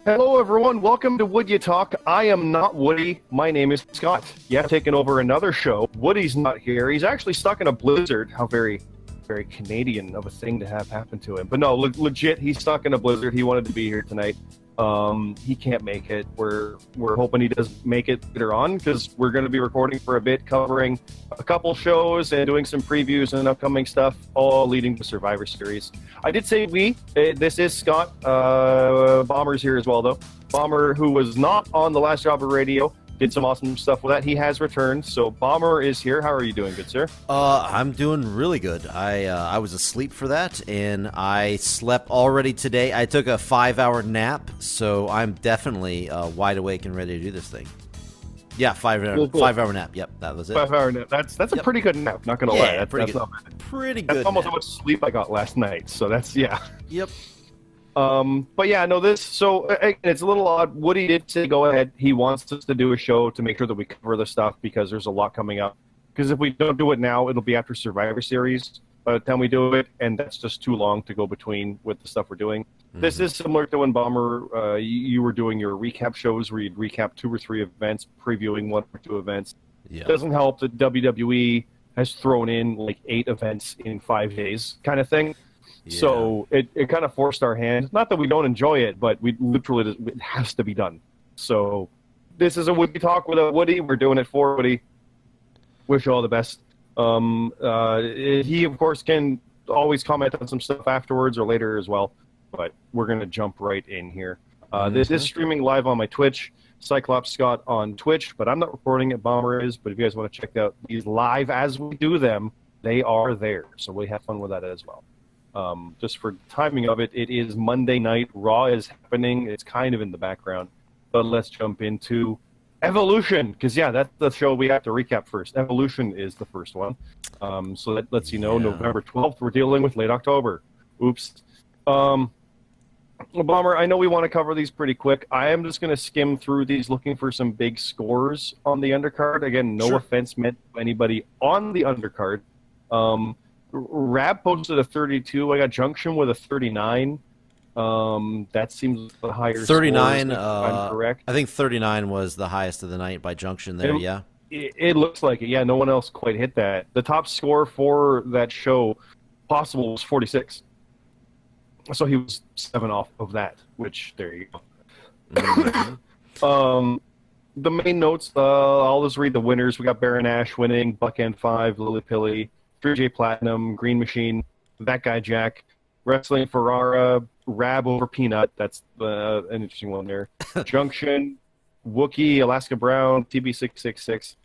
Hello, everyone. Welcome to WoodYaTalk. I am not Woody. My name is Scott. Yeah, taking over another show. Woody's not here. He's actually stuck in a blizzard. How very, very Canadian of a thing to have happen to him. But no, legit, he's stuck in a blizzard. He wanted to be here tonight. He can't make it. We're hoping he does make it later on because we're going to be recording for a bit, covering a couple shows and doing some previews and upcoming stuff, all leading to Survivor Series. I did say we. This is Scott. Bomber's here as well, though. Bomber, who was not on the last Job of Radio, did some awesome stuff with that. He has returned. So Bomber is here. How are you doing, good sir? I'm doing really good. I was asleep for that, and I slept already today. I took a 5-hour nap, so I'm definitely wide awake and ready to do this thing. Yeah, 5-hour nap. Yep, that was it. 5-hour nap. That's a pretty good nap. Not gonna lie. That's pretty good. Not bad. Pretty good. That's almost nap. how much sleep I got last night. So that's yeah. Yep. But yeah, no, it's a little odd. Woody did say go ahead. He wants us to do a show to make sure that we cover the stuff because there's a lot coming up. Because if we don't do it now, it'll be after Survivor Series by the time we do it, and that's just too long to go between with the stuff we're doing. Mm-hmm. This is similar to when Bomber, you were doing your recap shows where you'd recap 2 or 3 events, previewing 1 or 2 events. Yeah. It doesn't help that WWE has thrown in like 8 events in 5 days kind of thing. Yeah. So it kind of forced our hand. Not that we don't enjoy it, but we literally it has to be done. So this is a Woody Talk with a Woody. We're doing it for Woody. Wish you all the best. He, of course, can always comment on some stuff afterwards or later as well. But we're going to jump right in here. This is streaming live on my Twitch, Cyclops Scott on Twitch, but I'm not recording it. Bomber is. But if you guys want to check out these live as we do them, they are there. So we have fun with that as well. Just for timing of it, it is Monday night. Raw is happening. It's kind of in the background. But let's jump into Evolution, because, yeah, that's the show we have to recap first. Evolution is the first one. So that lets you know November 12th, we're dealing with late October. Oops. Bomber, I know we want to cover these pretty quick. I am just going to skim through these looking for some big scores on the undercard. Again, no offense meant to anybody on the undercard. Rab posted a 32. I got Junction with a 39. That seems the higher 39. If I'm correct. I think 39 was the highest of the night by Junction there. Yeah. It looks like it. Yeah, no one else quite hit that. The top score for that show possible was 46. So he was 7 off of that. Which there you go. Mm-hmm. The main notes. I'll just read the winners. We got Baron Ash winning. Buck N5, Lily Pilly, 3J Platinum, Green Machine, That Guy Jack, Wrestling Ferrara, Rab over Peanut. That's an interesting one there. Junction, Wookie, Alaska Brown, TB666,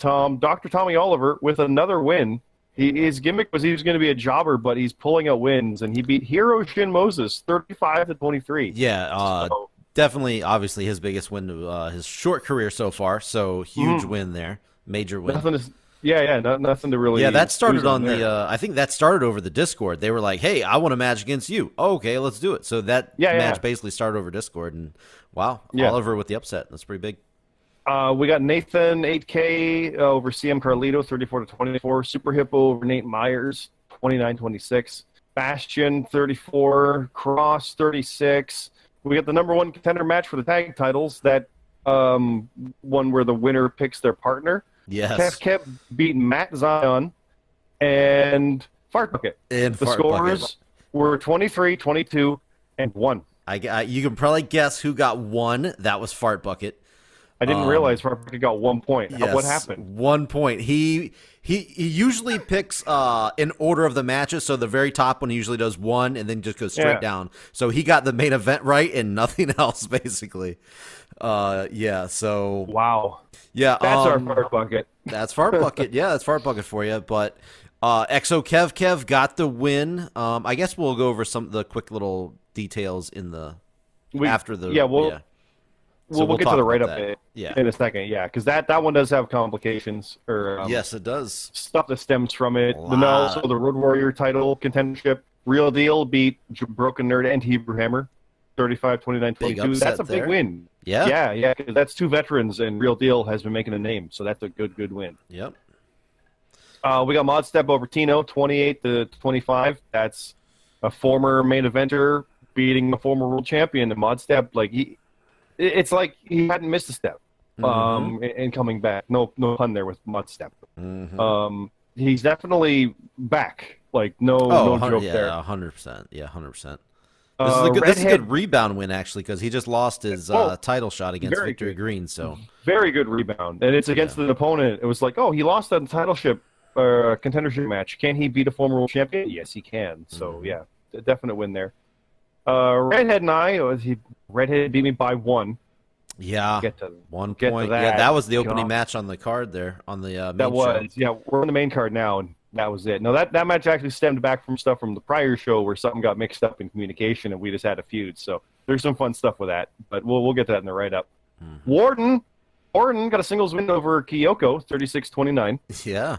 Dr. Tommy Oliver with another win. His gimmick was he was going to be a jobber, but he's pulling out wins, and he beat Hiro Shin Moses 35-23. Yeah, definitely, obviously his biggest win of his short career so far. So huge win there, major win. Nothing to really. Yeah, that started on the. I think that started over the Discord. They were like, "Hey, I want a match against you." Oh, okay, let's do it. So that match basically started over Discord, and wow, Oliver with the upset. That's pretty big. We got Nathan 8K over CM Carlito 34-24. Super Hippo over Nate Myers 29-26. Bastion 34. Cross 36. We got the number 1 contender match for the tag titles. That one where the winner picks their partner. Yes. Kev beat Matt Zion and Fart Bucket. And the scores were 23, 22, and 1. You can probably guess who got 1. That was Fart Bucket. I didn't realize Fart Bucket got 1 point. Yes, what happened? 1 point. He usually picks in order of the matches. So the very top one he usually does 1 and then just goes straight down. So he got the main event right and nothing else basically. So wow. Yeah, that's our Fart Bucket. That's Fart Bucket. Yeah, that's Fart Bucket for you. But Exo Kev got the win. I guess we'll go over some of the quick little details in the after the We'll get to the write-up in a second. Yeah, because that one does have complications. Yes, it does. Stuff that stems from it. Also, the Road Warrior title contendership. Real Deal beat Broken Nerd and Hebrew Hammer 35-29-22. That's a big win. Yeah, because that's 2 veterans, and Real Deal has been making a name, so that's a good win. Yep. We got Mod Step over Tino, 28-25. That's a former main eventer beating the former world champion, the mod step. Like it's like he hadn't missed a step. And coming back. No pun there with mod step. He's definitely back. Like no joke there. Yeah, 100%. Yeah, 100%. This is a good rebound win, actually, because he just lost his title shot against Victory Green. So very good rebound, and it's against an opponent. It was like, oh, he lost that titleship contendership match. Can he beat a former world champion? Yes, he can. So yeah, a definite win there. Redhead and Redhead beat me by 1. Yeah, 1 point. Yeah, that was the opening match on the card there on the main that was show. Yeah, we're on the main card now, and that was it. No, that match actually stemmed back from stuff from the prior show where something got mixed up in communication, and we just had a feud. So there's some fun stuff with that, but we'll get to that in the write-up. Warden got a singles win over Kyoko, 36-29. Yeah.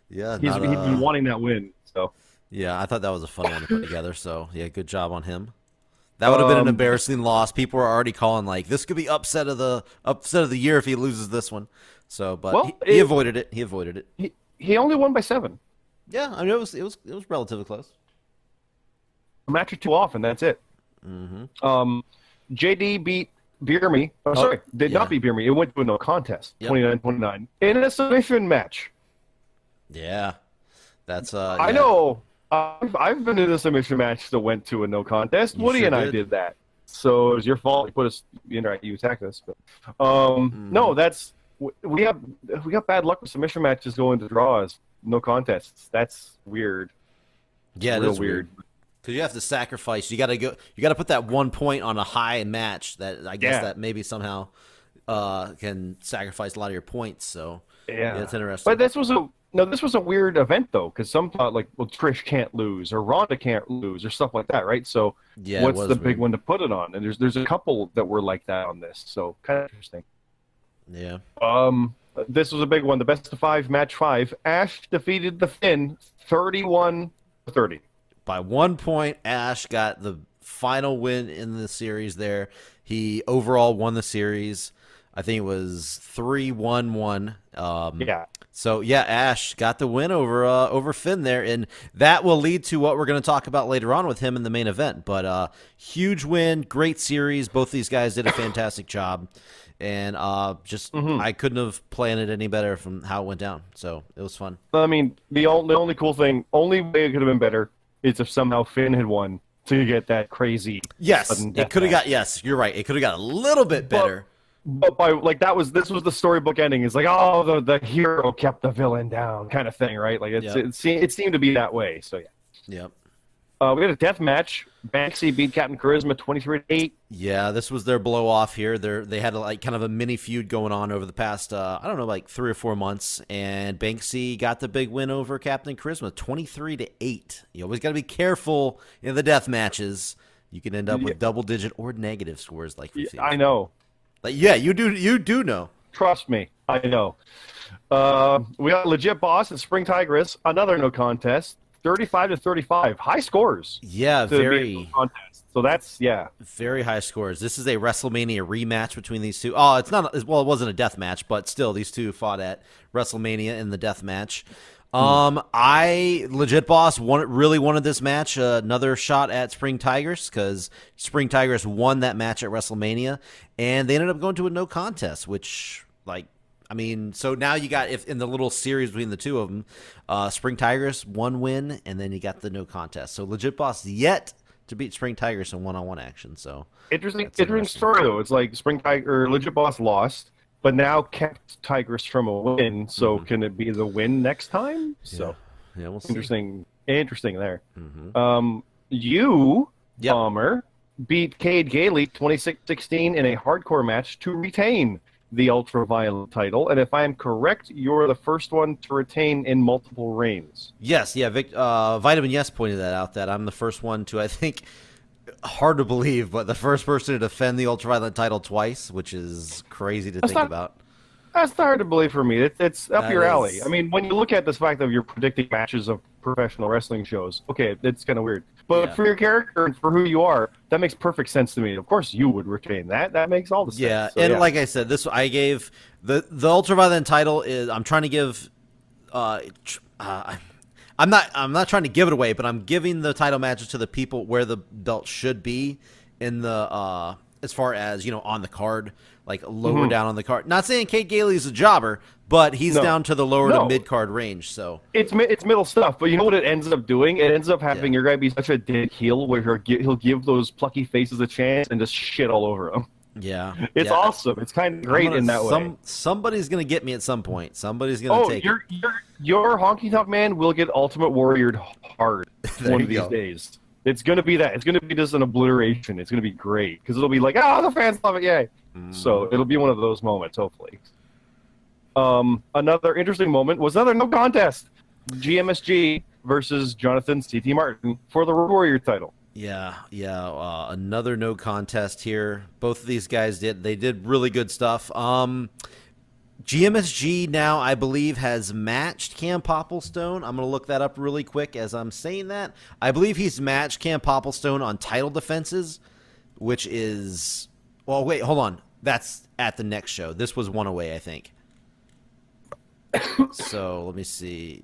He's been wanting that win. So yeah, I thought that was a fun one to put together. So yeah, good job on him. That would have been an embarrassing loss. People were already calling like this could be upset of the year if he loses this one. So, but he avoided it. He avoided it. He only won by 7. Yeah, I mean it was relatively close. A match or 2 off, and that's it. JD beat Beer Me. Did not beat Beer Me. It went to a no contest, 29-29, in a submission match. Yeah, that's I know. I've been in a submission match that went to a no contest. Woody and I did that, so it was your fault. You put us, you attacked us. But no, that's we got bad luck with submission matches going to draws, no contests. That's weird. Yeah, it's real weird. Because you have to sacrifice. You got to put that 1 point on a high match. That I guess that maybe somehow can sacrifice a lot of your points. So yeah, it's interesting. But this was a weird event though, because some thought like, well, Trish can't lose or Ronda can't lose or stuff like that, right? So what's the big one to put it on? And there's a couple that were like that on this, so kind of interesting. Yeah. This was a big one. The best of 5, match 5. Ash defeated the Finn 31-30. By 1 point, Ash got the final win in the series there. He overall won the series. I think it was 3-1-1. Yeah. So yeah, Ash got the win over Finn there, and that will lead to what we're going to talk about later on with him in the main event. But huge win, great series. Both these guys did a fantastic job, and I couldn't have planned it any better from how it went down. So it was fun. I mean, the only cool thing, only way it could have been better is if somehow Finn had won to get that crazy. Yes, it could have got. Yes, you're right. It could have got a little bit better. But this was the storybook ending. It's like, oh, the hero kept the villain down, kind of thing, right? Like it seemed to be that way. So yeah. Yep. We had a death match. Banksy beat Captain Charisma 23-8. Yeah, this was their blow off here. They had like kind of a mini feud going on over the past like 3 or 4 months, and Banksy got the big win over Captain Charisma 23-8. You always got to be careful in the death matches. You can end up with double-digit or negative scores like we've seen. I know. Like, yeah, you do know. Trust me, I know. We got Legit Boss and Spring Tigress, another no contest, 35-35, high scores. Yeah, very. No contest. So that's very high scores. This is a WrestleMania rematch between these two. Oh, it's not. Well, it wasn't a death match, but still, these two fought at WrestleMania in the death match. I Legit Boss really wanted this match, another shot at Spring Tigers, because Spring Tigers won that match at WrestleMania, and they ended up going to a no contest, which, so now you got, if in the little series between the two of them, Spring Tigers 1 win, and then you got the no contest. So Legit Boss yet to beat Spring Tigers in one-on-one action. So interesting story though. It's like Legit Boss lost, but now kept Tigress from a win, so can it be the win next time? So, we'll see. Interesting there. Bomber, beat Cade Gailey 26-16 in a hardcore match to retain the Ultraviolent title. And if I am correct, you're the first one to retain in multiple reigns. Yes, yeah. Vitamin Yes pointed that out, that I'm the first one to, I think, hard to believe, but the first person to defend the Ultraviolent title twice, which is crazy to think about. That's hard to believe for me. It's up your alley. I mean, when you look at this fact that you're predicting matches of professional wrestling shows, okay, it's kind of weird. But for your character and for who you are, that makes perfect sense to me. Of course, you would retain that. That makes all the sense. Yeah, so, like I said, I gave the Ultraviolent title is. I'm trying to give. I'm I'm not trying to give it away, but I'm giving the title matches to the people where the belt should be in the as far as, on the card, like lower down on the card. Not saying Kate Gailey's a jobber, but he's down to the lower to mid card range. So it's middle stuff. But you know what it ends up doing? It ends up having your guy be such a dead heel where he'll give those plucky faces a chance and just shit all over them. Yeah, it's awesome. It's kind of great in that way. Somebody's gonna get me at some point. Somebody's gonna take it. Your honky tonk man will get Ultimate Warrior hard one of these days. It's gonna be that. It's gonna be just an obliteration. It's gonna be great because it'll be like, the fans love it, yay! So it'll be one of those moments, hopefully. Another interesting moment was another no contest. GMSG versus Jonathan C.T. Martin for the Road Warrior title. Yeah. Another no contest here. Both of these guys did really good stuff. GMSG now, I believe, has matched Cam Popplestone. I'm going to look that up really quick as I'm saying that. I believe he's matched Cam Popplestone on title defenses, which is... Well, wait, hold on. That's at the next show. This was one away, I think. So, let me see.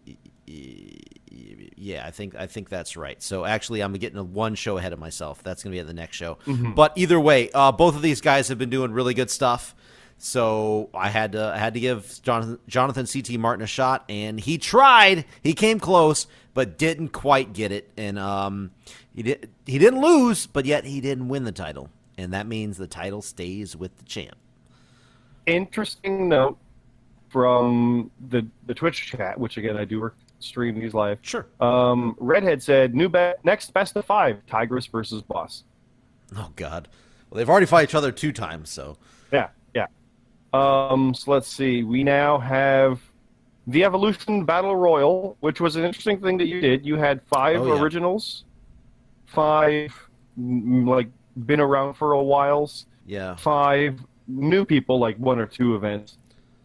Yeah, I think that's right. So, actually, I'm getting one show ahead of myself. That's going to be at the next show. But either way, both of these guys have been doing really good stuff. So I had to give Jonathan C.T. Martin a shot, and he tried. He came close, but didn't quite get it. And he didn't lose, but yet he didn't win the title, and that means the title stays with the champ. Interesting note from the Twitch chat, which again I do stream these live. Sure. Redhead said next best of 5, Tigress versus Boss. Oh God. Well, they've already fought each other 2 times, so yeah. So let's see. We now have the Evolution Battle Royal, which was an interesting thing that you did. You had 5 originals, 5 been around for a while. Yeah. 5 new people, like 1 or 2 events,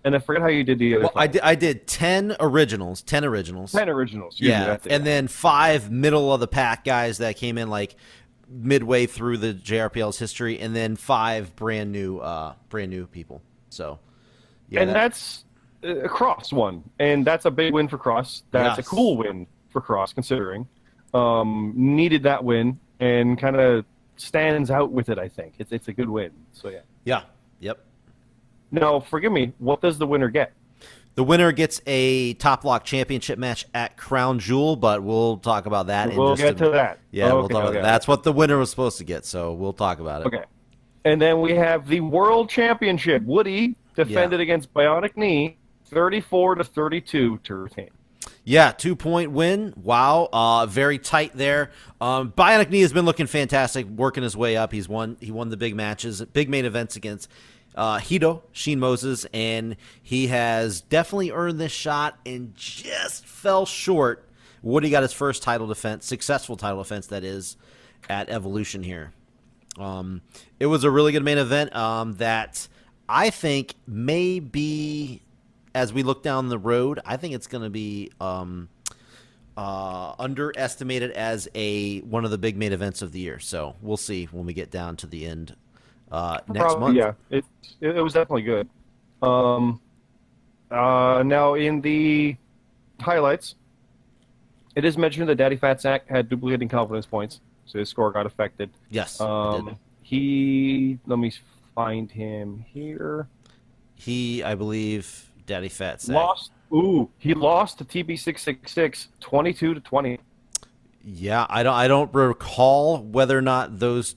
and I forget how you did the other. Well, I did 10 originals. 10 originals. 10 originals. Yeah, and then 5 middle of the pack guys that came in like midway through the JRPL's history, and then 5 brand new people. So, yeah, and that's a Cross one, and that's a big win for Cross. That's a cool win for Cross, considering needed that win and kind of stands out with it. I think it's a good win. So Yep. Now, forgive me. What does the winner get? The winner gets a Top Lock Championship match at Crown Jewel, but we'll talk about that. We'll get to that. Yeah, we'll talk about that. That's what the winner was supposed to get, so we'll talk about it. Okay. And then we have the World Championship. Woody defended against Bionic Knee, 34-32 to retain. Yeah, 2-point win. Wow, very tight there. Bionic Knee has been looking fantastic, working his way up. He won the big matches, big main events against Hito, Sheen Moses, and he has definitely earned this shot and just fell short. Woody got his first title defense, successful title defense, that is, at Evolution here. It was a really good main event that I think may be, as we look down the road, I think it's going to be underestimated as one of the big main events of the year. So we'll see when we get down to the end next month. Yeah, it was definitely good. Now in the highlights, it is mentioned that Daddy Fat Sack had duplicating confidence points, so his score got affected. Yes. Let me find him here. I believe, Daddy Fat Sack He lost to TB666 22-20. Yeah, I don't recall whether or not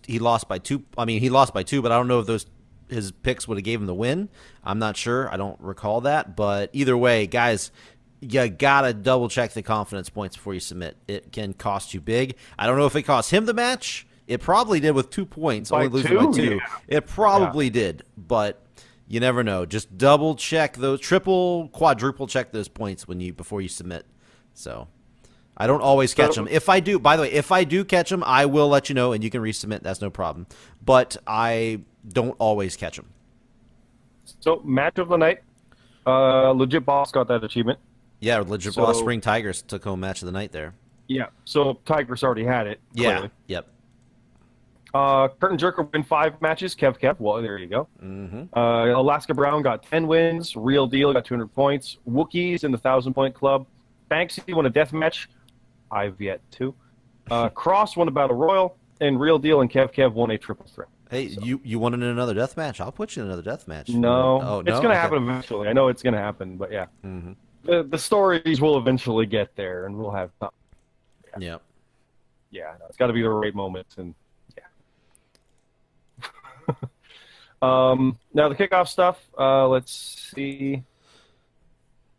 he lost by 2. I mean, he lost by 2, but I don't know if his picks would have gave him the win. I'm not sure. I don't recall that, but either way, guys, you gotta double check the confidence points before you submit. It can cost you big. I don't know if it cost him the match. It probably did with 2 points, only losing by 2. Yeah. It probably did, but you never know. Just double check those, triple, quadruple check those points before you submit. So I don't always catch them. If I do, by the way, if I do catch them, I will let you know, and you can resubmit. That's no problem. But I don't always catch them. So match of the night, Legit Boss got that achievement. Yeah, Legit Boss Spring Tigers took home match of the night there. Yeah, so Tigers already had it. Clearly. Yeah, yep. Curtain Jerker win 5 matches. Kev. Well, there you go. Mm-hmm. Alaska Brown got 10 wins. Real Deal got 200 points. Wookiees in the 1,000-point club. Banksy won a death match. I've yet to. Cross won a battle royal, and Real Deal and Kev won a triple threat. Hey, So. you wanted another death match? I'll put you in another death match. No, Oh, it's no? going to Okay. happen eventually. I know it's going to happen, but yeah. Mm-hmm. The stories will eventually get there, and we'll have time. Yep. Yeah, no, it's got to be the right moment, and yeah. Now the kickoff stuff. Let's see.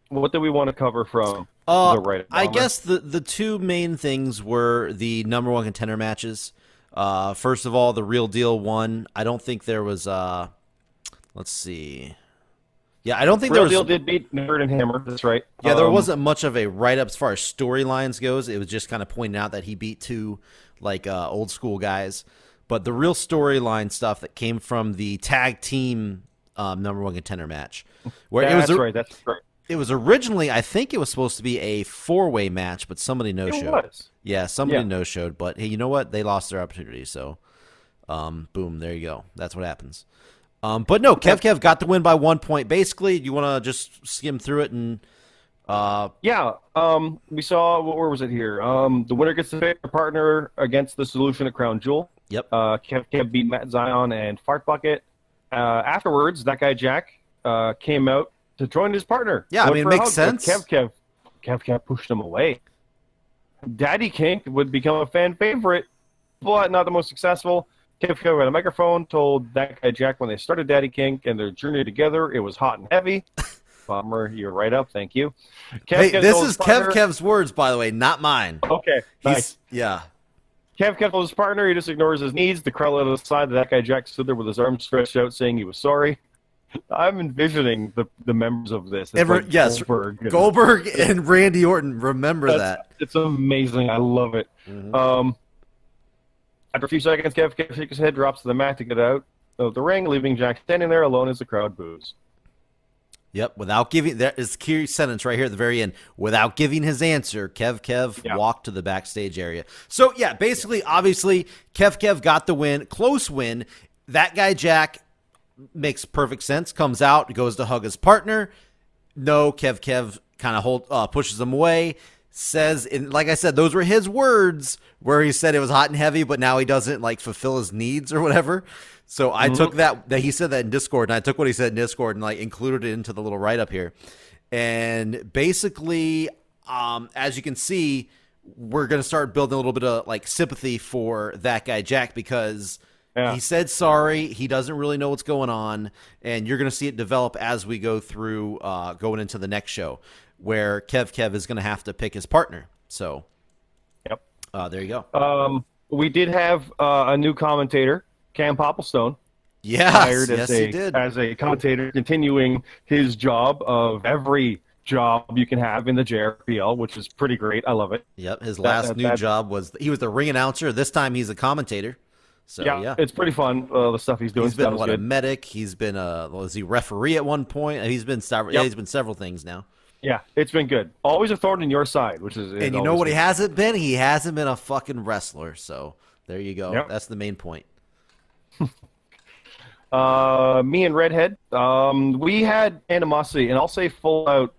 What do we want to cover from the right? I guess the two main things were the number one contender matches. First of all, the Real Deal won. I don't think there was. Let's see. Yeah, I don't think Real there was. Deal did beat Nerd and Hammer. That's right. Yeah, there wasn't much of a write-up as far as storylines goes. It was just kind of pointing out that he beat two old school guys. But the real storyline stuff that came from the tag team number one contender match, where That's right. It was originally, I think it was supposed to be a four-way match, but somebody no-showed. It was. Yeah, somebody no-showed. But hey, you know what? They lost their opportunity. So, boom, there you go. That's what happens. But no, Kev got the win by 1 point. Basically, you want to just skim through it and. We saw, where was it here? The winner gets to pick a partner against the Solution at Crown Jewel. Yep. Kev beat Matt Zion and Fart Bucket. Afterwards, that guy Jack came out to join his partner. Yeah, I mean, it makes sense. Kev pushed him away. Daddy Kink would become a fan favorite, but not the most successful. Kev had a microphone, told that guy Jack when they started Daddy Kink and their journey together, it was hot and heavy. Bummer, you're right up. Thank you. Hey, this is Kev's words, by the way, not mine. Okay, nice. Yeah. Kev told his partner he just ignores his needs. The crowd let aside that guy Jack stood there with his arms stretched out, saying he was sorry. I'm envisioning the members of this. Yes, Goldberg and Randy Orton. Remember that. It's amazing. I love it. Mm-hmm. After a few seconds, Kev shakes his head, drops to the mat to get out of the ring, leaving Jack standing there alone as the crowd boos. Yep, without giving, there is a key sentence right here at the very end. Without giving his answer, Kev walked to the backstage area. So, yeah, basically, obviously, Kev got the win, close win. That guy, Jack, makes perfect sense, comes out, goes to hug his partner. No, Kev kind of pushes him away, says, and like I said, those were his words, where he said it was hot and heavy, but now he doesn't, fulfill his needs or whatever. So I took that he said that in Discord, and I took what he said in Discord and included it into the little write-up here. And basically, as you can see, we're going to start building a little bit of sympathy for that guy, Jack, because he said sorry. He doesn't really know what's going on, and you're going to see it develop as we go through going into the next show, where Kev is going to have to pick his partner. So, there you go. We did have a new commentator, Cam Popplestone, hired as a commentator, continuing his job of every job you can have in the JRPL, which is pretty great. I love it. Yep, his last job was he was the ring announcer. This time he's a commentator. So it's pretty fun. The stuff he's doing. He's been a medic. He's been was he referee at one point? He's been several. He's been several things now. Yeah, it's been good. Always a thorn in your side, which is. And you know what he hasn't been? He hasn't been a fucking wrestler. So there you go. Yep. That's the main point. Me and Redhead, we had animosity, and I'll say full out,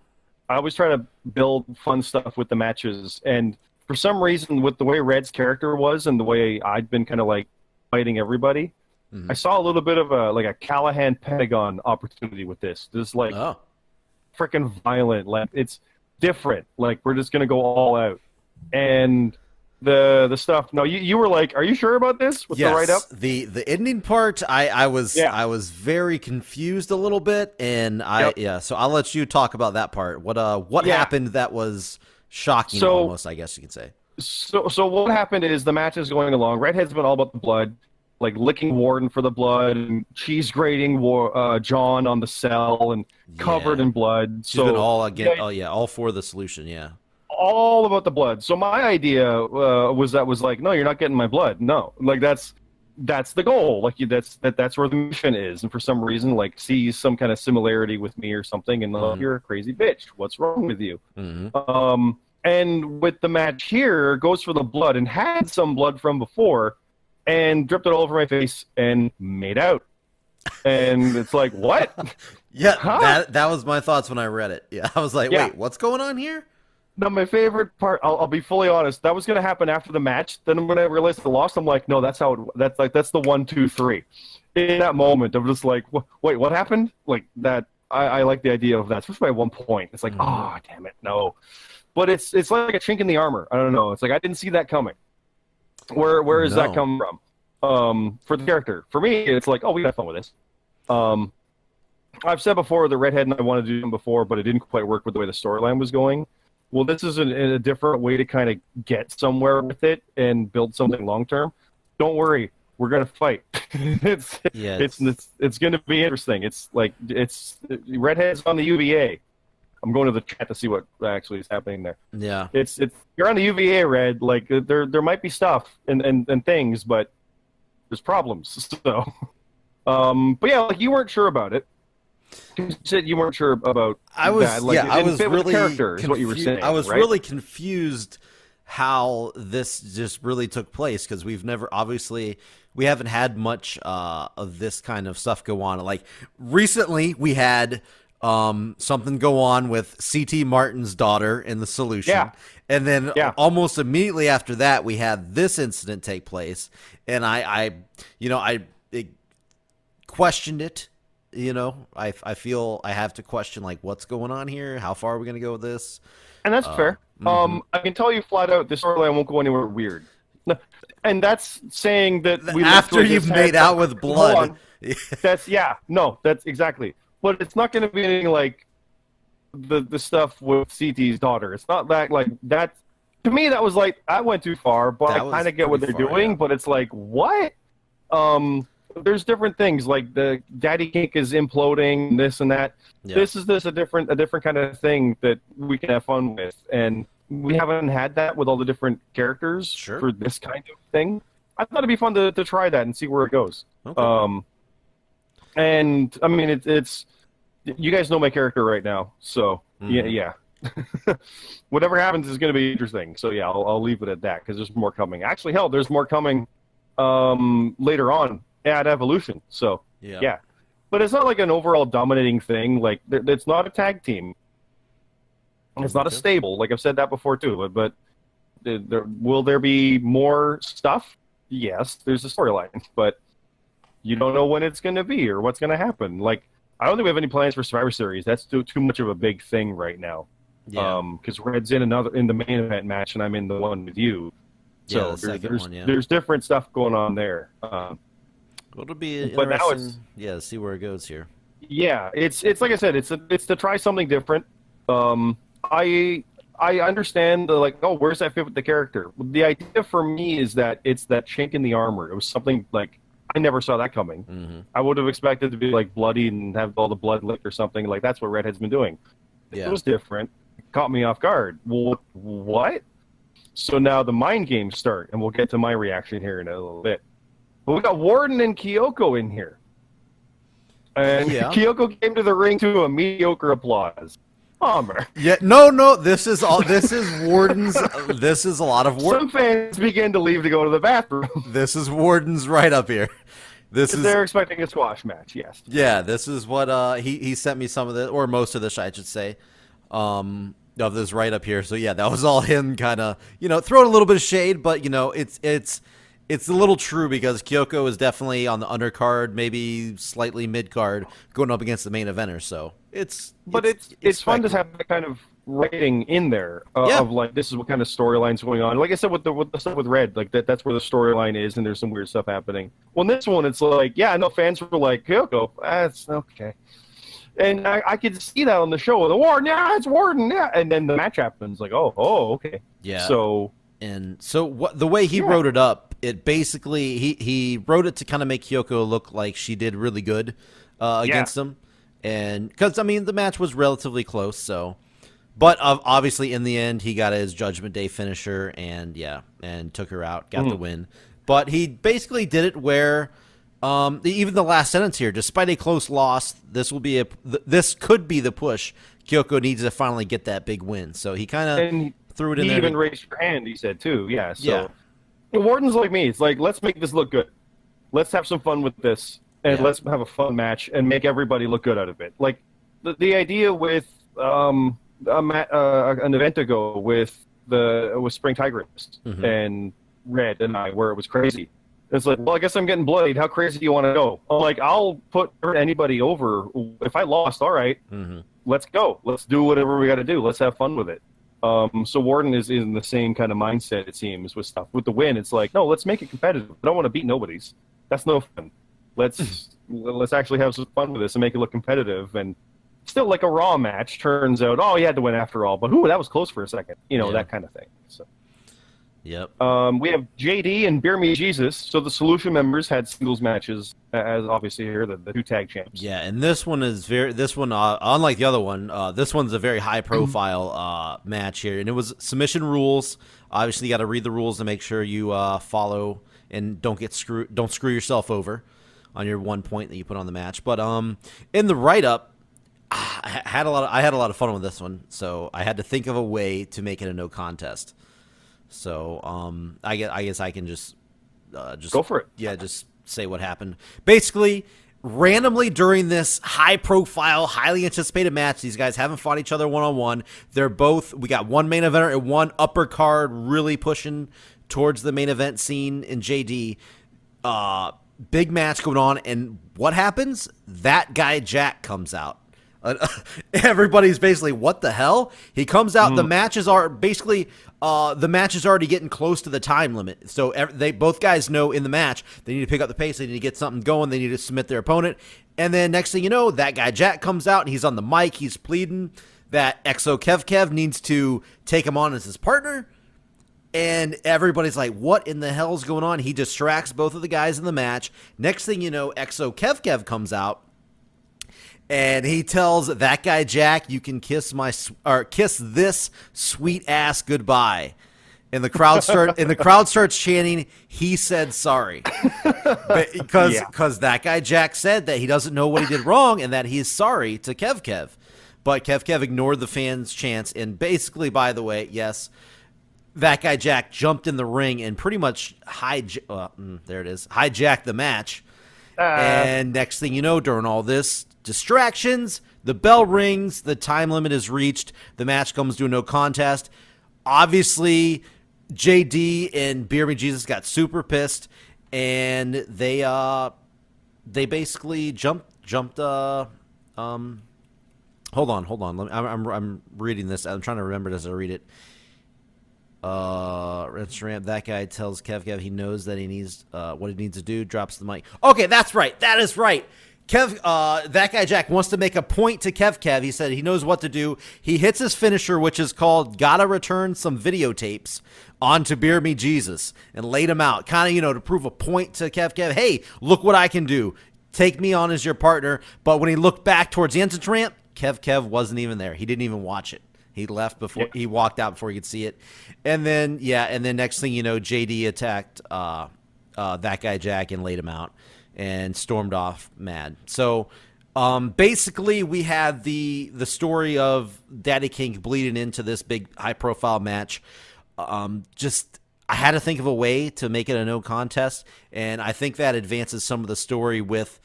I always try to build fun stuff with the matches, and for some reason, with the way Red's character was and the way I'd been kind of fighting everybody, I saw a little bit of a Callahan Pentagon opportunity with this. This freaking violent, it's different. We're just gonna go all out, and the stuff. No, you were are you sure about this with the write-up? The ending part, I was very confused a little bit, and so I'll let you talk about that part. What happened that was shocking, almost, I guess you could say. So what happened is the match is going along. Redhead's been all about the blood, licking Warden for the blood, and cheese grating John on the cell, and covered in blood. She's been all again. All for the Solution. Yeah. All about the blood. So my idea was no, you're not getting my blood. No, that's the goal. That's where the mission is. And for some reason, sees some kind of similarity with me or something, and you're a crazy bitch. What's wrong with you? Mm-hmm. And with the match here, goes for the blood and had some blood from before, and dripped it all over my face and made out. And it's what? That was my thoughts when I read it. Yeah, I was like, wait, what's going on here? Now, my favorite part, I'll be fully honest, that was going to happen after the match. Then when I realized I lost, I'm like, no, that's how that's the 1-2-3. In that moment, I'm just like, wait, what happened? Like that, I like the idea of that, especially at one point. It's like, oh, damn it, no. But it's like a chink in the armor. I don't know. It's like I didn't see that coming. Where does that come from? For the character. For me, it's like, oh, we got fun with this. I've said before, the Redhead and I wanted to do them before, but it didn't quite work with the way the storyline was going. Well, this is a different way to kind of get somewhere with it and build something long term. Don't worry, we're gonna fight. it's going to be interesting. It's like Redhead's on the UVA. I'm going to the chat to see what actually is happening there. Yeah, it's you're on the UVA, Red. Like there might be stuff and things, but there's problems. So, but yeah, like you weren't sure about it. You said you weren't sure about I was that. Like, yeah, I was really character is what you were saying. I was right? really confused how this just really took place because we haven't had much of this kind of stuff go on. Like recently, we had something go on with C.T. Martin's daughter in the solution, and then almost immediately after that, we had this incident take place, and I questioned it. You know, I feel I have to question like what's going on here. How far are we going to go with this? And that's fair. I can tell you flat out, this storyline won't go anywhere weird. And that's saying that we after you've made out with blood. That's exactly. But it's not going to be anything like the stuff with CT's daughter. It's not that like that. To me, that was like I went too far, but I kind of get what they're doing. Yeah. But it's like what? There's different things like the daddy kink is imploding, this and that. Yeah. This is a different kind of thing that we can have fun with, and we haven't had that with all the different characters for this kind of thing. I thought it'd be fun to try that and see where it goes. Okay. And I mean it's you guys know my character right now, so yeah. Whatever happens is going to be interesting. So yeah, I'll leave it at that because there's more coming. Actually, hell, there's more coming later on. At Evolution, so yeah, but it's not like an overall dominating thing. Like it's not a tag team, it's not a stable. Like I've said that before too. But will there be more stuff? Yes, there's a storyline, but you don't know when it's going to be or what's going to happen. Like I don't think we have any plans for Survivor Series. That's too much of a big thing right now. Yeah, because Red's in the main event match, and I'm in the one with you. So there's different stuff going on there. It'll be interesting, see where it goes here. Yeah, it's like I said, it's to try something different. I understand where's that fit with the character? The idea for me is that it's that chink in the armor. It was something like I never saw that coming. Mm-hmm. I would have expected to be like bloody and have all the blood licked or something. Like that's what Redhead's been doing. Yeah. It was different. It caught me off guard. Well, what? So now the mind games start, and we'll get to my reaction here in a little bit. But we got Warden and Kyoko in here. And Kyoko came to the ring to a mediocre applause. Bummer. Yeah, no, this is Warden's. This is a lot of Warden. Some fans begin to leave to go to the bathroom. This is Warden's right up here. They're expecting a squash match, yes. Yeah, this is what he sent me some of this, or most of this, I should say, of this right up here. So yeah, that was all him kind of, throwing a little bit of shade, but it's a little true because Kyoko is definitely on the undercard, maybe slightly mid-card, going up against the main eventer. So it's fun to have that kind of writing in there of like this is what kind of storyline's going on. Like I said with the stuff with Red, like that's where the storyline is, and there's some weird stuff happening. Well, in this one, it's like fans were like Kyoko, that's okay, and I could see that on the show. The Warden, it's Warden, and then the match happens. Like oh okay, yeah. So the way he wrote it up, it basically he wrote it to kind of make Kyoko look like she did really good against him, and because the match was relatively close. So, but obviously in the end he got his Judgment Day finisher and took her out, got the win. But he basically did it where even the last sentence here, despite a close loss, this could be the push Kyoko needs to finally get that big win. So he kind of threw it in there. He even raised her hand, he said, too. Yeah, so Warden's like me. It's like, let's make this look good. Let's have some fun with this, and let's have a fun match and make everybody look good out of it. Like, the idea with an event ago with Spring Tigress and Red and I, where it was crazy. It's like, well, I guess I'm getting bloodied. How crazy do you want to go? I'm like, I'll put anybody over. If I lost, all right, let's go. Let's do whatever we got to do. Let's have fun with it. So Warden is in the same kind of mindset, it seems, with stuff. With the win, it's like, no, let's make it competitive. I don't want to beat nobodies. That's no fun. Let's actually have some fun with this and make it look competitive. And still, like a Raw match turns out, oh, you had to win after all. But that was close for a second. That kind of thing. So. Yep. We have JD and Beer Me Jesus. So the Solution members had singles matches, as obviously here, the two tag champs. Yeah, and this one is unlike the other one, this one's a very high profile match here, and it was submission rules. Obviously, you got to read the rules to make sure you follow and don't screw yourself over on your 1 point that you put on the match. But in the write up, I had a lot of fun with this one, so I had to think of a way to make it a no contest. So I guess I can just go for it. Yeah, just say what happened. Basically, randomly during this high-profile, highly anticipated match, these guys haven't fought each other one-on-one. We got one main eventer and one upper card really pushing towards the main event scene in JD. Big match going on, and what happens? That guy Jack comes out. Everybody's basically, what the hell? He comes out. The matches are basically the match is already getting close to the time limit. So both guys know in the match they need to pick up the pace. They need to get something going. They need to submit their opponent. And then next thing you know, that guy Jack comes out and he's on the mic. He's pleading that XO Kev Kev needs to take him on as his partner. And everybody's like, what in the hell's going on? He distracts both of the guys in the match. Next thing you know, XO Kev comes out. And he tells that guy Jack, "You can kiss this sweet ass goodbye." And the crowd starts chanting, "He said sorry," because that guy Jack said that he doesn't know what he did wrong and that he is sorry to Kev. But Kev ignored the fans' chants, and basically, by the way, yes, that guy Jack jumped in the ring and pretty much hijacked the match. And next thing you know, during all this distractions, the bell rings, the time limit is reached, the match comes to a no contest. Obviously, JD and Beer Me Jesus got super pissed, and they basically jumped. Hold on. I'm reading this. I'm trying to remember it as I read it. That guy tells Kev he knows that he needs what he needs to do, drops the mic. Okay, that's right. That is right. That guy Jack wants to make a point to Kev. He said he knows what to do. He hits his finisher, which is called "Gotta Return Some Videotapes" onto Beer Me Jesus and laid him out, kind of to prove a point to Kev. Hey, look what I can do. Take me on as your partner. But when he looked back towards the entrance ramp, Kev wasn't even there. He didn't even watch it. He left before he walked out before he could see it. And then next thing you know, JD attacked that guy Jack and laid him out and stormed off mad. So basically we had the story of Daddy King bleeding into this big high profile match. I had to think of a way to make it a no contest, and I think that advances some of the story with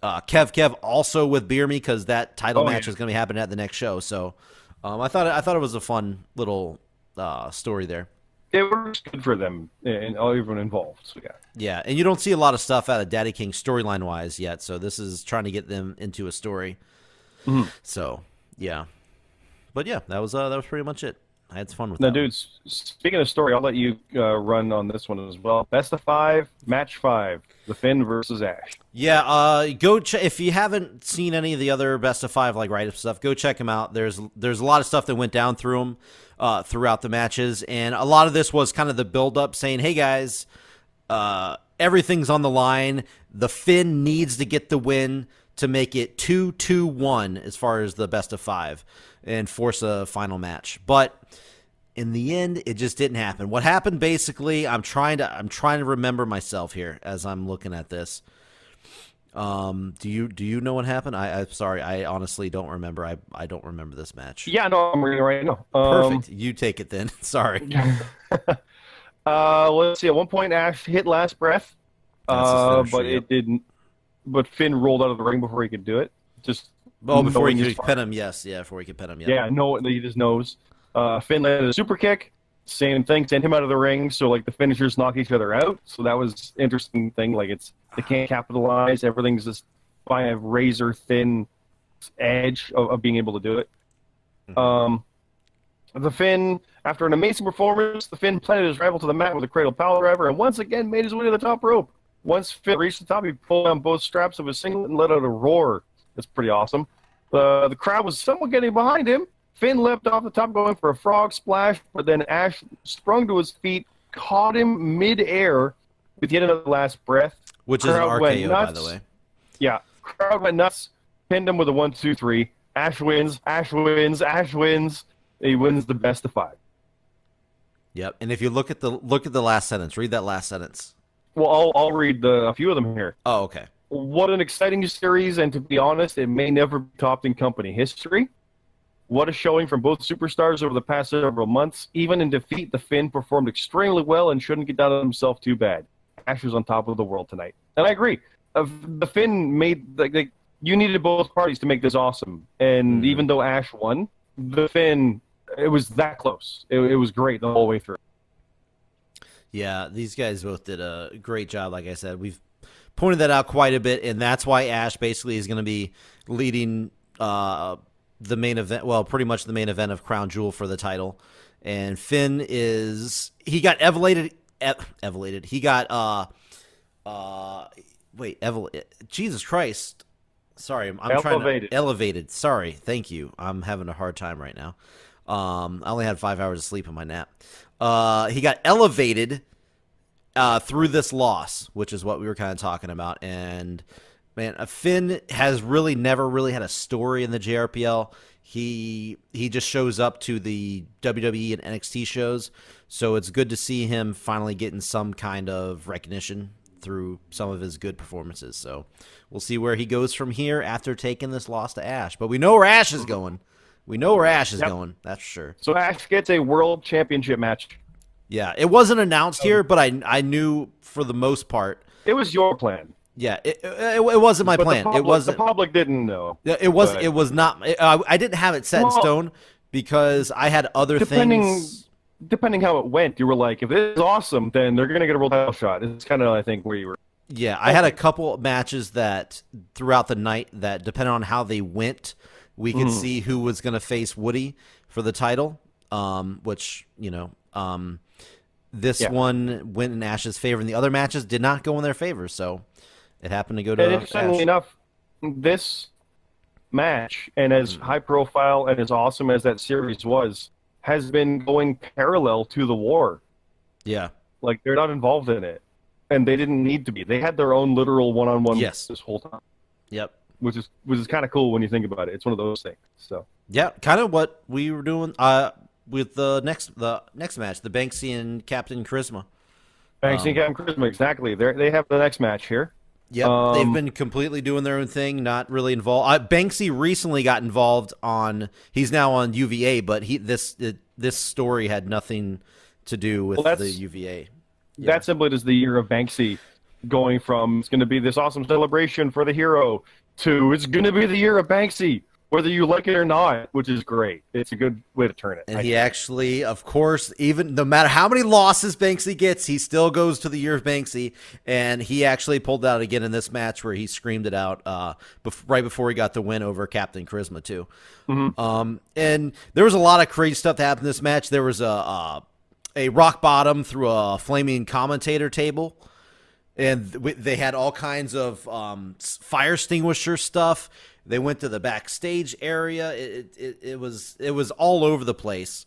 Kev also with Beer Me, because that title match is going to be happening at the next show. So I thought it was a fun little story there. It works good for them and everyone involved. So yeah, and you don't see a lot of stuff out of Daddy King storyline wise yet. So this is trying to get them into a story. So yeah, but yeah, that was pretty much it. I had fun with that. Now, dudes, speaking of story, I'll let you run on this one as well. Best of 5, match 5, the Finn versus Ash. Yeah, if you haven't seen any of the other best of 5 like write-up stuff, go check them out. There's a lot of stuff that went down through them throughout the matches, and a lot of this was kind of the build-up, saying, "Hey guys, everything's on the line. The Finn needs to get the win to make it 2-2-1 as far as the best of 5 and force a final match." But in the end, it just didn't happen. What happened basically, I'm trying to remember myself here as I'm looking at this. Do you know what happened? I'm sorry, I honestly don't remember. I don't remember this match. Yeah, no, I'm reading right now. Perfect. You take it then. Sorry. Let's see. At one point, Ash hit last breath, but it didn't. But Finn rolled out of the ring before he could do it. Just before knowing he his could pin him, yes, yeah, before he could pin him, yeah. Yeah, no, he just knows. Finn landed a super kick. Same thing, sent him out of the ring. So like the finishers knock each other out. So that was interesting thing. Like they can't capitalize. Everything's just by a razor thin edge of being able to do it. The Finn, after an amazing performance, the Finn planted his rival to the mat with a cradle power driver and once again made his way to the top rope. Once Finn reached the top, he pulled down both straps of his singlet and let out a roar. That's pretty awesome. The crowd was somewhat getting behind him. Finn leapt off the top going for a frog splash, but then Ash sprung to his feet, caught him mid-air with yet another last breath. Which is an RKO, by the way. Yeah, crowd went nuts, pinned him with a 1-2-3. Ash wins, Ash wins, Ash wins. He wins the best of 5. Yep, and if you look at the last sentence, read that last sentence. Well, I'll read a few of them here. Oh, okay. What an exciting series, and to be honest, it may never be topped in company history. What a showing from both superstars over the past several months. Even in defeat, the Finn performed extremely well and shouldn't get down on himself too bad. Ash was on top of the world tonight. And I agree. The Finn made... you needed both parties to make this awesome. And even though Ash won, the Finn, it was that close. It was great the whole way through. Yeah, these guys both did a great job, like I said. We've pointed that out quite a bit, and that's why Ash basically is going to be leading... the main event, well, pretty much the main event of Crown Jewel for the title. And Finn he got elevated. He got, Jesus Christ. Sorry, I'm trying to, elevated. Sorry, thank you. I'm having a hard time right now. I only had 5 hours of sleep in my nap. He got elevated through this loss, which is what we were kind of talking about. And man, Finn has really never really had a story in the JRPL. He just shows up to the WWE and NXT shows, so it's good to see him finally getting some kind of recognition through some of his good performances. So we'll see where he goes from here after taking this loss to Ash. But we know where Ash is going. Going, that's for sure. So Ash gets a world championship match. Yeah, it wasn't announced here, but I knew for the most part. It was your plan. Yeah, it wasn't my plan. It wasn't. The public didn't know. It was. It was not. I didn't have it set in stone because I had other things. Depending how it went, you were like, if this is awesome, then they're gonna get a world title shot. It's kind of, I think, where you were. Yeah, I had a couple matches that throughout the night that, depending on how they went, we could see who was gonna face Woody for the title. Which this one went in Ash's favor, and the other matches did not go in their favor. So. It happened to go to. And interestingly enough, this match, and as high profile and as awesome as that series was, has been going parallel to the war. Yeah, like they're not involved in it, and they didn't need to be. They had their own literal one-on-one this whole time. Yep, which is kind of cool when you think about it. It's one of those things. So yeah, kind of what we were doing with the next match, the Banksy and Captain Charisma. Banksy and Captain Charisma, exactly. They have the next match here. Yep, they've been completely doing their own thing, not really involved. Banksy recently got involved he's now on UVA, but this story had nothing to do with the UVA. Yeah. That simply is the year of Banksy, going from it's going to be this awesome celebration for the hero to it's going to be the year of Banksy, whether you like it or not, which is great. It's a good way to turn it. And he actually, of course, even no matter how many losses Banksy gets, he still goes to the year of Banksy. And he actually pulled out again in this match where he screamed it out right before he got the win over Captain Charisma, too. And there was a lot of crazy stuff that happened in this match. There was a rock bottom through a flaming commentator table. And they had all kinds of fire extinguisher stuff. They went to the backstage area. It was all over the place,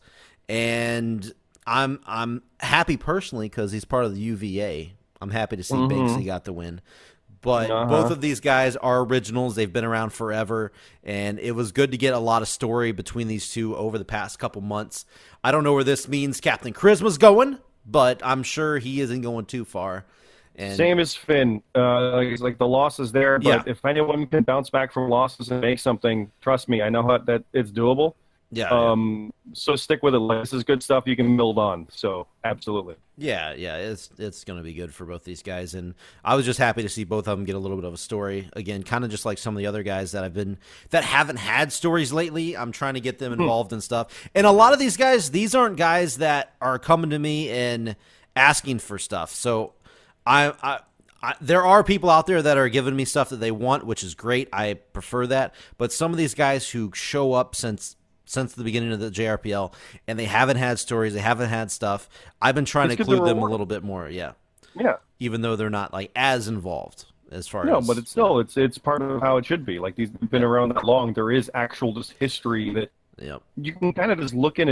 and I'm happy personally because he's part of the UVA. I'm happy to see Banksy got the win. But both of these guys are originals. They've been around forever, and it was good to get a lot of story between these two over the past couple months. I don't know where this means Captain Charisma's going, but I'm sure he isn't going too far. And same as Finn. Like the loss is there, but if anyone can bounce back from losses and make something, trust me, I know that it's doable. Yeah. So stick with it. This is good stuff you can build on. So absolutely. Yeah, it's going to be good for both these guys, and I was just happy to see both of them get a little bit of a story again. Kind of just like some of the other guys that haven't had stories lately. I'm trying to get them involved and stuff. And a lot of these guys, these aren't guys that are coming to me and asking for stuff. So there are people out there that are giving me stuff that they want, which is great. I prefer that. But some of these guys who show up since the beginning of the JRPL, and they haven't had stories, they haven't had stuff. I've been trying to include them a little bit more, yeah. Even though they're not like as involved as far as. No, but it's part of how it should be. Like these have been around that long. There is actual just history that you can kind of just look at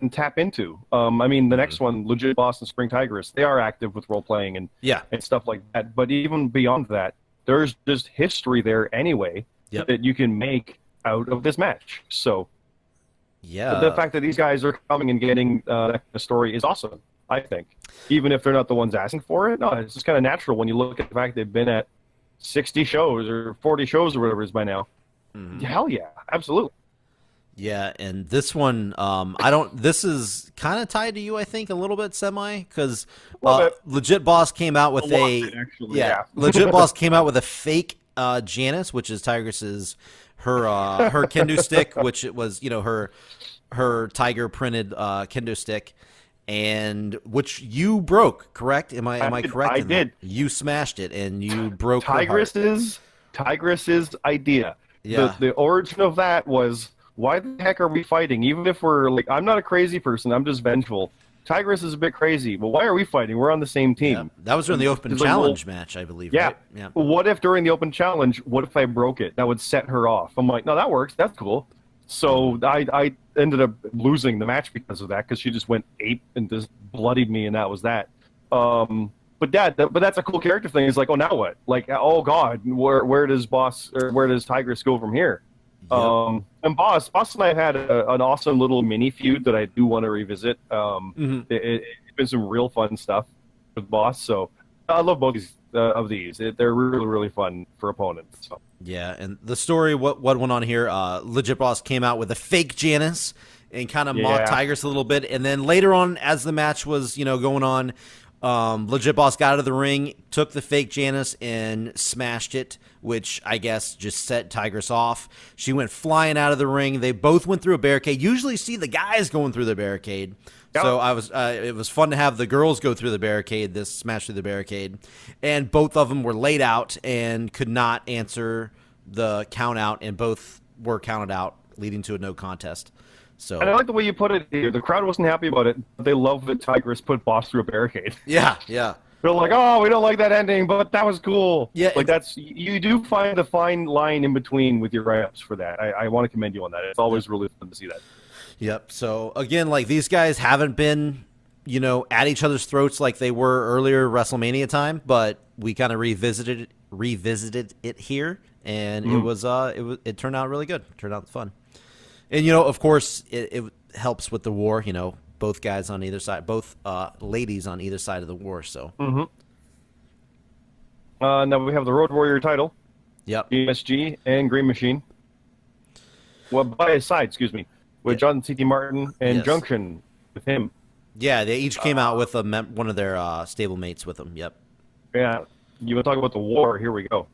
and tap into. I mean, the next one, Legit Boss and Spring Tigress, they are active with role playing and stuff like that. But even beyond that, there's just history there anyway that you can make out of this match. So. Yeah, the fact that these guys are coming and getting that kind of story is awesome, I think. Even if they're not the ones asking for it, no, it's just kind of natural when you look at the fact they've been at 60 shows or 40 shows or whatever it is by now. Hell yeah, absolutely. Yeah, and this one, this is kind of tied to you, I think, a little bit, semi, because Legit Boss came out with Legit Boss came out with a fake Janice, which is Tigress's her kendo stick, which it was, her tiger printed kendo stick, and which you broke, correct? Am I correct? I did. You smashed it and you broke Tigress's idea. Yeah. The origin of that was, why the heck are we fighting? Even if we're like, I'm not a crazy person, I'm just vengeful. Tigress is a bit crazy. Well, why are we fighting? We're on the same team. Yeah. That was during the open challenge match, I believe. Yeah. Right? Yeah. What if during the open challenge, what if I broke it? That would set her off. I'm like, no, that works. That's cool. So I ended up losing the match because of that, because she just went ape and just bloodied me, and that was that. But that's a cool character thing. It's like, oh, now what? Like, oh god, where does Tigress go from here? Yep. And Boss and I have had an awesome little mini feud that I do want to revisit. It's been some real fun stuff with Boss, so I love both of these. They're really, really fun for opponents. So. Yeah, and the story, what went on here, Legit Boss came out with a fake Janice and kind of mocked Tigress a little bit, and then later on, as the match was going on, Legit Boss got out of the ring, took the fake Janice and smashed it, which I guess just set Tigress off. She went flying out of the ring. They both went through a barricade. Usually see the guys going through the barricade. Yep. So it was fun to have the girls go through the barricade, this smash through the barricade. And both of them were laid out and could not answer the count out, and both were counted out, leading to a no contest. So, and I like the way you put it here. The crowd wasn't happy about it, but they love that Tigress put Boss through a barricade. Yeah. They're like, oh, we don't like that ending, but that was cool. Yeah, like you do find the fine line in between with your write-ups for that. I want to commend you on that. It's always really fun to see that. Yep. So again, like, these guys haven't been, at each other's throats like they were earlier WrestleMania time, but we kind of revisited it here, and it turned out really good. It turned out fun. And, of course, it helps with the war, both guys on either side, both ladies on either side of the war. So. Now we have the Road Warrior title. Yep. ESG and Green Machine. Well, by his side, excuse me, with John C.T. Martin and Junction with him. Yeah, they each came out with one of their stablemates with them. Yep. Yeah. You want to talk about the war? Here we go.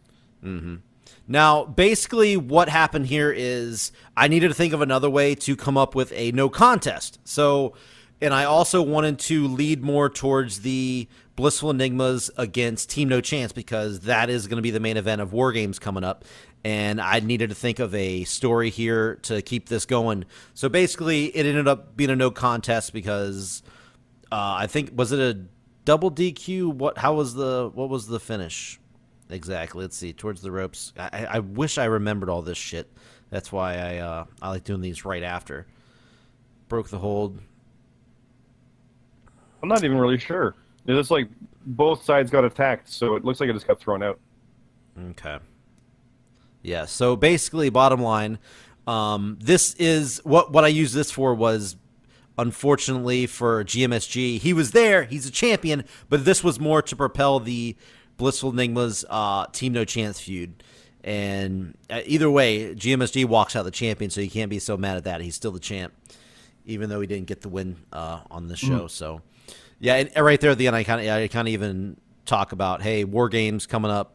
Now, basically what happened here is I needed to think of another way to come up with a no contest. So, and I also wanted to lead more towards the Blissful Enigmas against Team No Chance, because that is going to be the main event of WarGames coming up. And I needed to think of a story here to keep this going. So basically it ended up being a no contest because I think, was it a double DQ? What was the finish? Exactly. Let's see. Towards the ropes. I wish I remembered all this shit. That's why I like doing these right after. Broke the hold. I'm not even really sure. It's like both sides got attacked, so it looks like it just got thrown out. Okay. Yeah. So basically, bottom line, this is what I used this for was, unfortunately for GMSG, he was there. He's a champion, but this was more to propel the Blissful Enigmas Team No Chance feud. And either way, GMSG walks out the champion, so you can't be so mad at that. He's still the champ, even though he didn't get the win on this show. So, Yeah, and right there at the end, I kind of even talk about, hey, WarGames coming up.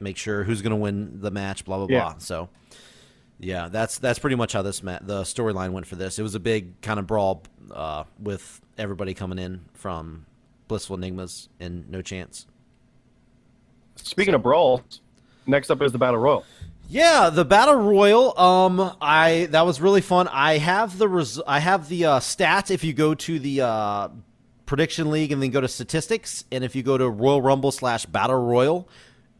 Make sure who's going to win the match, blah, blah, blah. So, yeah, that's pretty much how the storyline went for this. It was a big kind of brawl with everybody coming in from Blissful Enigmas and No Chance. Speaking of brawls, next up is the Battle Royal. Yeah, the Battle Royal. That was really fun. I have the stats. If you go to the Prediction League and then go to Statistics, and if you go to Royal Rumble /Battle Royal,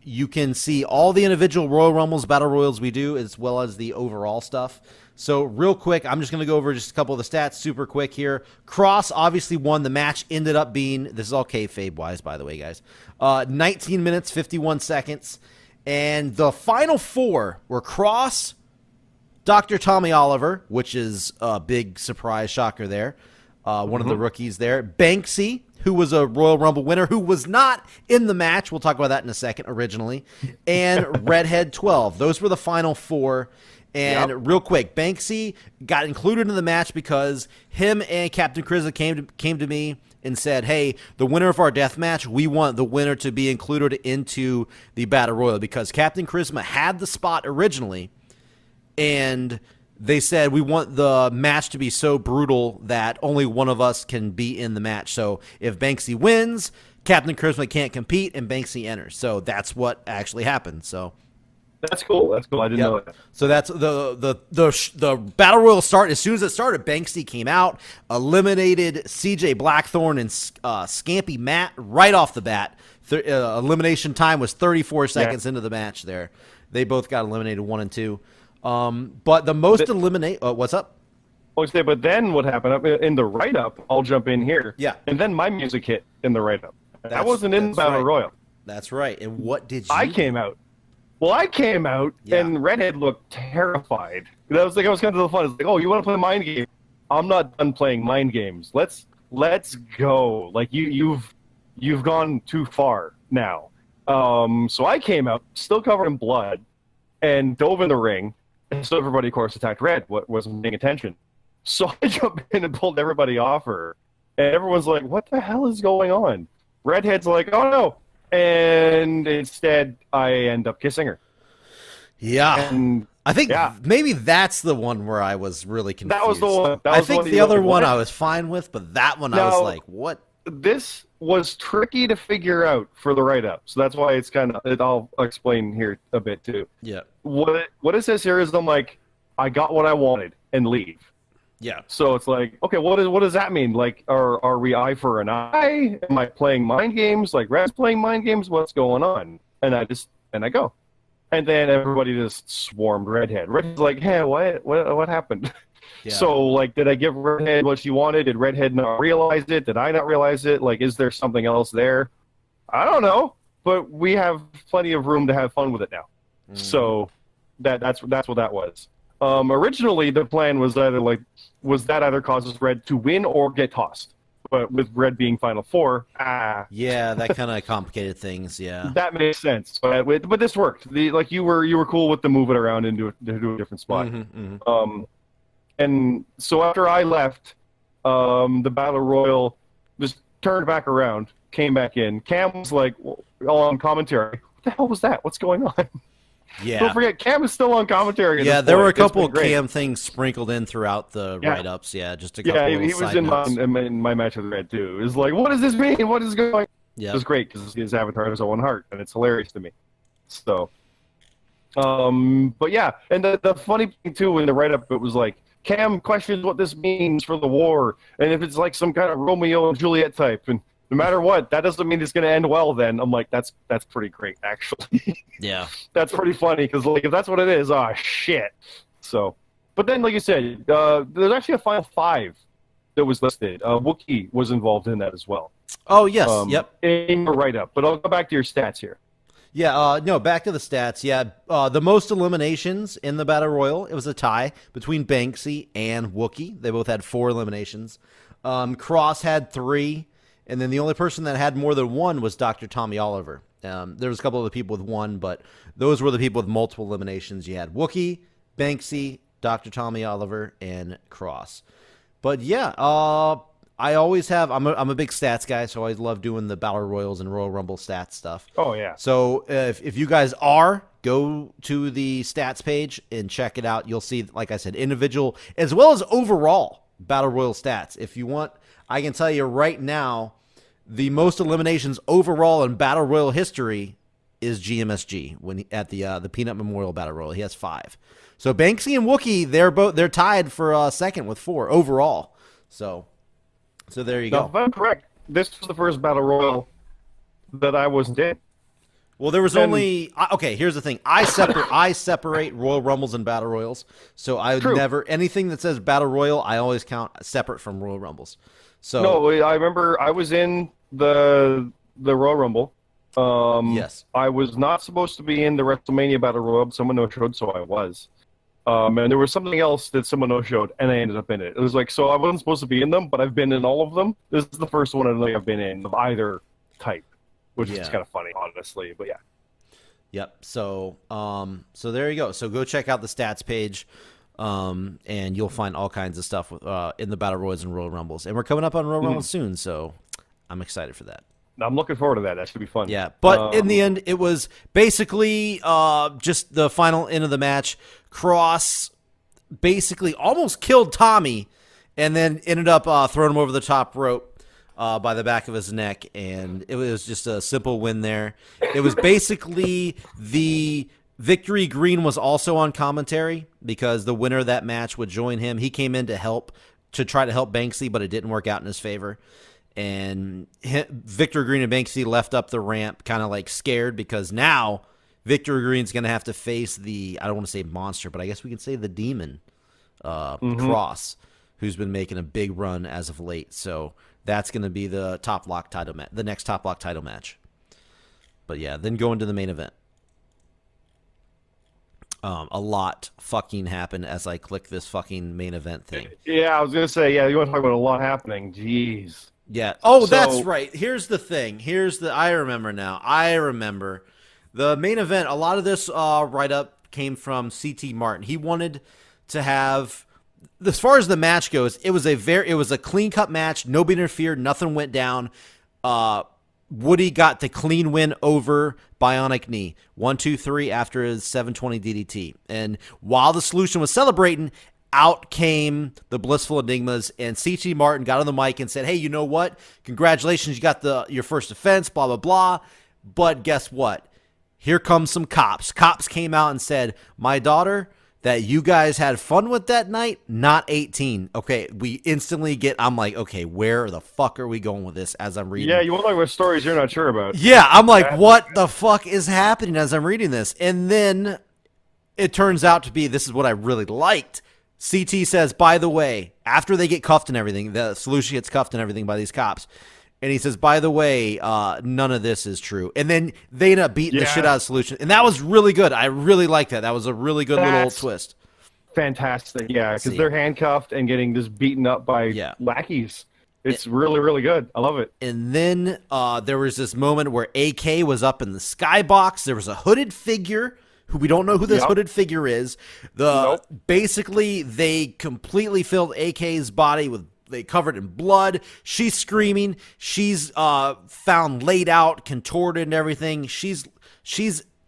you can see all the individual Royal Rumbles, Battle Royals we do, as well as the overall stuff. So real quick, I'm just going to go over just a couple of the stats super quick here. Cross obviously won. The match ended up being, this is all kayfabe-wise, by the way, guys, 19 minutes, 51 seconds. And the final four were Cross, Dr. Tommy Oliver, which is a big surprise shocker there, one of the rookies there, Banksy, who was a Royal Rumble winner, who was not in the match. We'll talk about that in a second originally. And Redhead 12. Those were the final four. And real quick, Banksy got included in the match because him and Captain Charisma came to me and said, hey, the winner of our death match, we want the winner to be included into the Battle Royal because Captain Charisma had the spot originally, and they said we want the match to be so brutal that only one of us can be in the match. So if Banksy wins, Captain Charisma can't compete, and Banksy enters. So that's what actually happened. So that's cool. That's cool. I didn't know that. So that's the Battle Royal start. As soon as it started, Banksy came out, eliminated CJ Blackthorne and Scampy Matt right off the bat. Elimination time was 34 seconds into the match there. They both got eliminated 1 and 2. But the most what's up? Okay, but then what happened in the write-up, I'll jump in here. Yeah. And then my music hit in the write-up. That wasn't in the Battle Royal. That's right. And what did you I came out. Well, I came out, and Redhead looked terrified. That was kind of the fun. It's like, oh, you want to play a mind game? I'm not done playing mind games. Let's go. Like you've gone too far now. So I came out, still covered in blood, and dove in the ring. And so everybody, of course, attacked Red. Wasn't paying attention. So I jumped in and pulled everybody off her, and everyone's like, "What the hell is going on?" Redhead's like, "Oh no." And instead, I end up kissing her. Yeah. And, I think maybe that's the one where I was really confused. That was the one. I think the other one I was fine with, but that one I was like, what? This was tricky to figure out for the write-up. So that's why it's kind of, I'll explain here a bit too. Yeah. What it says here is I'm like, I got what I wanted and leave. Yeah. So it's like, okay, what does that mean? Like, are we eye for an eye? Am I playing mind games? Like, Red's playing mind games? What's going on? And I go. And then everybody just swarmed Redhead. Redhead's like, hey, what happened? Yeah. So, like, did I give Redhead what she wanted? Did Redhead not realize it? Did I not realize it? Like, is there something else there? I don't know. But we have plenty of room to have fun with it now. So that's what that was. Originally, the plan was either causes Red to win or get tossed. But with Red being Final Four, yeah, that kind of complicated things. Yeah, that makes sense. But this worked. You were cool with the move it around and do a different spot. And so after I left, the Battle Royal just turned back around, came back in. Cam was like on commentary. What the hell was that? What's going on? Yeah. Don't forget, Cam is still on commentary. Yeah, there were a couple of Cam things sprinkled in throughout the write-ups. Yeah, just a couple. Yeah, he was in my match with Red too. It's like, what does this mean? What is going? Yeah, it was great because his avatar is a one heart, and it's hilarious to me. So, but yeah, and the funny thing too in the write-up, it was like Cam questions what this means for the war, and if it's like some kind of Romeo and Juliet type, and no matter what, that doesn't mean it's going to end well. Then I'm like, that's pretty great, actually. Yeah, that's pretty funny because like if that's what it is, shit. So, but then like you said, there's actually a final 5 that was listed. Wookiee was involved in that as well. Oh yes, yep. In your write-up, but I'll go back to your stats here. Yeah, no, back to the stats. Yeah, the most eliminations in the Battle Royal, it was a tie between Banksy and Wookiee. They both had 4 eliminations. Cross had 3. And then the only person that had more than 1 was Dr. Tommy Oliver. There was a couple of people with 1, but those were the people with multiple eliminations. You had Wookiee, Banksy, Dr. Tommy Oliver, and Cross. But yeah, I always have. I'm a big stats guy, so I always love doing the Battle Royals and Royal Rumble stats stuff. Oh yeah. So if you guys are, go to the stats page and check it out. You'll see, like I said, individual as well as overall Battle Royal stats. If you want, I can tell you right now, the most eliminations overall in Battle Royal history is GMSG when at the Peanut Memorial Battle Royal. He has 5. So Banksy and Wookie, they're tied for second with 4 overall. So there you go. If I'm correct, this was the first Battle Royal that I wasn't in. Well, there was only okay. Here's the thing: I separate Royal Rumbles and Battle Royals. So I would never anything that says Battle Royal, I always count separate from Royal Rumbles. So no, I remember I was in the Royal Rumble. Yes, I was not supposed to be in the WrestleMania Battle Royal. Someone no-showed, so I was. And there was something else that someone no-showed, and I ended up in it. It was like, so I wasn't supposed to be in them, but I've been in all of them. This is the first one I think I've been in of either type, which is kind of funny, honestly. But yeah. Yep. So there you go. So go check out the stats page, and you'll find all kinds of stuff in the Battle Royals and Royal Rumbles. And we're coming up on Royal Rumbles soon, so I'm excited for that. I'm looking forward to that. That should be fun. Yeah, but in the end, it was basically just the final end of the match. Cross basically almost killed Tommy and then ended up throwing him over the top rope by the back of his neck, and it was just a simple win there. It was basically the Victory Green was also on commentary because the winner of that match would join him. He came in to try to help Banksy, but it didn't work out in his favor. And Victor Green and Banksy left up the ramp kind of like scared because now Victor Green's going to have to face I don't want to say monster, but I guess we can say the demon, Cross, who's been making a big run as of late. So that's going to be the the next Top Lock title match. But yeah, then go into the main event. A lot fucking happened as I click this fucking main event thing. Yeah, I was going to say, you want to talk about a lot happening. Jeez. Yeah. Oh, that's right. Here's the thing. I remember now. I remember the main event. A lot of this write-up came from CT Martin. He wanted to have, as far as the match goes, it was a clean-cut match. Nobody interfered. Nothing went down. Woody got the clean win over Bionic Knee. 1, 2, 3 after his 720 DDT. And while the Solution was celebrating, out came the Blissful Enigmas, and CT Martin got on the mic and said, hey, you know what? Congratulations, you got your first offense, blah, blah, blah. But guess what? Here comes some cops. Cops came out and said, my daughter that you guys had fun with that night, not 18. Okay, we instantly I'm like, okay, where the fuck are we going with this as I'm reading? Yeah, you want to talk about stories you're not sure about. Yeah, I'm like, what the fuck is happening as I'm reading this? And then it turns out to be, this is what I really liked. CT says, by the way, after they get cuffed and everything, the Solution gets cuffed and everything by these cops. And he says, by the way, none of this is true. And then they end up beating the shit out of Solution. And that was really good. I really liked that. That was a really good little twist. Fantastic. Yeah, because they're handcuffed and getting just beaten up by lackeys. It's really, really good. I love it. And then there was this moment where AK was up in the skybox. There was a hooded figure who we don't know who this hooded figure is. Basically, they completely filled AK's body they covered in blood. She's screaming. She's found laid out, contorted and everything. She's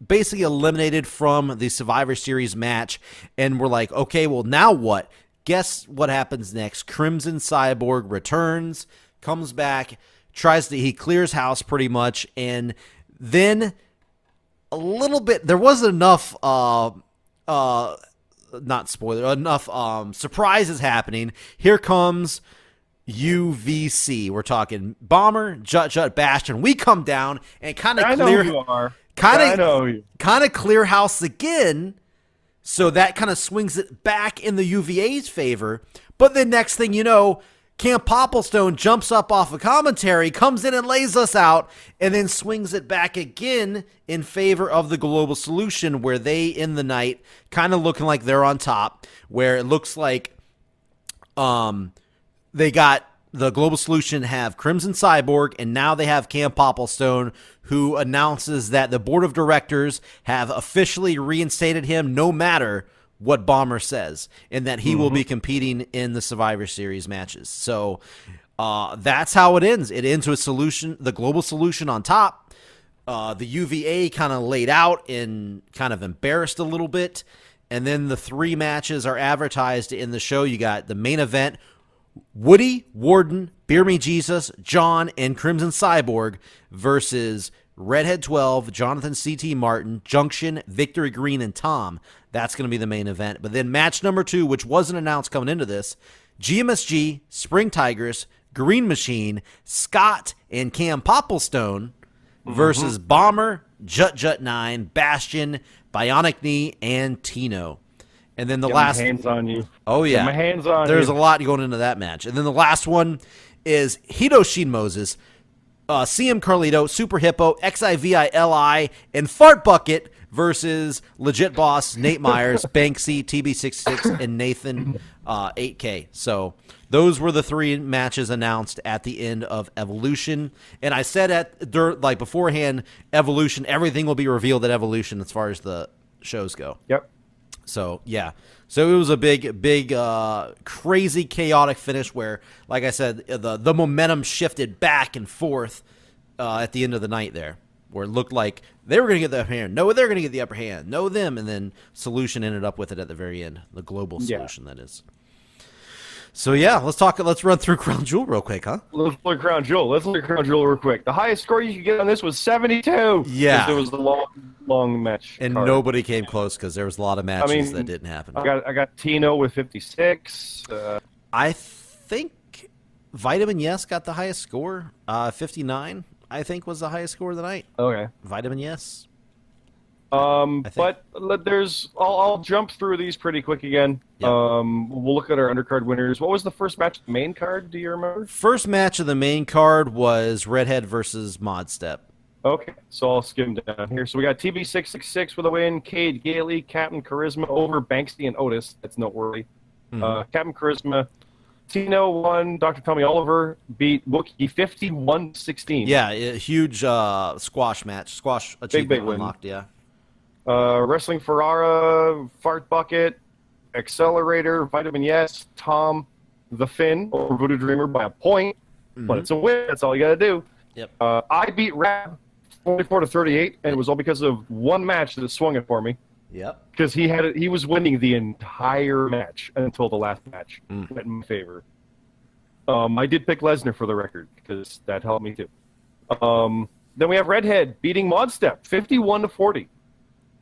basically eliminated from the Survivor Series match. And we're like, okay, well, now what? Guess what happens next? Crimson Cyborg returns, comes back, he clears house pretty much, and then a little bit, there wasn't enough, not spoiler, enough surprises happening. Here comes UVC. We're talking Bomber, Jut, Bastion. We come down and kind of clear house again. So that kind of swings it back in the UVA's favor. But then next thing you know, Camp Popplestone jumps up off of commentary, comes in and lays us out, and then swings it back again in favor of the Global Solution, where they end the night kind of looking like they're on top, where it looks like they got the Global Solution have Crimson Cyborg, and now they have Camp Popplestone, who announces that the board of directors have officially reinstated him no matter what Bomber says, and that he will be competing in the Survivor Series matches. So That's how it ends. It ends with solution, the global solution on top. The UVA kind of laid out and kind of embarrassed a little bit. And then the 3 matches are advertised in the show. You got the main event, Woody, Warden, Beer Me Jesus, John, and Crimson Cyborg versus Redhead 12, Jonathan C.T. Martin, Junction, Victory Green, and Tom. That's going to be the main event. But then match number 2, which wasn't announced coming into this, GMSG, Spring Tigress, Green Machine, Scott, and Cam Popplestone versus Bomber, Jut 9, Bastion, Bionic Knee, and Tino. And then the last my hands on you. Oh yeah, Get my hands on There's you. a lot going into that match. And then the last one is Hito Shin Moses, CM Carlito, Super Hippo, XIVILI, and Fart Bucket versus Legit Boss, Nate Myers, Banksy, TB66, and Nathan 8K. So those were the 3 matches announced at the end of Evolution. And I said beforehand, Evolution, everything will be revealed at Evolution as far as the shows go. Yep. So, yeah. So it was a big, crazy, chaotic finish where, like I said, the momentum shifted back and forth at the end of the night there, where it looked like they were going to get the upper hand. No, they're going to get the upper hand. No, them. And then Solution ended up with it at the very end, the global solution, that is. So, yeah, let's run through Crown Jewel real quick, huh? Let's look at Crown Jewel. Real quick. The highest score you could get on this was 72. Yeah. It was a long match. And card. nobody came close because there was a lot of matches that didn't happen. I got Tino with 56. I think Vitamin Yes got the highest score. 59, I think, was the highest score of the night. Okay. Vitamin Yes. But I'll jump through these pretty quick again. Yep. We'll look at our undercard winners. What was the first match of the main card? Do you remember? First match of the main card was Redhead versus Modstep. Okay, so I'll skim down here. So we got TB666 with a win, Cade Gailey, Captain Charisma over Banksy and Otis. That's noteworthy. Captain Charisma, Tino won, Dr. Tommy Oliver beat Wookie 51-16. Yeah, a huge squash match. Squash achievement big win. unlocked, yeah. Wrestling Ferrara, Fart Bucket, Accelerator, Vitamin Yes, Tom, The Finn over Voodoo Dreamer by a point, but it's a win. That's all you got to do. Yep. I beat Rab 44-38, and it was all because of one match that swung it for me. Yep. Because he was winning the entire match until the last match went in my favor. I did pick Lesnar for the record because that helped me too. Then we have Redhead beating Modstep 51-40.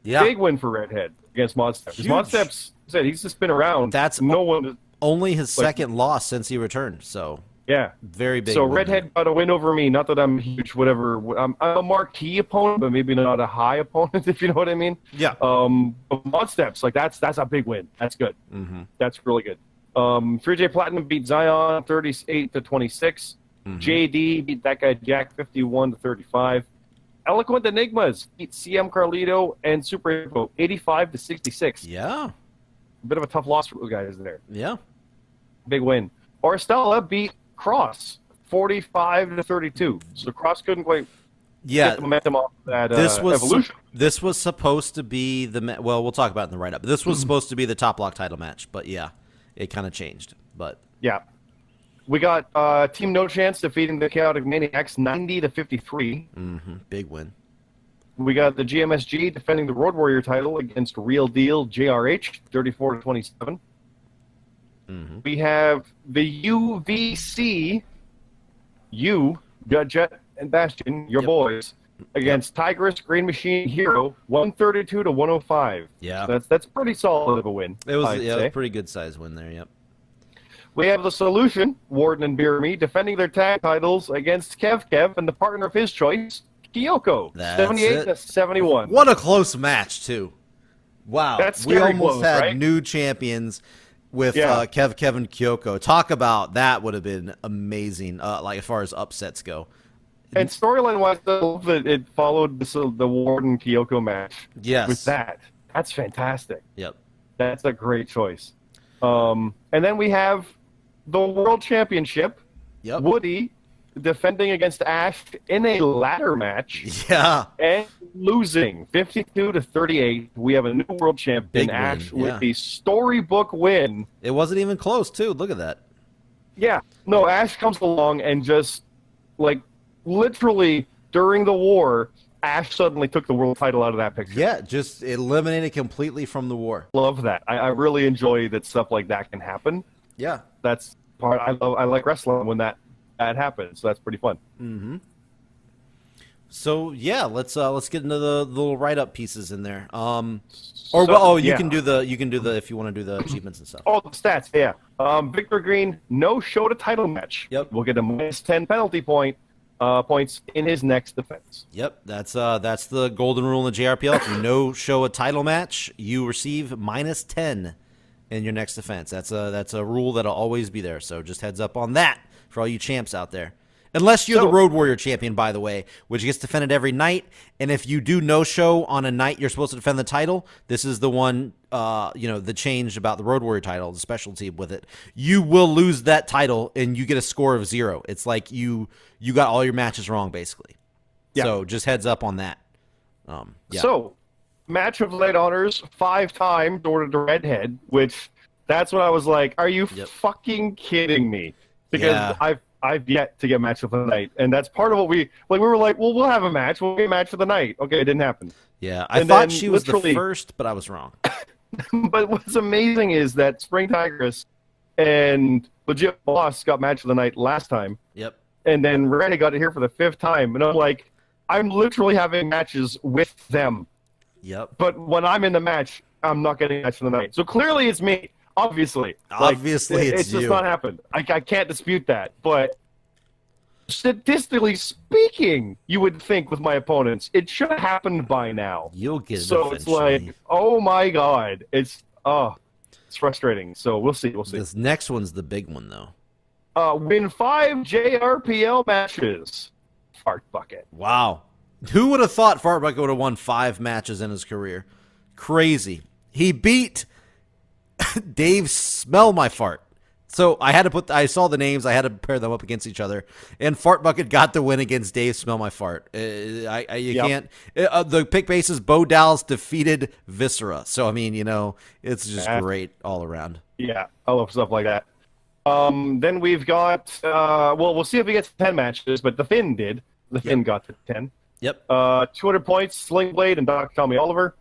Yeah. Big win for Redhead against Modstep. Huge. Modstep's said he's just been around. That's no one. Only his second loss since he returned. So Yeah. very big. So win Redhead there. got a win over me. Not that I'm a huge whatever. I'm a marquee opponent, but maybe not a high opponent, if you know what I mean. Yeah. But Modsteps, like that's a big win. That's good. That's really good. 3J Platinum beat Zion 38-26. JD beat that guy Jack 51-35. Eloquent Enigmas beat CM Carlito and Super Hippo 85-66. Yeah. A bit of a tough loss for those guys there. Yeah. Big win. Orstella beat Cross 45-32. So Cross couldn't quite get the momentum off that Evolution. This was supposed to be well, we'll talk about it in the write-up. This was supposed to be the top lock title match, but yeah, it kind of changed. But yeah. We got Team No Chance defeating the Chaotic Maniacs 90-53. Big win. We got the GMSG defending the Road Warrior title against Real Deal JRH 34-27. We have the UVC, Jet and Bastion, your boys, against Tigress, Green Machine, Hero 132-105. Yeah. That's pretty solid of a win. It was I'd a say. pretty good size win there, yep. We have the Solution, Warden and Beer Me, defending their tag titles against Kev and the partner of his choice, Kyoko, 78-71. What a close match, too. Wow. That's we scary almost close, had right? new champions with Kevin Kyoko. Talk about that would have been amazing, like as far as upsets go. And storyline-wise, it followed the Warden Kyoko match. Yes. With that. That's fantastic. Yep. That's a great choice. And then we have the World Championship. Yep. Woody defending against Ash in a ladder match. Yeah. And losing 52-38. We have a new world champion, Big Ash, win, with the storybook win. It wasn't even close, too. Look at that. Yeah. No, Ash comes along and just, like, literally during the war, Ash suddenly took the world title out of that picture. Yeah, just eliminated completely from the war. Love that. I really enjoy that stuff like that can happen. Yeah. That's part I like wrestling when that happens. So that's pretty fun. Mm-hmm. So yeah, let's get into the little write up pieces in there. You can do the if you want to do the achievements and stuff. Oh, the stats, yeah. Victor Green, no show to title match. Yep. We'll get a -10 penalty points in his next defense. Yep, that's the golden rule in the JRPL. If you no show a title match, you receive -10 in your next defense. That's a rule that'll always be there. So just heads up on that for all you champs out there. Unless you're the Road Warrior champion, by the way, which gets defended every night. And if you do no-show on a night you're supposed to defend the title, this is the one, the change about the Road Warrior title, the specialty with it. You will lose that title, and you get a score of 0. It's like you got all your matches wrong, basically. Yeah. So just heads up on that. Yeah. So, match of late honors, 5 times ordered to Redhead, which that's when I was like, are you fucking kidding me? Because I've yet to get match of the night, and that's part of what we were like, well, we'll have a match. We'll get a match for the night. Okay, it didn't happen. Yeah, I thought she was the first, but I was wrong. But what's amazing is that Spring Tigress and Legit Boss got match of the night last time. Yep. And then Reddy got it here for the 5th time, and I'm like, I'm literally having matches with them. Yep. But when I'm in the match, I'm not getting match of the night. So clearly it's me. Obviously, it's just not happened. I can't dispute that, but statistically speaking, you would think with my opponents, it should have happened by now. You'll get it. So it's like, oh my god, it's frustrating. So we'll see. This next one's the big one, though. Win 5 JRPL matches. Fart Bucket. Wow, who would have thought Fart Bucket would have won 5 matches in his career? Crazy. He beat Dave Smell My Fart. So I saw the names, I had to pair them up against each other, and Fart Bucket got the win against Dave Smell My Fart. Can't. The pick bases, Bo Dallas defeated Viscera. So I mean, it's just great all around. Yeah, I love stuff like that. Then we've got we'll see if he gets 10 matches, but the Finn did. The Finn got to 10. Yep. 200 points, Sling Blade and Dr. Tommy Oliver.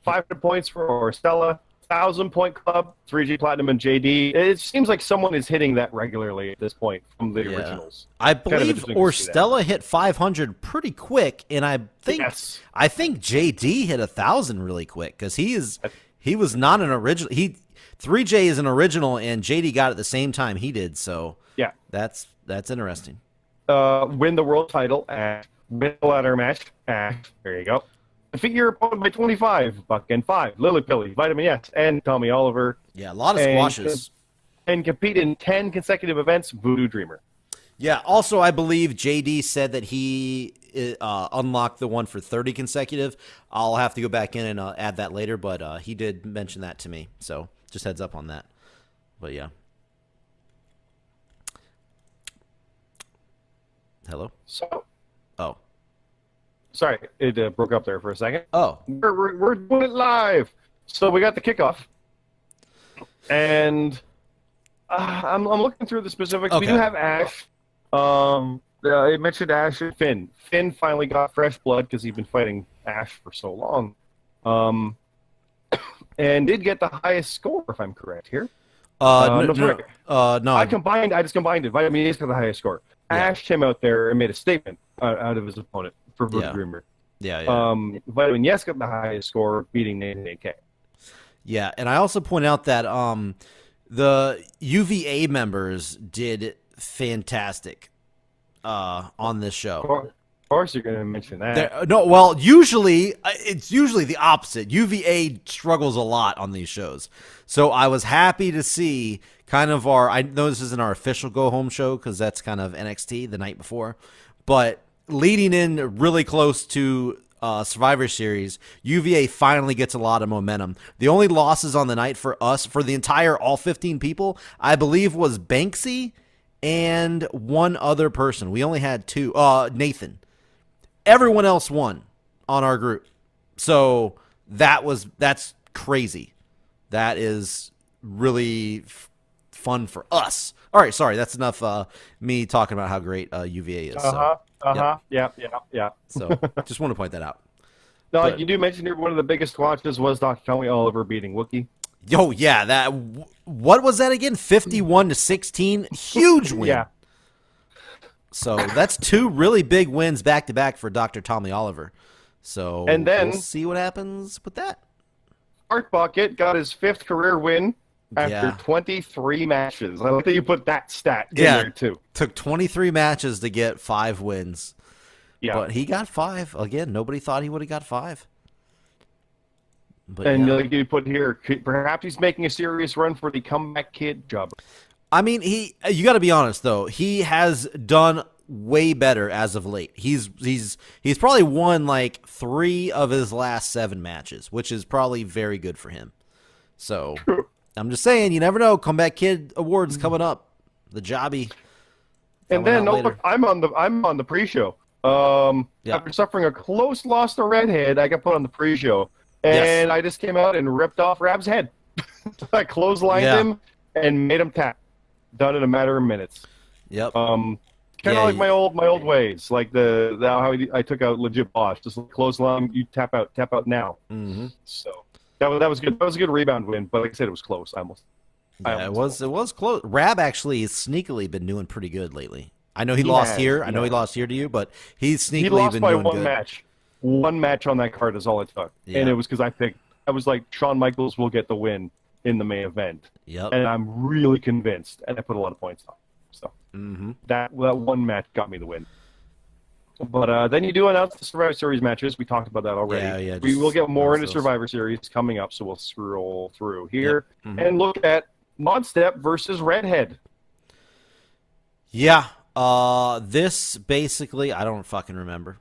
500 points for Stella. 1,000-point club, 3G Platinum and JD. It seems like someone is hitting that regularly at this point from the originals. I believe Orstella hit 500 pretty quick, and I think JD hit 1,000 really quick because he was not an original. 3J is an original, and JD got it the same time he did. So yeah, that's interesting. Win the world title, win the ladder match. There you go. Defeat your opponent by 25, Buck and 5, Lily Pilly, Vitamin S, and Tommy Oliver. Yeah, a lot of squashes. And compete in 10 consecutive events, Voodoo Dreamer. Yeah, also I believe JD said that he unlocked the one for 30 consecutive. I'll have to go back in and add that later, but he did mention that to me. So just heads up on that. But yeah. Hello? Oh. Sorry, it broke up there for a second. Oh. We're doing it live. So we got the kickoff. And I'm looking through the specifics. Okay. We do have Ash. I mentioned Ash and Finn. Finn finally got fresh blood because he's been fighting Ash for so long. And did get the highest score, if I'm correct here. No. I just combined it. Vitamin A's got the highest score. Yeah. Ash came out there and made a statement out of his opponent. For Voodoo Dreamer. Yeah. Vitamin Yes got the highest score, beating Nathan AK. Yeah, and I also point out that the UVA members did fantastic on this show. Of course you're going to mention that. It's usually the opposite. UVA struggles a lot on these shows. So I was happy to see kind of I know this isn't our official go-home show because that's kind of NXT the night before, but leading in really close to Survivor Series, UVA finally gets a lot of momentum. The only losses on the night for us, for the entire all 15 people, I believe was Banksy and one other person. We only had 2. Nathan. Everyone else won on our group. So that's crazy. That is really fun for us. All right, sorry, that's enough me talking about how great UVA is. Yeah. So just want to point that out. No, But, you do mention here one of the biggest watches was Dr. Tommy Oliver beating Wookiee. yo, yeah, that what was that again? 51-16, huge win. Yeah. So that's 2 really big wins back to back for Dr. Tommy Oliver. So And then we'll see what happens with that. Art Bucket got his 5th career win after 23 matches. I like that you put that stat in there too. Took 23 matches to get 5 wins. Yeah. But he got 5. Again, nobody thought he would have got 5. But and like you put here, perhaps he's making a serious run for the comeback kid job. I mean, you got to be honest though. He has done way better as of late. He's probably won like 3 of his last 7 matches, which is probably very good for him. So I'm just saying, you never know. Comeback Kid Awards coming up. The Jobby. And then I'm on the pre-show. After suffering a close loss to Redhead, I got put on the pre-show, and I just came out and ripped off Rab's head. I clotheslined him and made him tap. Done in a matter of minutes. Yep. Kind of like my old ways, like the how I took out legit boss. Just clothesline, you tap out now. Mm-hmm. So that was good. That was a good rebound win, but like I said, it was close. It was close. Rab actually has sneakily been doing pretty good lately. I know he lost here. I know he lost here to you, but he's sneakily been doing good. One match. One match on that card is all it took, and it was because I was like, Shawn Michaels will get the win in the main event. Yep. And I'm really convinced, and I put a lot of points on. So that one match got me the win. But then you do announce the Survivor Series matches. We talked about that already. Yeah. We will get more into Survivor Series coming up, so we'll scroll through here and look at Modstep versus Redhead. Yeah. This basically, I don't fucking remember.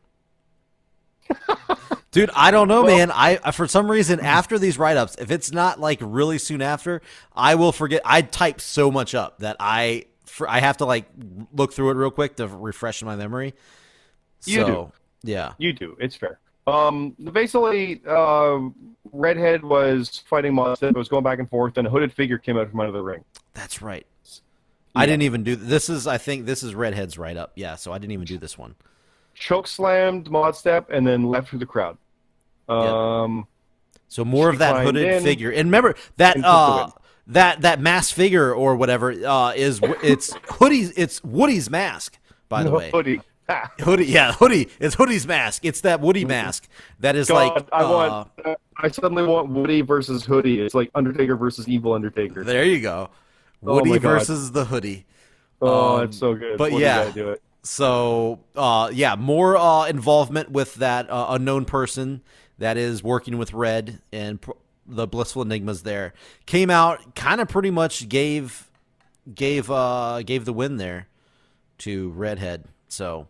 Dude, I don't know, man. I for some reason, after these write-ups, if it's not like really soon after, I will forget. I type so much up that I have to like look through it real quick to refresh my memory. You do. Yeah. You do. It's fair. Basically, Redhead was fighting Modstep. It was going back and forth, and a hooded figure came out from under the ring. That's right. Yeah. I didn't even do this. I think this is Redhead's write-up. Yeah, so I didn't even do this one. Choke slammed Modstep and then left through the crowd. So more of that hooded figure, and remember that that mask figure or whatever it's Woody's mask, by the way. Hoodie. Hoodie. It's Woody's mask. It's that Woody mask that is I suddenly want Woody versus Hoodie. It's like Undertaker versus Evil Undertaker. There you go. Woody versus the Hoodie. Oh, it's so good. But do it. So more involvement with that unknown person that is working with Red and the Blissful Enigmas there. Came out, kind of pretty much gave the win there to Redhead. So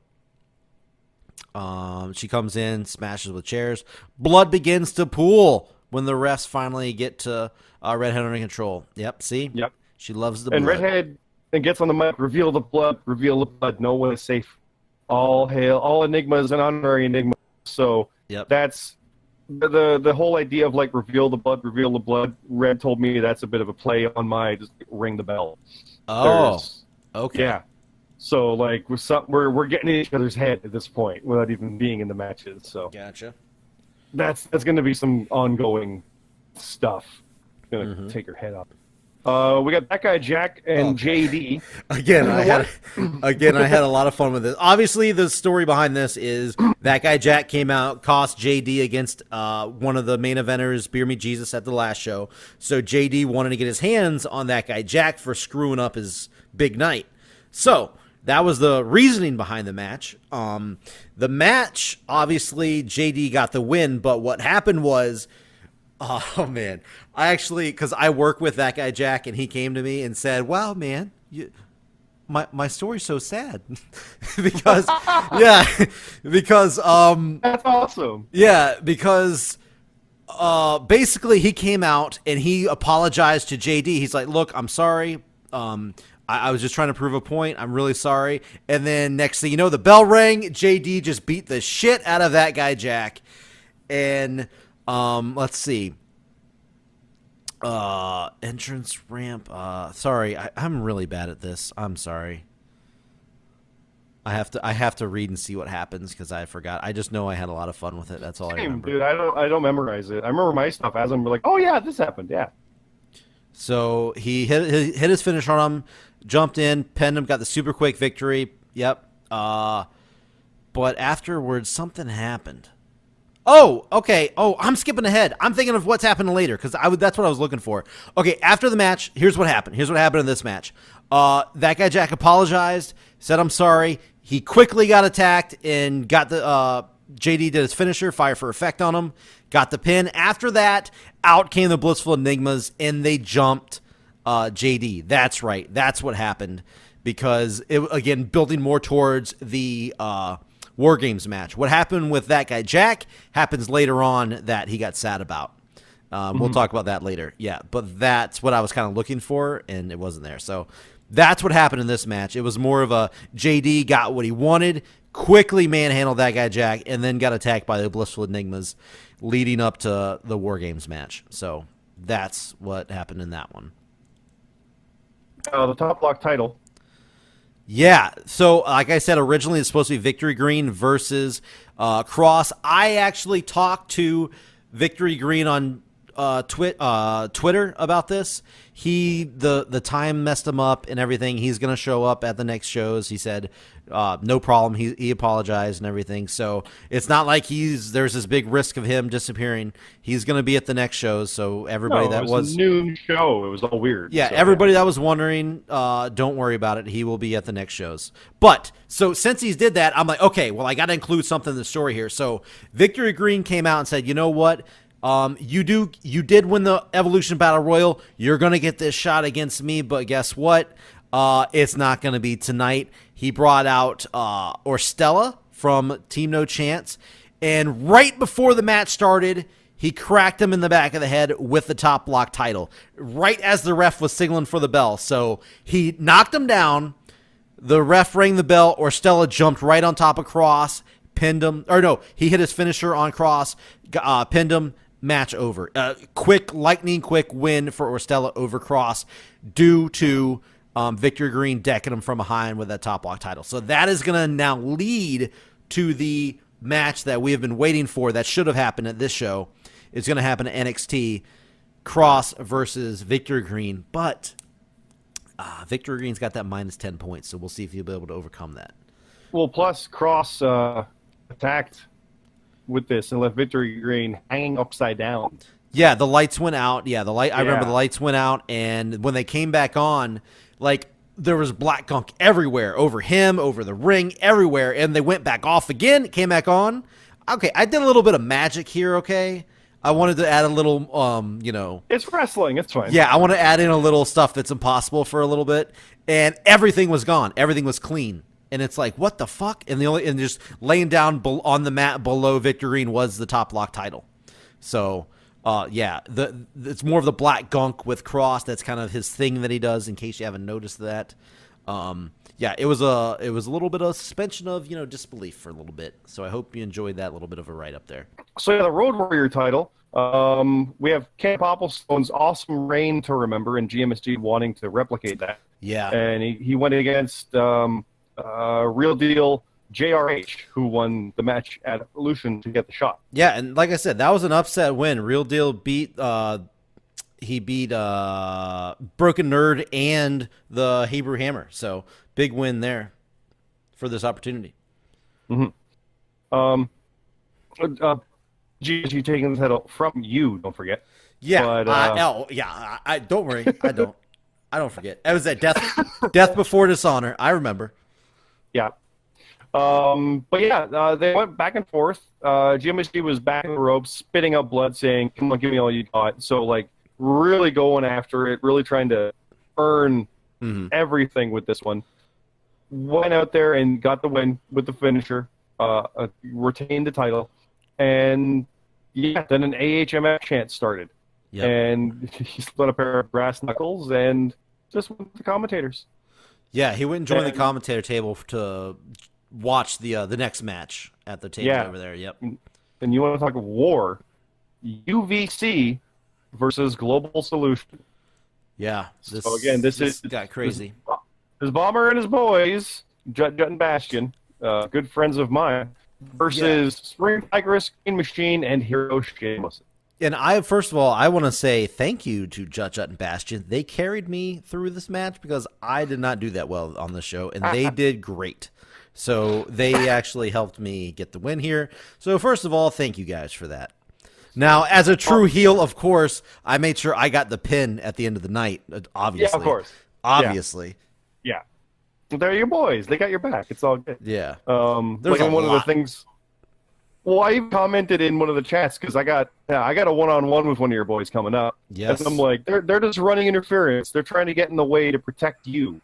she comes in, smashes with chairs. Blood begins to pool when the refs finally get to Redhead under control. Yep, see? Yep. She loves the blood. And Redhead gets on the mic, reveal the blood. No one is safe. All hail, all enigmas and honorary enigmas. So that's the whole idea of like reveal the blood. Red told me that's a bit of a play on my just ring the bell. Oh, okay. Yeah. So like we're getting in each other's head at this point without even being in the matches. So gotcha. That's going to be some ongoing stuff. Going to take your head up. We got that guy Jack and JD. Again, I had a lot of fun with this. Obviously, the story behind this is that guy Jack came out, cost JD against one of the main eventers, Beer Me Jesus, at the last show. So JD wanted to get his hands on that guy Jack for screwing up his big night. So that was the reasoning behind the match. The match, obviously, JD got the win, but what happened was, oh, man. Because I work with that guy, Jack, and he came to me and said, wow, man, my story's so sad. because that's awesome. Yeah, because basically he came out and he apologized to JD. He's like, look, I'm sorry. I was just trying to prove a point. I'm really sorry. And then next thing you know, the bell rang. JD just beat the shit out of that guy, Jack. And let's see. Entrance ramp. Sorry, I'm really bad at this. I'm sorry. I have to read and see what happens because I forgot. I just know I had a lot of fun with it. That's all I Same, remember. dude. I don't memorize it. I remember my stuff as I'm like, oh yeah, this happened. Yeah. So he hit his finish on him, jumped in, pinned him, got the super quick victory. Yep. But afterwards, something happened. Oh, okay. Oh, I'm skipping ahead. I'm thinking of what's happening later because that's what I was looking for. Okay, after the match, here's what happened. Here's what happened in this match. That guy Jack apologized, said I'm sorry. He quickly got attacked and got the JD did his finisher, fire for effect on him, got the pin. After that, out came the Blissful Enigmas and they jumped JD. That's right. That's what happened because again building more towards the WarGames match. What happened with that guy Jack happens later on that he got sad about. We'll talk about that later. Yeah, but that's what I was kind of looking for, and it wasn't there. So that's what happened in this match. It was more of a JD got what he wanted, quickly manhandled that guy Jack, and then got attacked by the Blissful Enigmas leading up to the WarGames match. So that's what happened in that one. The top block title. Yeah, so like I said, originally it's supposed to be Victory Green versus Cross. I actually talked to Victory Green on Twitter about this. The time messed him up and everything. He's going to show up at the next shows. He said no problem. He apologized and everything. So it's not like there's this big risk of him disappearing. He's going to be at the next shows. So everybody It was a noon show. It was all weird. Yeah, so, everybody that was wondering, don't worry about it. He will be at the next shows. But so since he's did that, I'm like, okay, well, I got to include something in the story here. So Victory Green came out and said, you know what? You did win the Evolution Battle Royal. You're going to get this shot against me, but guess what? It's not going to be tonight. He brought out Orstella from Team No Chance, and right before the match started, he cracked him in the back of the head with the top block title, right as the ref was signaling for the bell. So he knocked him down. The ref rang the bell. Orstella jumped right on top of Cross, pinned him. Or no, he hit his finisher on Cross, pinned him. Match over. Lightning quick win for Orstella over Cross due to Victory Green decking him from behind with that top block title. So that is going to now lead to the match that we have been waiting for that should have happened at this show. It's going to happen at NXT. Cross versus Victory Green. But Victory Green's got that minus 10 points, so we'll see if he'll be able to overcome that. Well, plus Cross attacked with this and left Victory Green hanging upside down. Yeah, the lights went out. Yeah, I remember the lights went out, and when they came back on, like there was black gunk everywhere, over him, over the ring, everywhere, and they went back off again, came back on. Okay, I did a little bit of magic here, okay? I wanted to add a little, It's wrestling, it's fine. Yeah, I want to add in a little stuff that's impossible for a little bit, and everything was gone. Everything was clean. And it's like, what the fuck? And just laying down on the mat below Victory Green was the top block title. So, it's more of the black gunk with Cross. That's kind of his thing that he does. In case you haven't noticed that, it was a little bit of suspension of disbelief for a little bit. So I hope you enjoyed that little bit of a write up there. So the Road Warrior title. We have Ken Popplestone's awesome reign to remember, and GMSG wanting to replicate that. Yeah, and he went against. Real Deal JRH, who won the match at Evolution to get the shot. Yeah, and like I said, that was an upset win. Real Deal beat Broken Nerd and the Hebrew Hammer. So big win there for this opportunity. GG taking the title from you, don't forget. Yeah, but, I don't worry. I don't forget. It was at Death Before Dishonor. I remember. Yeah. They went back and forth. GMSG was back in the ropes, spitting up blood, saying, come on, give me all you got. So, really going after it, really trying to earn everything with this one. Went out there and got the win with the finisher, retained the title, and, then an AHMF chant started. Yep. And he split a pair of brass knuckles and just went with the commentators. Yeah, he went and joined the commentator table to watch the next match at the table over there. Yep. And you want to talk war? UVC versus Global Solution. Yeah. So again, this got crazy. This Bomber and his boys, Jut and Bastion, good friends of mine, versus Spring Tigress, Green Machine, and Hero Shameless. And first of all, I want to say thank you to Jut and Bastion. They carried me through this match because I did not do that well on the show, and they did great. So they actually helped me get the win here. So first of all, thank you guys for that. Now, as a true heel, of course, I made sure I got the pin at the end of the night, obviously. Yeah, of course. Obviously. Yeah. They're your boys. They got your back. It's all good. Yeah. There's like one of the things. Well, I even commented in one of the chats because I got a one-on-one with one of your boys coming up. Yes. And I'm like, they're just running interference. They're trying to get in the way to protect you.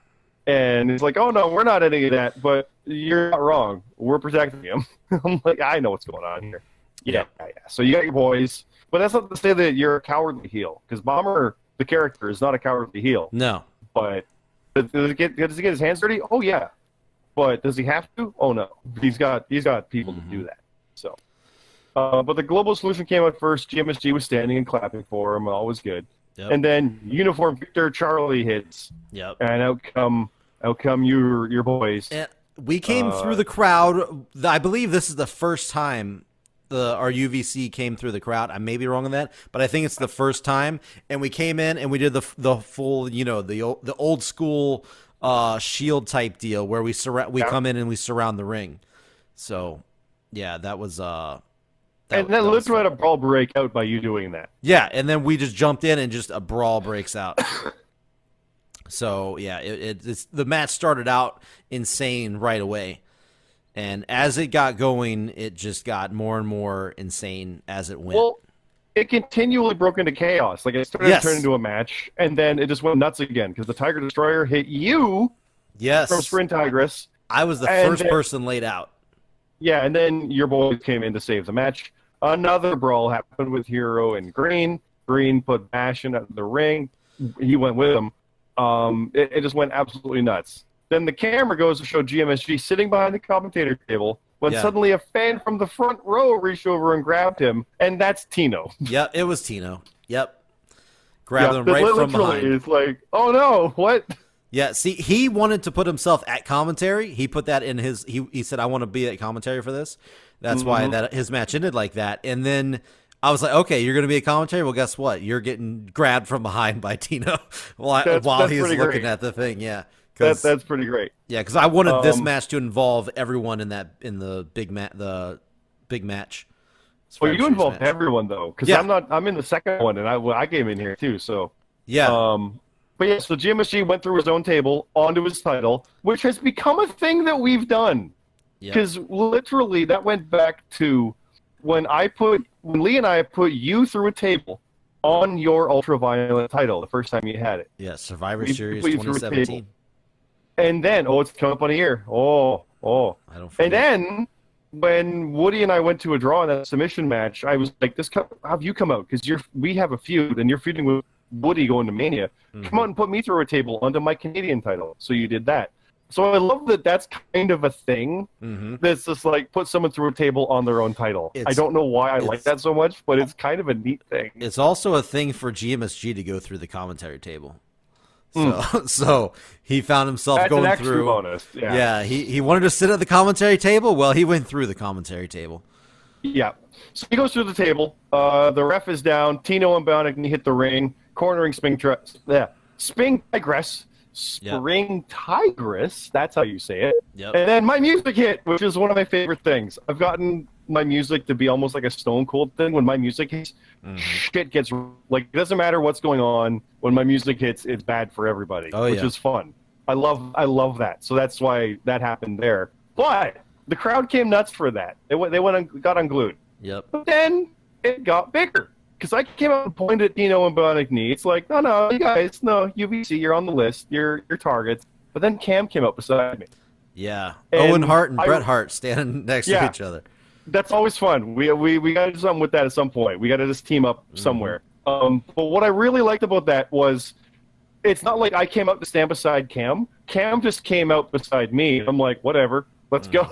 And it's like, oh no, we're not any of that. But you're not wrong. We're protecting him. I'm like, I know what's going on here. Yeah. So you got your boys, but that's not to say that you're a cowardly heel. Because Bomber, the character, is not a cowardly heel. No. But does he get his hands dirty? Oh yeah. But does he have to? Oh no. He's got people to do that. So, but the Global Solution came out first. GMSG was standing and clapping for him. Always good. Yep. And then Uniform Victor Charlie hits. Yep. And out come your boys. And we came through the crowd. I believe this is the first time our UVC came through the crowd. I may be wrong on that, but I think it's the first time. And we came in and we did the full, the old school shield type deal where we come in and we surround the ring. So. Yeah, that was and then literally had a brawl break out by you doing that. Yeah, and then we just jumped in and just a brawl breaks out. So yeah, it's the match started out insane right away, and as it got going, it just got more and more insane as it went. Well, it continually broke into chaos. Like it started to turn into a match, and then it just went nuts again because the Tiger Destroyer hit you. Yes, from Spring Tigress. I was the first person laid out. Yeah, and then your boys came in to save the match. Another brawl happened with Hero and Green. Green put Bastion at the ring. He went with him. It just went absolutely nuts. Then the camera goes to show GMSG sitting behind the commentator table when suddenly a fan from the front row reached over and grabbed him, and that's Tino. Yep, it was Tino. Yep. Grabbed him right from behind. It's like, oh no, what? Yeah, see, he wanted to put himself at commentary. He put that in his. He said, "I want to be at commentary for this." That's why his match ended like that. And then I was like, "Okay, you're going to be at commentary. Well, guess what? You're getting grabbed from behind by Tino while he's looking at the thing." Yeah, that's pretty great. Yeah, because I wanted this match to involve everyone in the big match. Well, you involved everyone though, because I'm in the second one, and I came in here too. So yeah. But yeah, so GMSG went through his own table onto his title, which has become a thing that we've done. Because literally that went back to when Lee and I put you through a table on your Ultraviolent title the first time you had it. Yeah, Survivor Series 2017. And then, it's come up on a year. I don't forget. And then when Woody and I went to a draw in that submission match, I was like, have you come out? Because we have a feud, and you're feuding with Woody going to Mania. Come out and put me through a table onto my Canadian title. So you did that. So I love that that's kind of a thing that's just like put someone through a table on their own title. I don't know why I like that so much, but it's kind of a neat thing. It's also a thing for GMSG to go through the commentary table. So he found himself going through. Bonus. Yeah, he wanted to sit at the commentary table. Well, he went through the commentary table. Yeah. So he goes through the table. The ref is down. Tino and Bionic hit the ring, cornering Spring Tigress. Spring Tigress, that's how you say it. Yep. And then my music hit, which is one of my favorite things. I've gotten my music to be almost like a Stone Cold thing. When my music hits, shit gets like it doesn't matter what's going on. When my music hits, it's bad for everybody, which is fun. I love that. So that's why that happened there. But the crowd came nuts for that. They went and got unglued. Yep. But then it got bigger. Because I came out and pointed at Tino and Bionic Knee. It's like, no, you guys, no, UVC, you're on the list. You're targets. But then Cam came up beside me. Yeah. And Owen Hart and Bret Hart standing next to each other. That's always fun. We got to do something with that at some point. We got to just team up somewhere. But what I really liked about that was it's not like I came out to stand beside Cam. Cam just came out beside me. I'm like, whatever, let's go.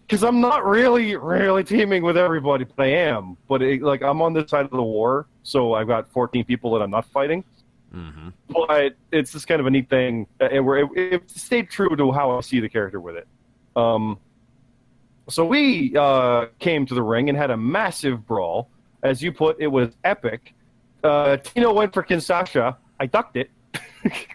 because I'm not really teaming with everybody, but I am. But I'm on this side of the war, so I've got 14 people that I'm not fighting. Mm-hmm. But it's just kind of a neat thing, and it stayed true to how I see the character with it. So we came to the ring and had a massive brawl. As you put, it was epic. Tino went for Kinshasa. I ducked it.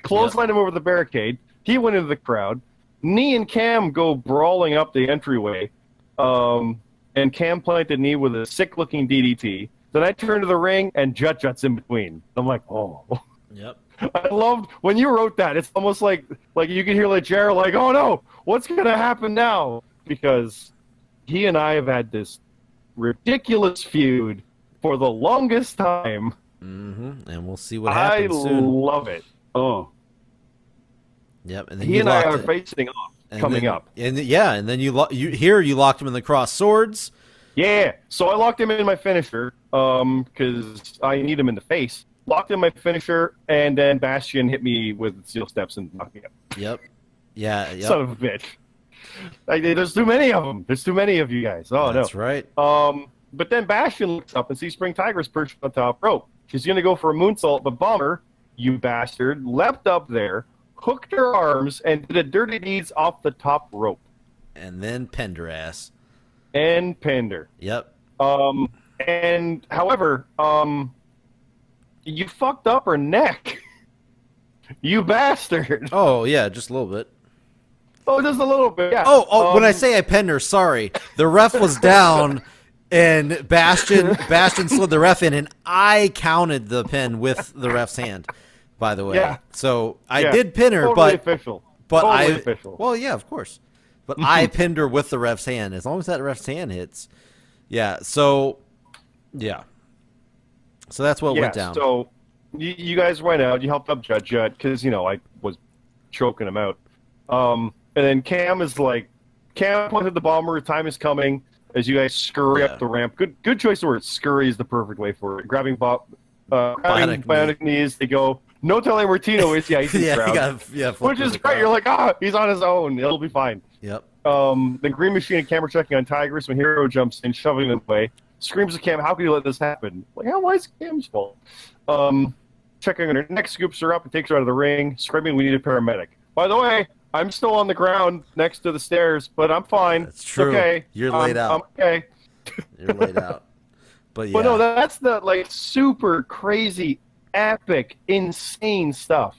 Clotheslined him over the barricade. He went into the crowd. Knee and Cam go brawling up the entryway. And Cam planted Knee with a sick-looking DDT. Then I turned to the ring, and Jut's in between. I'm like, oh. Yep. I loved when you wrote that. It's almost like you can hear JR like, oh no, what's going to happen now? Because he and I have had this ridiculous feud for the longest time. Mm-hmm. And we'll see what happens soon. I love it. Oh. Yep. And then he and I are facing off coming up. And then you locked him in the cross swords. Yeah. So I locked him in my finisher because I need him in the face. Locked in my finisher, and then Bastion hit me with steel steps and knocked me up. Yep. Yeah. Yep. Son of a bitch. There's too many of them. There's too many of you guys. Oh, That's no. right. But then Bastion looks up and sees Spring Tigress perched on top rope. She's going to go for a moonsault, but Bomber, you bastard, leapt up there, hooked her arms, and did a dirty deeds off the top rope. And then pinned her ass. And pinned her. Yep. And, however, you fucked up her neck. You bastard. Oh, yeah, just a little bit. Oh, just a little bit, yeah. When I say I pinned her, sorry. The ref was down, and Bastion slid the ref in, and I counted the pin with the ref's hand, by the way. Yeah. So I did pin her, totally but... official. But totally official. Well, yeah, of course. But I pinned her with the ref's hand. As long as that ref's hand hits. Yeah, so... Yeah. So that's what went down. So you guys went out. You helped up Jut because, I was choking him out. And then Cam is like, Cam planted the bomber. Time is coming as you guys scurry up the ramp. Good choice of words. Scurry is the perfect way for it. Grabbing bionic knees. They go, no telling where Tino is. Yeah, he's in the crowd. Which is great. You're like, he's on his own. It'll be fine. Yep. The Green Machine and camera checking on Tigress when Hero jumps in, shoving him away. Screams at Cam, how can you let this happen? Like, why is Cam's fault? Checking on her neck, scoops her up and takes her out of the ring, screaming, we need a paramedic. By the way, I'm still on the ground next to the stairs, but I'm fine. That's true. It's okay. You're laid out. I'm okay. You're laid out. But yeah. But no, that's the super crazy, epic, insane stuff.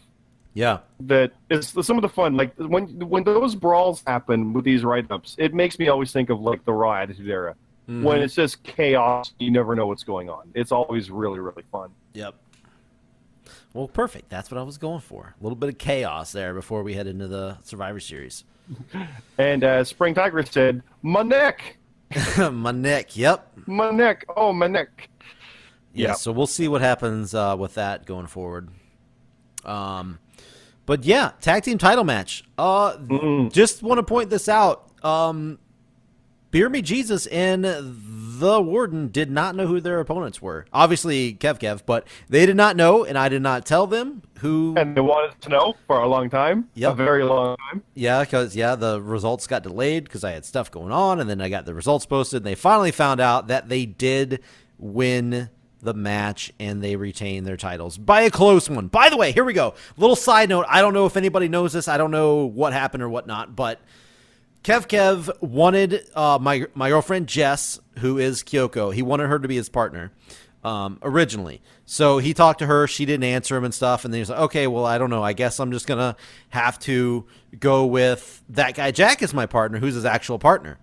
Yeah. That is some of the fun. Like when those brawls happen with these write-ups, it makes me always think of the Raw Attitude Era. Mm-hmm. When it's just chaos, you never know what's going on. It's always really, really fun. Yep. Well, perfect. That's what I was going for. A little bit of chaos there before we head into the Survivor Series. And as Spring Tigress said, my neck. My neck, yep. My neck. Oh, my neck. Yeah, so we'll see what happens with that going forward. But yeah, tag team title match. Just want to point this out. Beer Me Jesus and the Warden did not know who their opponents were. Obviously, Kev, but they did not know, and I did not tell them who. And they wanted to know for a long time. Yep. A very long time. Yeah, because, the results got delayed because I had stuff going on, and then I got the results posted, and they finally found out that they did win the match, and they retained their titles by a close one. By the way, here we go. Little side note. I don't know if anybody knows this. I don't know what happened or whatnot, but Kev wanted my girlfriend Jess, who is Kyoko, he wanted her to be his partner originally. So he talked to her. She didn't answer him and stuff. And then he was like, okay, well, I don't know. I guess I'm just going to have to go with that guy Jack as my partner, who's his actual partner.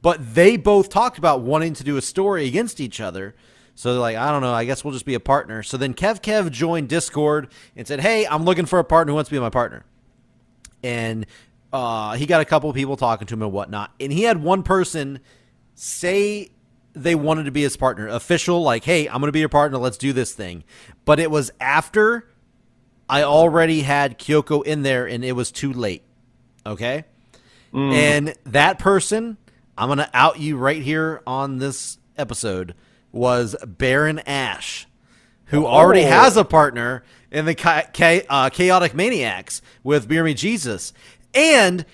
But they both talked about wanting to do a story against each other. So they're like, I don't know. I guess we'll just be a partner. So then Kev joined Discord and said, hey, I'm looking for a partner who wants to be my partner. And he got a couple of people talking to him and whatnot. And he had one person say they wanted to be his partner. Official, like, hey, I'm going to be your partner. Let's do this thing. But it was after I already had Kyoko in there and it was too late. Okay? And that person, I'm going to out you right here on this episode, was Baron Ash, who already has a partner in the Chaotic Maniacs with Beer Me Jesus. And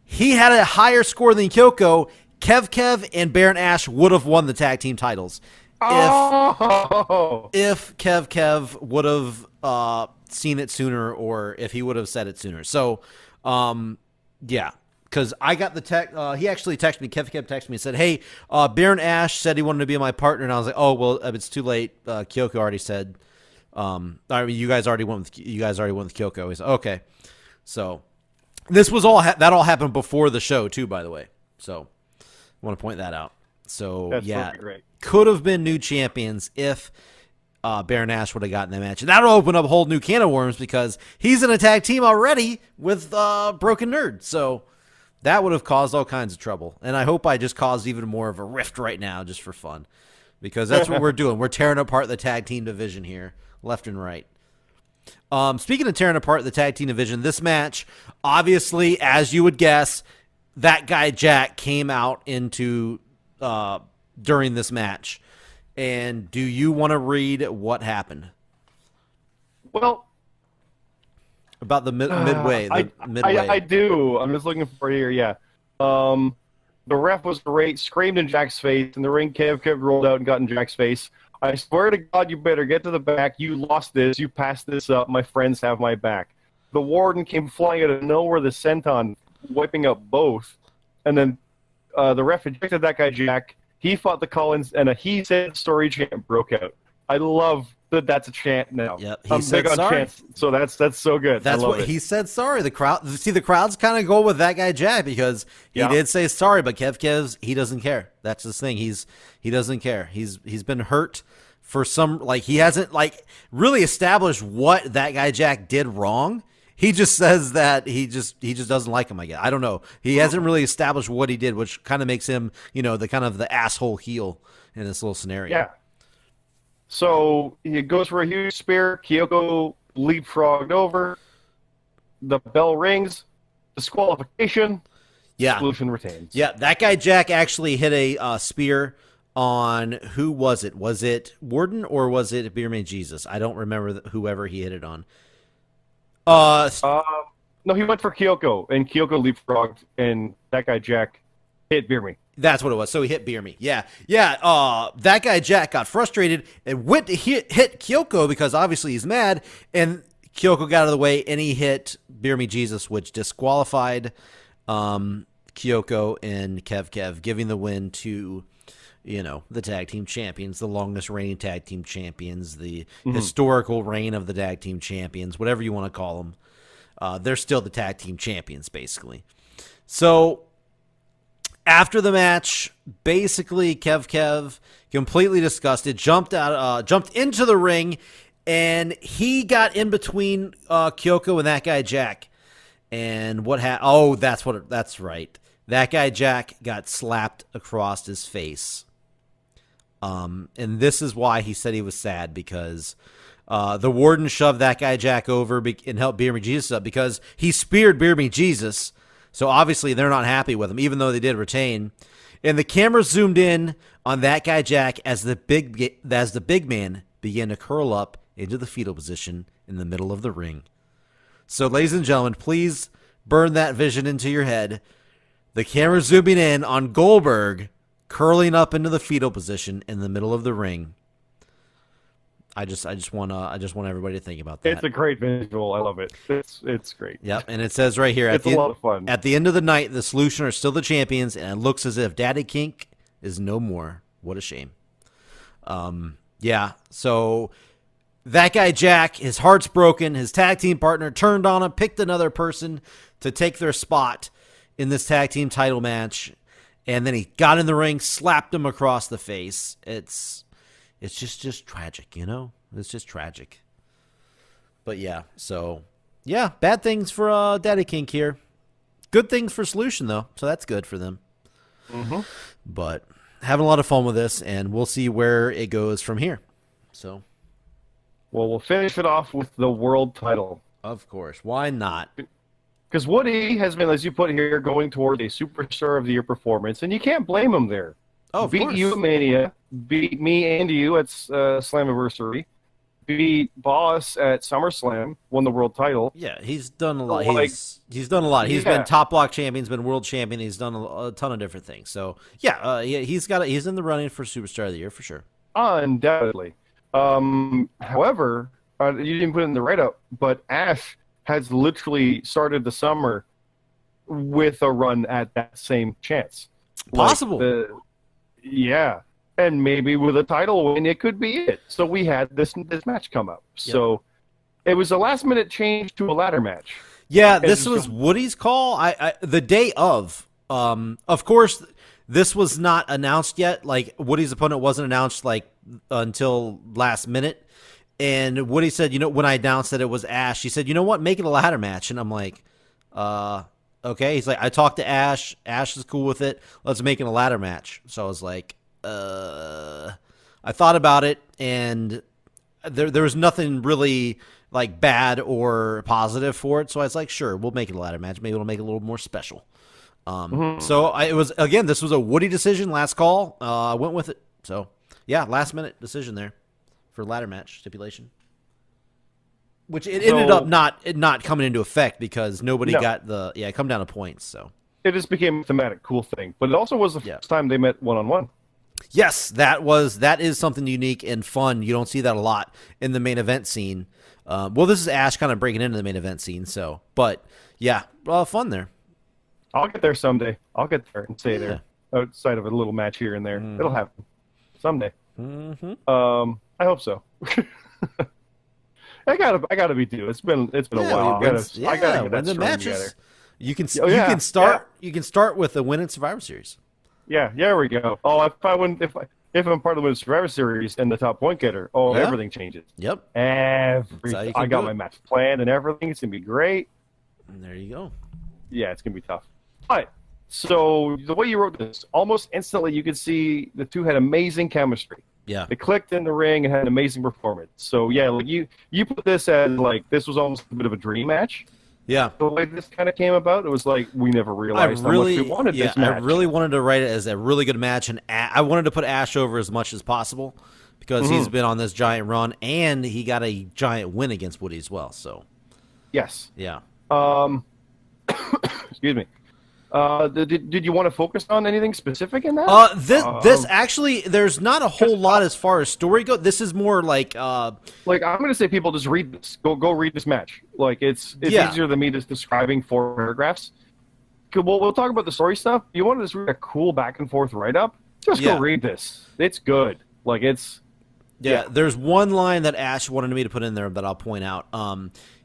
he had a higher score than Kyoko. Kev and Baron Ash would have won the tag team titles if Kev would have seen it sooner, or if he would have said it sooner. So, yeah, because I got the text. He actually texted me. Kev texted me and said, "Hey, Baron Ash said he wanted to be my partner," and I was like, "Oh well, it's too late. Kyoko already said. I mean, you guys already went with Kyoko." He's okay. So this was all that all happened before the show too, by the way. So I want to point that out. So that's yeah, great. Could have been new champions if Baron Ash would have gotten that match. And that'll open up a whole new can of worms because he's in a tag team already with Broken Nerd. So that would have caused all kinds of trouble. And I hope I just caused even more of a rift right now just for fun, because that's what we're doing. We're tearing apart the tag team division here, left and right. Speaking of tearing apart the tag team division, this match, obviously, as you would guess, that guy Jack came out into during this match. And do you want to read what happened? Well, about the midway. I do. I'm just looking for it here. Yeah. The ref was great, screamed in Jack's face, and the ring Kev rolled out and got in Jack's face. I swear to God, you better get to the back. You lost this. You passed this up. My friends have my back. The Warden came flying out of nowhere, the senton, wiping out both. And then the ref ejected that guy Jack. He fought the Collins, and a he said story chant broke out. I love that that's a chant now. Yep, I'm big on chants, so that's so good. That's what he said. Sorry, the crowd's kind of go with that guy Jack because he did say sorry, but Kev's he doesn't care. That's his thing. He doesn't care. He's been hurt for some, like, he hasn't really established what that guy Jack did wrong. He just says that he just doesn't like him, I guess. I don't know. He hasn't really established what he did, which kind of makes him, the kind of the asshole heel in this little scenario. Yeah. So he goes for a huge spear. Kyoko leapfrogged over. The bell rings. Disqualification. Yeah. Solution retains. Yeah, that guy Jack actually hit a spear on, who was it? Was it Warden or was it Beerman Jesus? I don't remember whoever he hit it on. No, he went for Kyoko, and Kyoko leapfrogged, and that guy Jack hit Beer Me. That's what it was. So he hit Beer Me. Yeah. That guy Jack got frustrated and went to hit Kyoko because obviously he's mad, and Kyoko got out of the way, and he hit Beer Me Jesus, which disqualified Kyoko and Kev, giving the win to the tag team champions, the longest reigning tag team champions, the historical reign of the tag team champions, whatever you want to call them. They're still the tag team champions, basically. So after the match, basically Kev, completely disgusted, jumped into the ring, and he got in between Kyoko and that guy Jack. And what happened? Oh, that's right. That guy Jack got slapped across his face. And this is why he said he was sad, because the Warden shoved that guy Jack over and helped Beer Me Jesus up because he speared Beer Me Jesus. So obviously they're not happy with him, even though they did retain. And the camera zoomed in on that guy Jack as the big man began to curl up into the fetal position in the middle of the ring. So, ladies and gentlemen, please burn that vision into your head. The camera zooming in on Goldberg curling up into the fetal position in the middle of the ring. I just want everybody to think about that. It's a great visual. I love it. It's great. Yep, and it says right here, it's a lot of fun. At the end of the night, the Solution are still the champions, and it looks as if Daddy Kink is no more. What a shame. Yeah, so that guy Jack, his heart's broken. His tag team partner turned on him, picked another person to take their spot in this tag team title match, and then he got in the ring, slapped him across the face. It's just tragic, It's just tragic. But yeah, so yeah, bad things for Daddy Kink here. Good things for Solution though, so that's good for them. Mm-hmm. But having a lot of fun with this, and we'll see where it goes from here. So, well, we'll finish it off with the world title. Of course, why not? Because Woody has been, as you put here, going toward a Superstar of the Year performance, and you can't blame him there. Oh, of beat course. you at Mania, beat me and you at Slammiversary, beat Boss at SummerSlam, won the world title. Yeah, he's done a lot. Like, he's done a lot. He's yeah. been top block champion. He's been world champion. He's done a ton of different things. So yeah, he's in the running for Superstar of the Year for sure. Undoubtedly. However, you didn't put it in the write-up, but Ash has literally started the summer with a run at that same chance. Possible. Yeah. And maybe with a title win, it could be it. So we had this match come up. Yep. So it was a last-minute change to a ladder match. Yeah, this was Woody's call. The day of course, this was not announced yet. Like, Woody's opponent wasn't announced until last minute. And Woody said, when I announced that it was Ash, he said, you know what, make it a ladder match. And I'm like, okay. He's like, I talked to Ash. Ash is cool with it. Let's make it a ladder match. So I was like, I thought about it, and there was nothing really bad or positive for it. So I was like, sure, we'll make it a ladder match. Maybe it'll make it a little more special. So this was a Woody decision, last call. I went with it. So yeah, last minute decision there for ladder match stipulation, which it ended up not coming into effect because nobody got it come down to points. So it just became a thematic cool thing, but it also was the first time they met one-on-one. Yes, that is something unique and fun. You don't see that a lot in the main event scene. This is Ash kind of breaking into the main event scene. So, but yeah, fun there. I'll get there someday. I'll get there and stay there outside of a little match here and there. It'll happen someday. I hope so. I gotta be due. It's been a while. I gotta get that string together. You can start with a win in Survivor Series. Yeah, there we go. Oh, if I'm part of the Survivor Series and the top point getter, everything changes. Yep. Everything. I got my match planned and everything. It's gonna be great. And there you go. Yeah, it's gonna be tough. But so the way you wrote this, almost instantly you could see the two had amazing chemistry. Yeah. They clicked in the ring and had an amazing performance. So yeah, you put this as this was almost a bit of a dream match. Yeah. The way this kind of came about, it was like we never realized how much we wanted this match. I really wanted to write it as a really good match, and I wanted to put Ash over as much as possible because he's been on this giant run, and he got a giant win against Woody as well. So, yes. Yeah. Excuse me. Did you want to focus on anything specific in that? This actually, there's not a whole lot as far as story goes. This is more I'm going to say people just read this. Go read this match. It's easier than me just describing 4 paragraphs. We'll talk about the story stuff. You want to just read a cool back and forth write up? Just go read this. It's good. There's one line that Ash wanted me to put in there that I'll point out.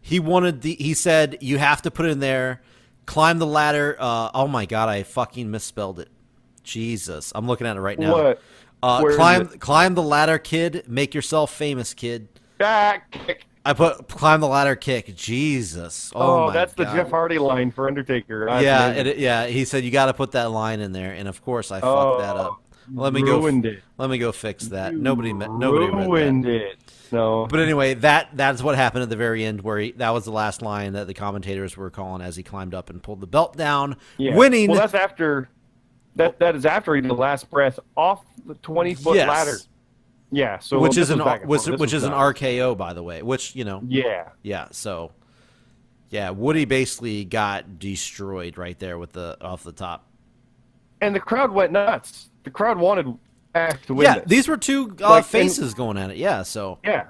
He said you have to put in there. Climb the ladder. Oh my god, I fucking misspelled it. Jesus, I'm looking at it right now. What? Climb the ladder, kid. Make yourself famous, kid. Kick. I put climb the ladder, kick. Jesus. Oh my that's god. the Jeff Hardy line for Undertaker. He said you got to put that line in there, and of course I fucked that up. Let me go fix that. Nobody ruined it. No. But anyway, that's what happened at the very end, where that was the last line that the commentators were calling as he climbed up and pulled the belt down, winning. Well, that's after that is after he did the last breath off the 20-foot ladder. Yeah. So which is an RKO, by the way. Which Yeah. Yeah. So Woody basically got destroyed right there with off the top. And the crowd went nuts. The crowd wanted Ash to win. Yeah, these were two faces going at it. Yeah, so. Yeah.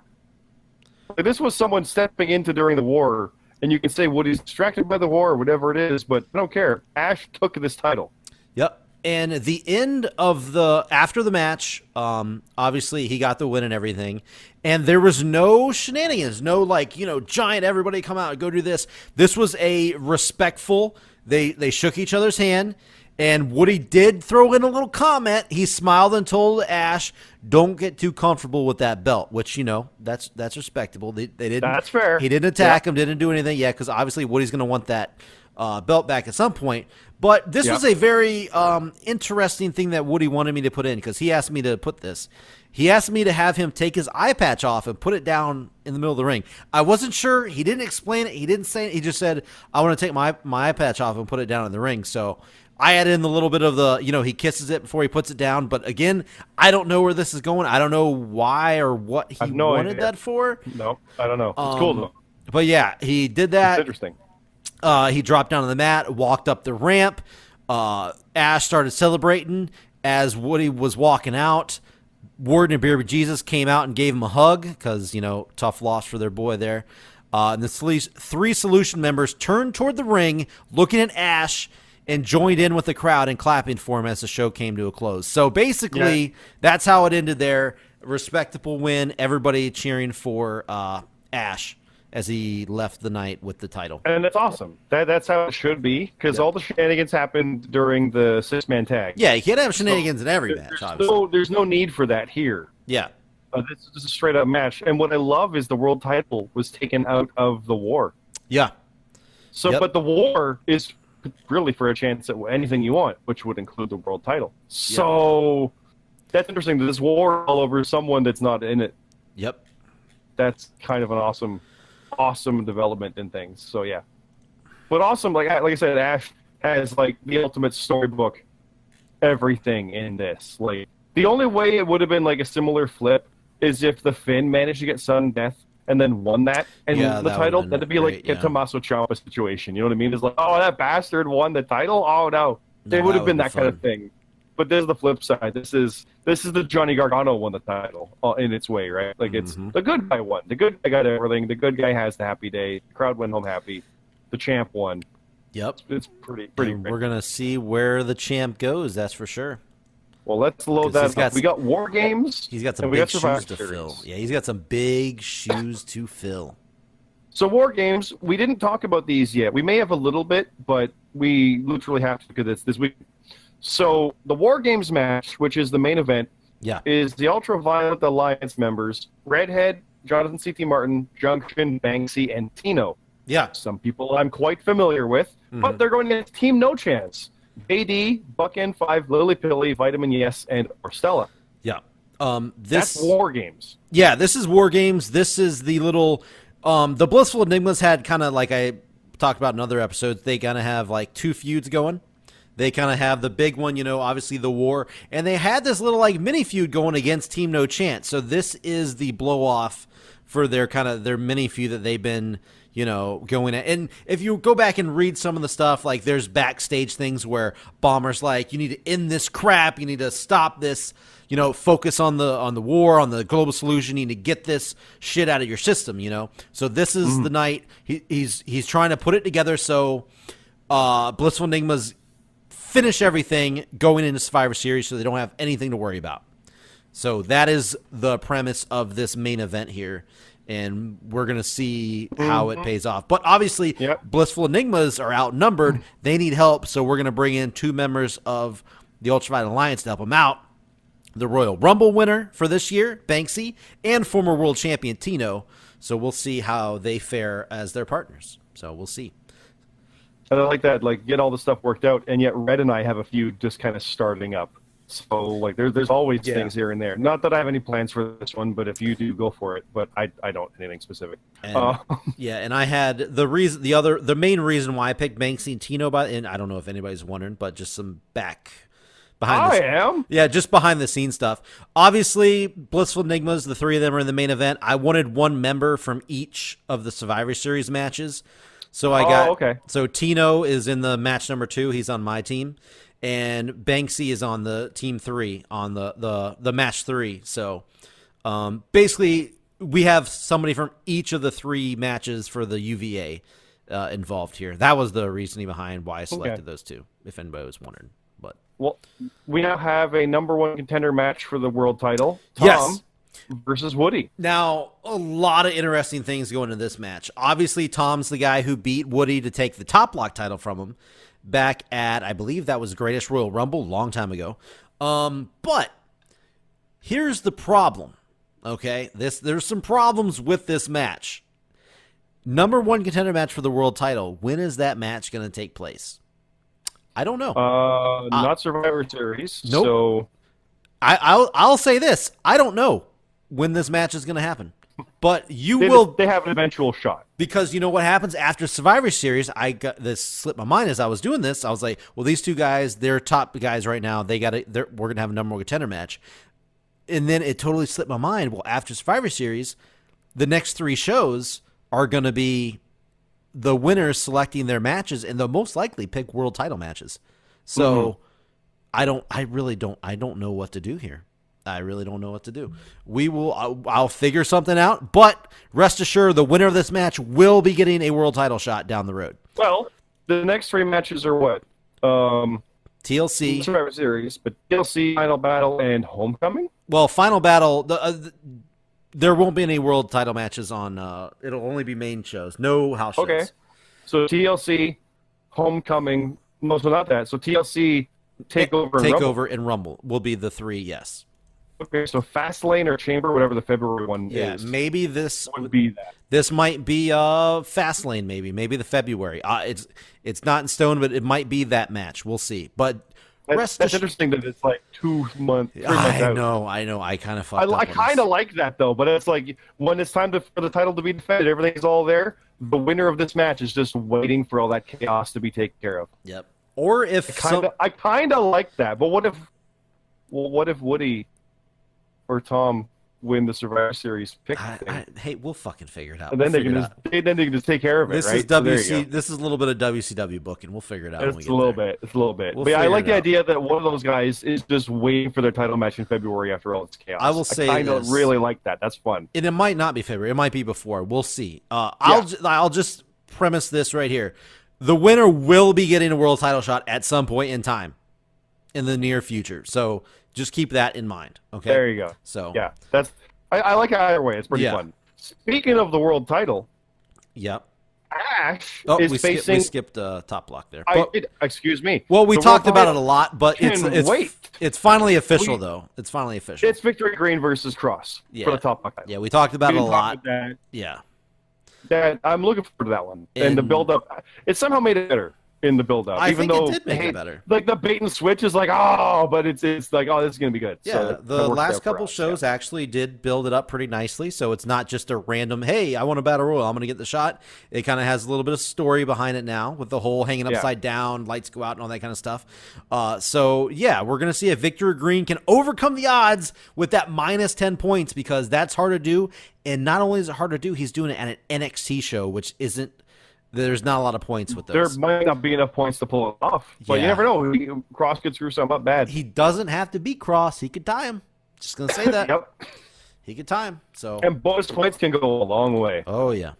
This was someone stepping into during the war, and you can say Woody's distracted by the war or whatever it is, but I don't care. Ash took this title. Yep. And the end of after the match, obviously he got the win and everything, and there was no shenanigans, no giant everybody come out and go do this. This was a respectful. They shook each other's hand. And Woody did throw in a little comment. He smiled and told Ash, "Don't get too comfortable with that belt," which that's respectable. They didn't. That's fair. He didn't attack him. Didn't do anything yet because obviously Woody's going to want that belt back at some point. But this was a very interesting thing that Woody wanted me to put in because he asked me to put this. He asked me to have him take his eye patch off and put it down in the middle of the ring. I wasn't sure. He didn't explain it. He didn't say it. He just said, "I want to take my eye patch off and put it down in the ring." So I added in the little bit of the, he kisses it before he puts it down. But again, I don't know where this is going. I don't know why or what he wanted that for. No, I don't know. It's cool though. But yeah, he did that. It's interesting. He dropped down on the mat, walked up the ramp. Ash started celebrating as Woody was walking out. Warden and Beer Jesus came out and gave him a hug because, tough loss for their boy there. And the three Solution members turned toward the ring, looking at Ash, and joined in with the crowd and clapping for him as the show came to a close. So basically, that's how it ended there. Respectable win. Everybody cheering for Ash as he left the night with the title. And that's awesome. That's how it should be, because all the shenanigans happened during the six-man tag. Yeah, you can't have shenanigans in every match, obviously. There's no need for that here. Yeah. This is a straight-up match. And what I love is the world title was taken out of the war. Yeah. So, But the war is really for a chance at anything you want, which would include the world title. So that's interesting. This war all over someone that's not in it. Yep. That's kind of an awesome development in things. So yeah, but awesome. Like I said, Ash has like the ultimate storybook, everything in this. Like the only way it would have been like a similar flip is if the Finn managed to get sudden death and then won that and the title. That'd be like a Tommaso Ciampa situation. You know what I mean? It's like, oh, that bastard won the title. Oh no, it would have been that kind of thing. But there's the flip side. This is the Johnny Gargano won the title in its way, right? Like it's the good guy won. The good guy got everything. The good guy has the happy day. The crowd went home happy. The champ won. Yep. It's pretty. And we're gonna see where the champ goes. That's for sure. Well, let's load that up. We got WarGames. He's got some big shoes to fill. Yeah, he's got some big shoes to fill. So WarGames, we didn't talk about these yet. We may have a little bit, but we literally have to look at this week. So the WarGames match, which is the main event, is the Ultraviolent Alliance members, Redhead, Jonathan C.T. Martin, Junction, Banksy, and Tino. Yeah. Some people I'm quite familiar with, but they're going against Team No Chance. AD, Buck N5, Lily Pilly, Vitamin Yes, and Orstella. Yeah. That's WarGames. Yeah, this is WarGames. This is the little... the Blissful Enigmas had kind of, like I talked about in other episodes, they kind of have like two feuds going. They kind of have the big one, obviously the war. And they had this little like mini feud going against Team No Chance. So this is the blow off for their mini feud that they've been, going at. And if you go back and read some of the stuff, like there's backstage things where Bomber's like, you need to end this crap. You need to stop this, focus on the war, on the global solution. You need to get this shit out of your system, So this is the night he's trying to put it together. So Blissful Enigmas finish everything going into Survivor Series so they don't have anything to worry about. So that is the premise of this main event here, and we're going to see how it pays off. But obviously, Blissful Enigmas are outnumbered. They need help, so we're going to bring in two members of the Ultraviolent Alliance to help them out. The Royal Rumble winner for this year, Banksy, and former world champion Tino. So we'll see how they fare as their partners. So we'll see. And I like that, like, get all the stuff worked out, and yet Red and I have a feud just kind of starting up. So, like, there's always things here and there. Not that I have any plans for this one, but if you do, go for it. But I don't anything specific. And, and I had the main reason why I picked Banksy and Tino, and I don't know if anybody's wondering, but just some just behind the scenes stuff. Obviously, Blissful Enigmas, the three of them are in the main event. I wanted one member from each of the Survivor Series matches. So I got So Tino is in the match number 2. He's on my team, and Banksy is on the team 3 on the match 3. So basically, we have somebody from each of the 3 matches for the UVA involved here. That was the reasoning behind why I selected those two. If anybody was wondering, but we now have a number 1 contender match for the world title. Tom versus Woody. Now, a lot of interesting things go into this match. Obviously, Tom's the guy who beat Woody to take the Top Block title from him back at, I believe that was Greatest Royal Rumble, a long time ago. But here's the problem, okay? There's some problems with this match. Number 1 contender match for the world title. When is that match going to take place? I don't know. Not Survivor Series. Nope. So I'll say this. I don't know when this match is going to happen. But you They will. they have an eventual shot. Because you know what happens after Survivor Series? I got this slipped my mind as I was doing this. I was like, well, these two guys, they're top guys right now. We're gonna have a number one contender match. And then it totally slipped my mind. Well, after Survivor Series, the next 3 shows are gonna be the winners selecting their matches, and they'll most likely pick world title matches. So I don't know what to do here. I really don't know what to do. I'll figure something out, but rest assured the winner of this match will be getting a world title shot down the road. Well, the next 3 matches are what? TLC. Survivor Series, but TLC, Final Battle, and Homecoming? Well, Final Battle, there won't be any world title matches on, it'll only be main shows. No house shows. Okay. So TLC, Homecoming, no, so not that. So TLC, Takeover and Rumble will be the 3, yes. Okay, so Fastlane or Chamber, whatever the February one is. Yeah, maybe this would be that. This might be Fastlane, maybe the February. It's not in stone, but it might be that match. We'll see. But that's interesting that it's like 3 months out. I know. I kind of fucked up. I kind of like that though, but it's like when it's time for the title to be defended, everything's all there. The winner of this match is just waiting for all that chaos to be taken care of. Yep. Or if I kind of like that, but what if Woody or Tom win the Survivor Series pick? Hey, we'll fucking figure it out. And then they can just take care of it. This right? This is a little bit of WCW booking. We'll figure it out. It's a little bit. We'll but yeah, I like the out. idea that one of those guys is just waiting for their title match in February after all this chaos. I will say I kind of really like that. That's fun. And it might not be February. It might be before. We'll see. I'll just premise this right here. The winner will be getting a world title shot at some point in time in the near future. So just keep that in mind. Okay. There you go. So yeah, I like it either way. It's pretty fun. Speaking of the world title, yep. Ash is facing. We skipped top block there. Excuse me. Well, we talked about it a lot, but it's finally official though. It's finally official. It's Victory Green versus Cross for the top block title. Yeah, we talked about it a lot. Yeah. That I'm looking forward to that one, and the build up. It somehow made it better in the build up. I think it did make it better. Like the bait and switch is like, but it's like, this is gonna be good. Yeah, so the last couple shows actually did build it up pretty nicely, so it's not just a random, hey, I want a battle royal, I'm gonna get the shot. It kind of has a little bit of story behind it now, with the whole hanging upside down, lights go out, and all that kind of stuff. So yeah, we're gonna see if Victor Green can overcome the odds with that minus 10 points, because that's hard to do. And not only is it hard to do, he's doing it at an NXT show, which isn't. There's not a lot of points with those. There might not be enough points to pull it off, but you never know. Cross could screw something up bad. He doesn't have to beat Cross. He could tie him. Just gonna say that. Yep. He could tie him. So. And bonus points can go a long way. Oh yeah.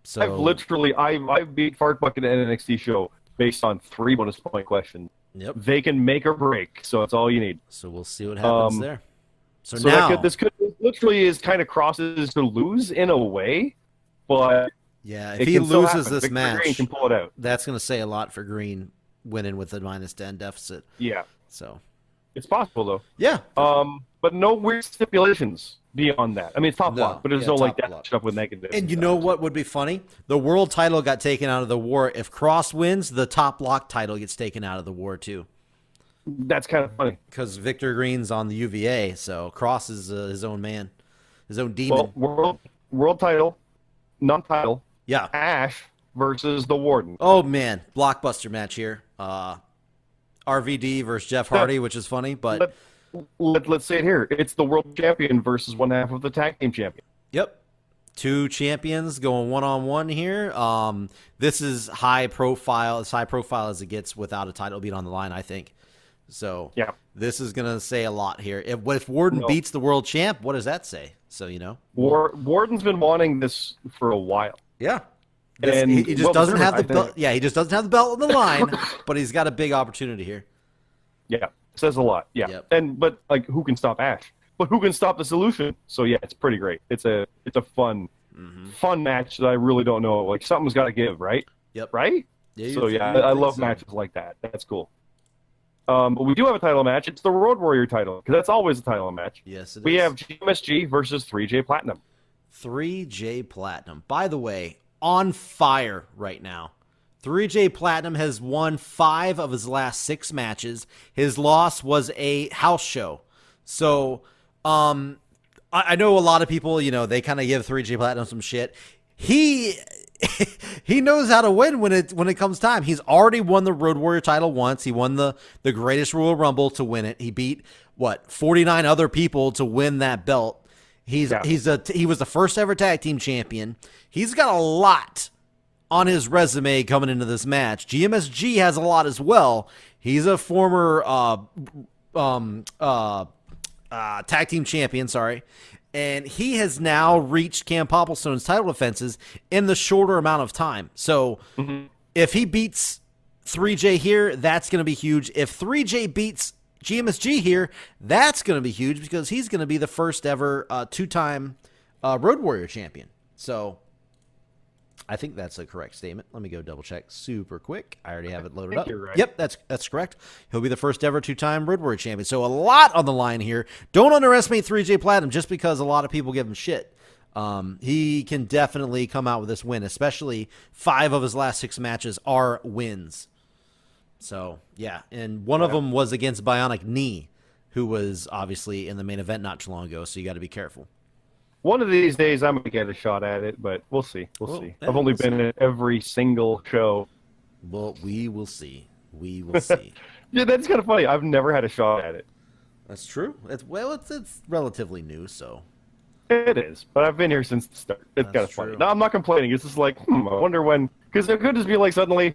So I beat Fart Bucket at an NXT show based on 3 bonus point questions. Yep. They can make or break, so it's all you need. So we'll see what happens there. So now this could literally is kind of Cross's to lose in a way, but. Yeah, if he loses this match, Green can pull it out. That's going to say a lot for Green winning with a minus 10 deficit. Yeah. So it's possible though. Yeah. But no weird stipulations beyond that. I mean, it's top block, but there's no like that stuff with negative. And you know what would be funny? The world title got taken out of the war. If Cross wins, the top block title gets taken out of the war too. That's kind of funny because Victor Green's on the UVA, so Cross is his own man, his own demon. Well, world title, non-title. Yeah. Ash versus the Warden. Oh, man. Blockbuster match here. RVD versus Jeff Hardy, which is funny, but... Let's say it here. It's the world champion versus one half of the tag team champion. Yep. 2 champions going one-on-one here. This is high profile, as high profile as it gets without a title beat on the line, I think. So yeah, this is going to say a lot here. If Warden beats the world champ, what does that say? So, Warden's been wanting this for a while. Yeah. And he just doesn't have the belt. Yeah, he just doesn't have the belt on the line, but he's got a big opportunity here. Yeah, says a lot. Yeah, yep. But who can stop Ash? But who can stop the Solution? So yeah, it's pretty great. It's a fun match that I really don't know. Like something's got to give, right? Yep. Right. Yeah, so yeah, I love matches like that. That's cool. But we do have a title match. It's the Road Warrior title because that's always a title match. Yes, it is. We have GMSG versus 3J Platinum. 3J Platinum. By the way, on fire right now. 3J Platinum has won 5 of his last 6 matches. His loss was a house show. So, I know a lot of people, you know, they kind of give 3J Platinum some shit. He he knows how to win when it comes time. He's already won the Road Warrior title once. He won the Greatest Royal Rumble to win it. He beat 49 other people to win that belt. He was the first ever tag team champion. He's got a lot on his resume coming into this match. GMSG has a lot as well. He's a former tag team champion, and he has now reached Cam Popplestone's title defenses in the shorter amount of time. So if he beats 3J here, that's going to be huge. If 3J beats GMSG here, that's going to be huge because he's going to be the first ever two-time Road Warrior champion. So I think that's a correct statement. Let me go double check super quick. I already have it loaded up. You're right. Yep, that's correct. He'll be the first ever two-time Road Warrior champion. So a lot on the line here. Don't underestimate 3J Platinum just because a lot of people give him shit. He can definitely come out with this win, especially 5 of his last 6 matches are wins. So, yeah, and one of them was against Bionic Knee, who was obviously in the main event not too long ago, so you got to be careful. One of these days, I'm going to get a shot at it, but we'll see. We'll see. I've only been at every single show. Well, we will see. We will see. Yeah, that's kind of funny. I've never had a shot at it. That's true. It's relatively new, so. It is, but I've been here since the start. It's kind of funny. No, I'm not complaining. It's just like, I wonder when, because it could just be like suddenly,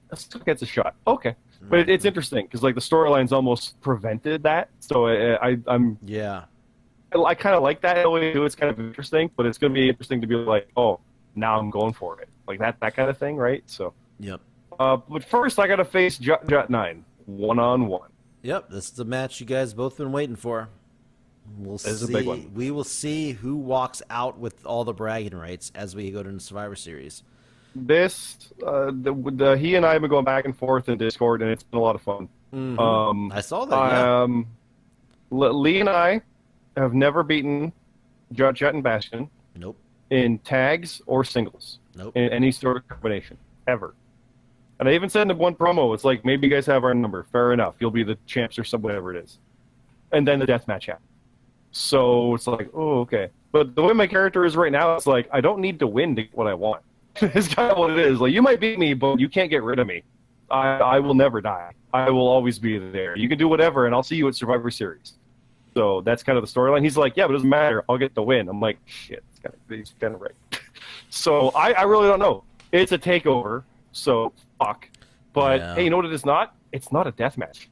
let's gets a shot. Okay. But it's interesting, because like the storylines almost prevented that, so I'm... Yeah. I kind of like that in a way too. It's kind of interesting, but it's going to be interesting to be like, oh, now I'm going for it. Like that kind of thing, right? So. Yep. But first, I got to face Jut 9 1-on-1. Yep, this is the match you guys both been waiting for. We'll see. This is a big one. We will see who walks out with all the bragging rights as we go to the Survivor Series. This, he and I have been going back and forth in Discord, and it's been a lot of fun. Mm-hmm. I saw that. Yeah. Lee and I have never beaten Jet and Bastion. Nope. In tags or singles. Nope. In any sort of combination. Ever. And I even said in one promo, it's like, maybe you guys have our number. Fair enough. You'll be the champs or whatever it is. And then the deathmatch happened. So it's like, oh, okay. But the way my character is right now, it's like, I don't need to win to get what I want. It's kind of what it is. Like, you might beat me, but you can't get rid of me. I will never die. I will always be there. You can do whatever, and I'll see you at Survivor Series. So that's kind of the storyline. He's like, yeah, but it doesn't matter. I'll get the win. I'm like, shit, he's kind of right. So I really don't know. It's a takeover, so fuck. But hey, you know what it is not? It's not a death match.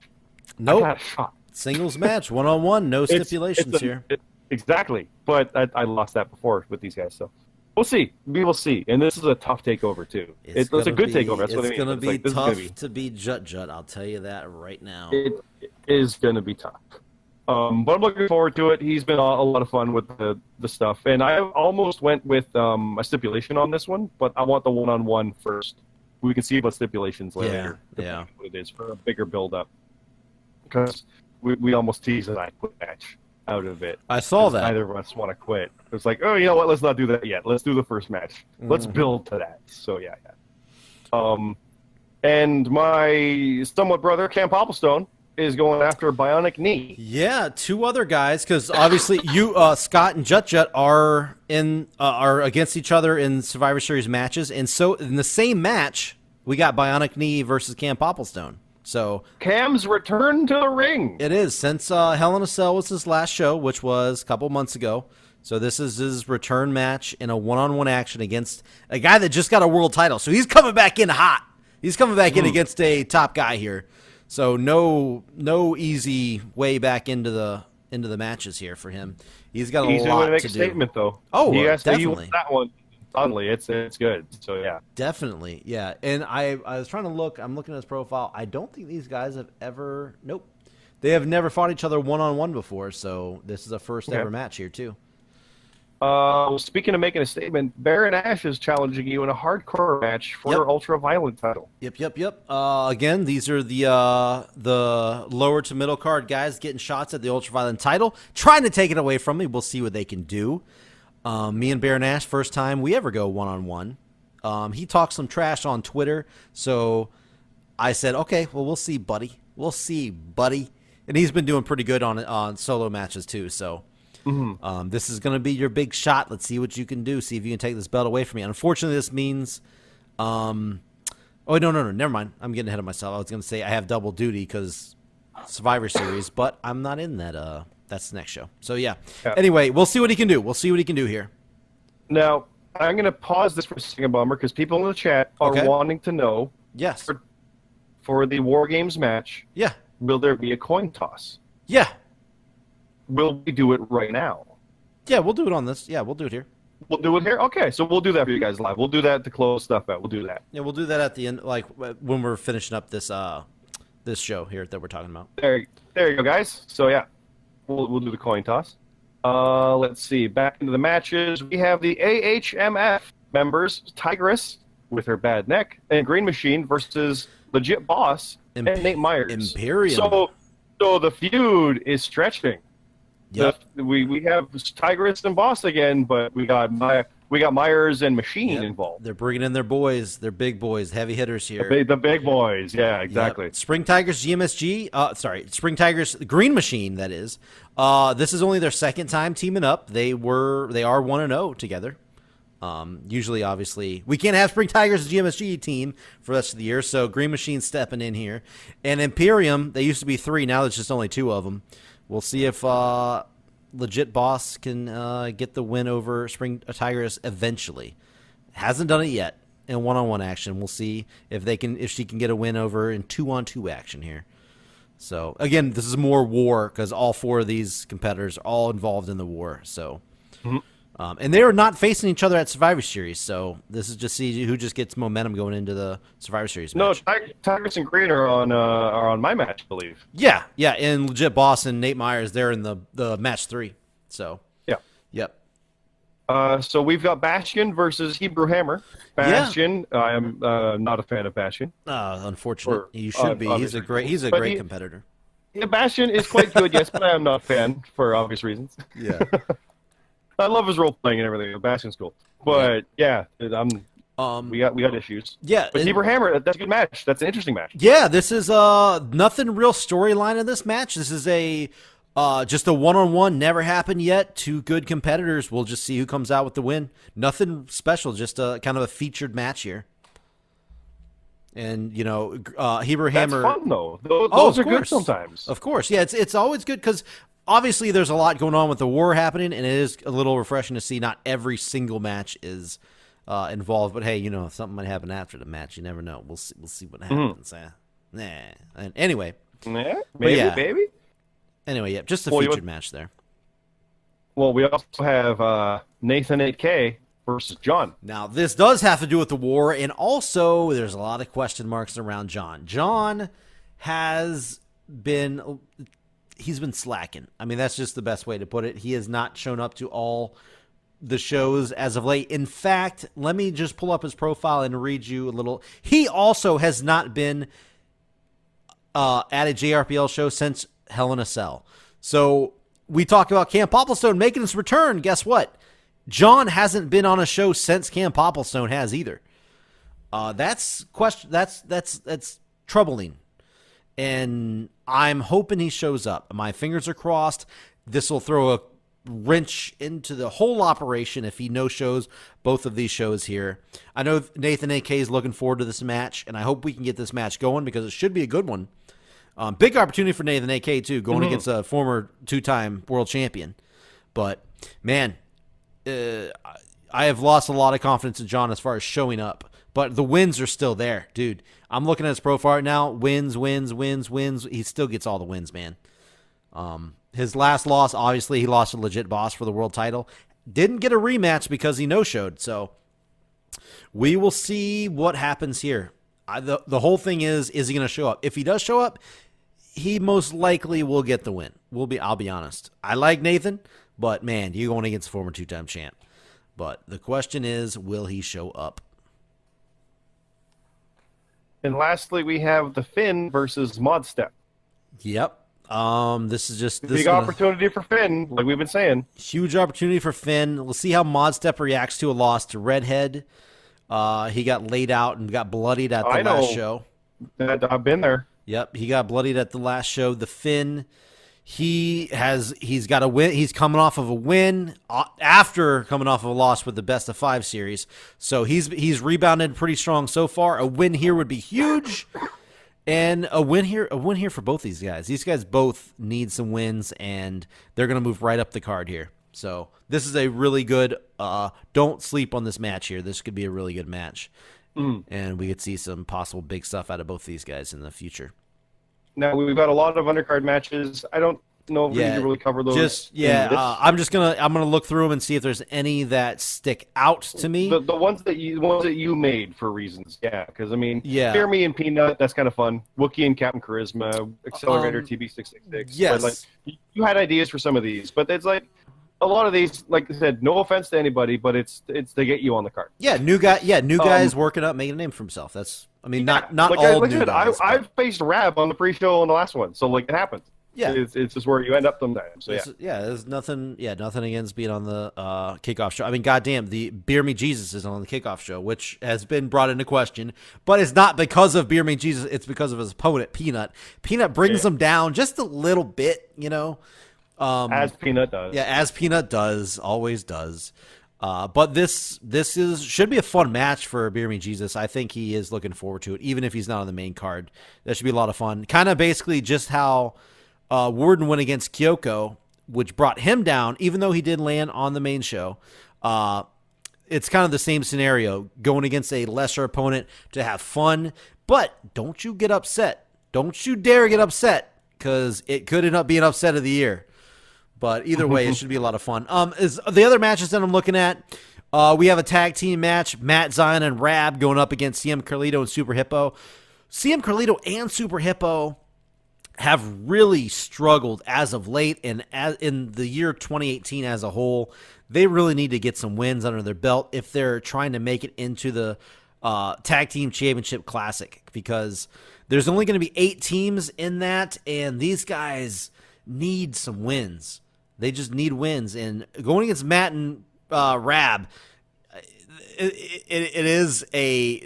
Nope. I got a shot. Singles match, one-on-one, no stipulations here. Exactly. But I lost that before with these guys, so we'll see. We will see. And this is a tough takeover, too. It's a good takeover. That's what I mean. It's going to be tough to beat Jut. I'll tell you that right now. It is going to be tough. But I'm looking forward to it. He's been a lot of fun with the stuff. And I almost went with a stipulation on this one, but I want the one-on-one first. We can see about stipulations later. Yeah. What it is for a bigger build-up. Because we almost teased a quit match out of it. I saw that. Neither of us want to quit. It's like, oh, you know what? Let's not do that yet. Let's do the first match. Let's build to that. So, yeah. And my somewhat brother, Cam Popplestone, is going after Bionic Knee. Yeah, 2 other guys, because obviously you, Scott and Jut are against each other in Survivor Series matches, and so in the same match, we got Bionic Knee versus Cam Popplestone. So Cam's return to the ring. It is, since Hell in a Cell was his last show, which was a couple months ago. So this is his return match in a one-on-one action against a guy that just got a world title. So he's coming back in hot. He's coming back in against a top guy here. So no easy way back into the matches here for him. He's got a lot to make a statement though. Oh, he has definitely. To that one. Suddenly, it's good. So yeah, definitely, yeah. And I was trying to look. I'm looking at his profile. I don't think these guys have ever. Nope, they have never fought each other one-on-one before. So this is a first ever match here too. Speaking of making a statement, Baron Ash is challenging you in a hardcore match for your Ultraviolent title. Yep. Again, these are the lower to middle card guys getting shots at the Ultraviolent title, trying to take it away from me. We'll see what they can do. Me and Baron Ash, first time we ever go one-on-one. He talked some trash on Twitter, so I said, okay, well, we'll see, buddy. We'll see, buddy. And he's been doing pretty good on solo matches too, so This is going to be your big shot. Let's see what you can do. See if you can take this belt away from me. Unfortunately, this means oh, no, never mind. I'm getting ahead of myself. I was going to say I have double duty because Survivor Series, but I'm not in that. That's the next show. So, yeah. Anyway, we'll see what he can do. We'll see what he can do here. Now, I'm going to pause this for a second, Bomber, because people in the chat are wanting to know. Yes. For the WarGames match, will there be a coin toss? Yeah. Will we do it right now? Yeah, we'll do it on this. Yeah, we'll do it here. We'll do it here? Okay, so we'll do that for you guys live. We'll do that to close stuff out. We'll do that. Yeah, we'll do that at the end, like when we're finishing up this this show here that we're talking about. There you go, guys. So, yeah, we'll do the coin toss. Let's see. Back into the matches. We have the AHMF members, Tigress with her bad neck, and Green Machine versus Legit Boss and Nate Myers. Imperium. So the feud is stretching. Yep. We have Tigress and Boss again, but we got Myers and Machine involved. They're bringing in their boys, their big boys, heavy hitters here. The big boys, yeah, exactly. Yep. Spring Tigers GMSG, Spring Tigers Green Machine, that is. This is only their second time teaming up. They are 1-0 together. Usually, obviously, we can't have Spring Tigers GMSG team for the rest of the year, so Green Machine stepping in here. And Imperium, they used to be 3, now there's just only 2 of them. We'll see if Legit Boss can get the win over Spring Tigers eventually. Hasn't done it yet in one-on-one action. We'll see if she can get a win over in 2-on-2 action here. So again, this is more war because all 4 of these competitors are all involved in the war. So, and they are not facing each other at Survivor Series. So this is just see who just gets momentum going into the Survivor Series match. No, Tigress and Green are on my match, I believe. Yeah, and Legit Boss and Nate Myers, they're in the match 3. So yep. So we've got Bastion versus Hebrew Hammer. Bastion, I am not a fan of Bastion. Unfortunate. You should be. He's a great competitor. Yeah, Bastion is quite good, yes, but I am not a fan for obvious reasons. Yeah. I love his role playing and everything. Bastion's cool, but we got issues. Yeah, but Hebrew Hammer, that's a good match. That's an interesting match. Yeah, this is nothing real storyline in this match. This is just a one-on-one, never happened yet. 2 good competitors. We'll just see who comes out with the win. Nothing special, just a kind of a featured match here. And Hebrew Hammer. That's fun though. Those are good sometimes. Of course, yeah. It's always good because obviously there's a lot going on with the war happening, and it is a little refreshing to see not every single match is involved. But hey, something might happen after the match. You never know. We'll see what happens. And anyway. Maybe. Anyway, yeah, just a featured match there. Well, we also have Nathan 8K versus John. Now, this does have to do with the war, and also there's a lot of question marks around John. John has been slacking. I mean, that's just the best way to put it. He has not shown up to all the shows as of late. In fact, let me just pull up his profile and read you a little. He also has not been at a JRPL show since Hell in a Cell. So we talked about Camp Popplestone making its return. Guess what? John hasn't been on a show since Camp Popplestone has either. That's troubling. And I'm hoping he shows up. My fingers are crossed. This will throw a wrench into the whole operation if he no-shows both of these shows here. I know Nathan AK is looking forward to this match, and I hope we can get this match going because it should be a good one. Big opportunity for Nathan AK, too, going against a former 2-time world champion. But, man, I have lost a lot of confidence in John as far as showing up. But the wins are still there, dude. I'm looking at his profile right now. Wins. He still gets all the wins, man. His last loss, obviously, he lost to Legit Boss for the world title. Didn't get a rematch because he no-showed. So we will see what happens here. The whole thing is he going to show up? If he does show up, he most likely will get the win. I'll be honest. I like Nathan, but, man, you're going against former 2-time champ. But the question is, will he show up? And lastly, we have the Finn versus Modstep. Yep. This is just big opportunity for Finn, like we've been saying. Huge opportunity for Finn. We'll see how Modstep reacts to a loss to Redhead. He got laid out and got bloodied at the last show. I've been there. Yep, he got bloodied at the last show. The Finn, He's got a win. He's coming off of a win after coming off of a loss with the best of 5 series. So he's rebounded pretty strong so far. A win here would be huge. And a win here for both these guys. These guys both need some wins, and they're going to move right up the card here. So this is a really good don't sleep on this match here. This could be a really good match. And we could see some possible big stuff out of both these guys in the future. Now, we've got a lot of undercard matches. I don't know if we can really cover those. I'm gonna look through them and see if there's any that stick out to me. The ones that you made for reasons, because Fear Me and Peanut, that's kind of fun. Wookiee and Captain Charisma, Accelerator TB666. Yes, but, you had ideas for some of these, but it's like a lot of these, like I said, no offense to anybody, but it's to get you on the card. New guys working up, making a name for himself. That's not like all new guys. I've faced Rab on the pre-show on the last one, so it happens. Yeah, it's just where you end up sometimes. So there's nothing against being on the kickoff show. Goddamn, the Beer Me Jesus is on the kickoff show, which has been brought into question, but it's not because of Beer Me Jesus. It's because of his opponent Peanut. Peanut brings him down just a little bit, as Peanut does. Yeah, as Peanut does, always does. But this should be a fun match for Beer Me Jesus. I think he is looking forward to it, even if he's not on the main card. That should be a lot of fun. Kind of basically just how Warden went against Kyoko, which brought him down, even though he did land on the main show. It's kind of the same scenario, going against a lesser opponent to have fun. But don't you get upset. Don't you dare get upset, because it could end up being upset of the year. But either way, it should be a lot of fun. Is the other matches that I'm looking at, we have a tag team match, Matt Zion and Rab going up against CM Carlito and Super Hippo. CM Carlito and Super Hippo have really struggled as of late, and in the year 2018 as a whole, they really need to get some wins under their belt if they're trying to make it into the Tag Team Championship Classic, because there's only going to be 8 teams in that, and these guys need some wins. They just need wins, and going against Matt and Rab, it is a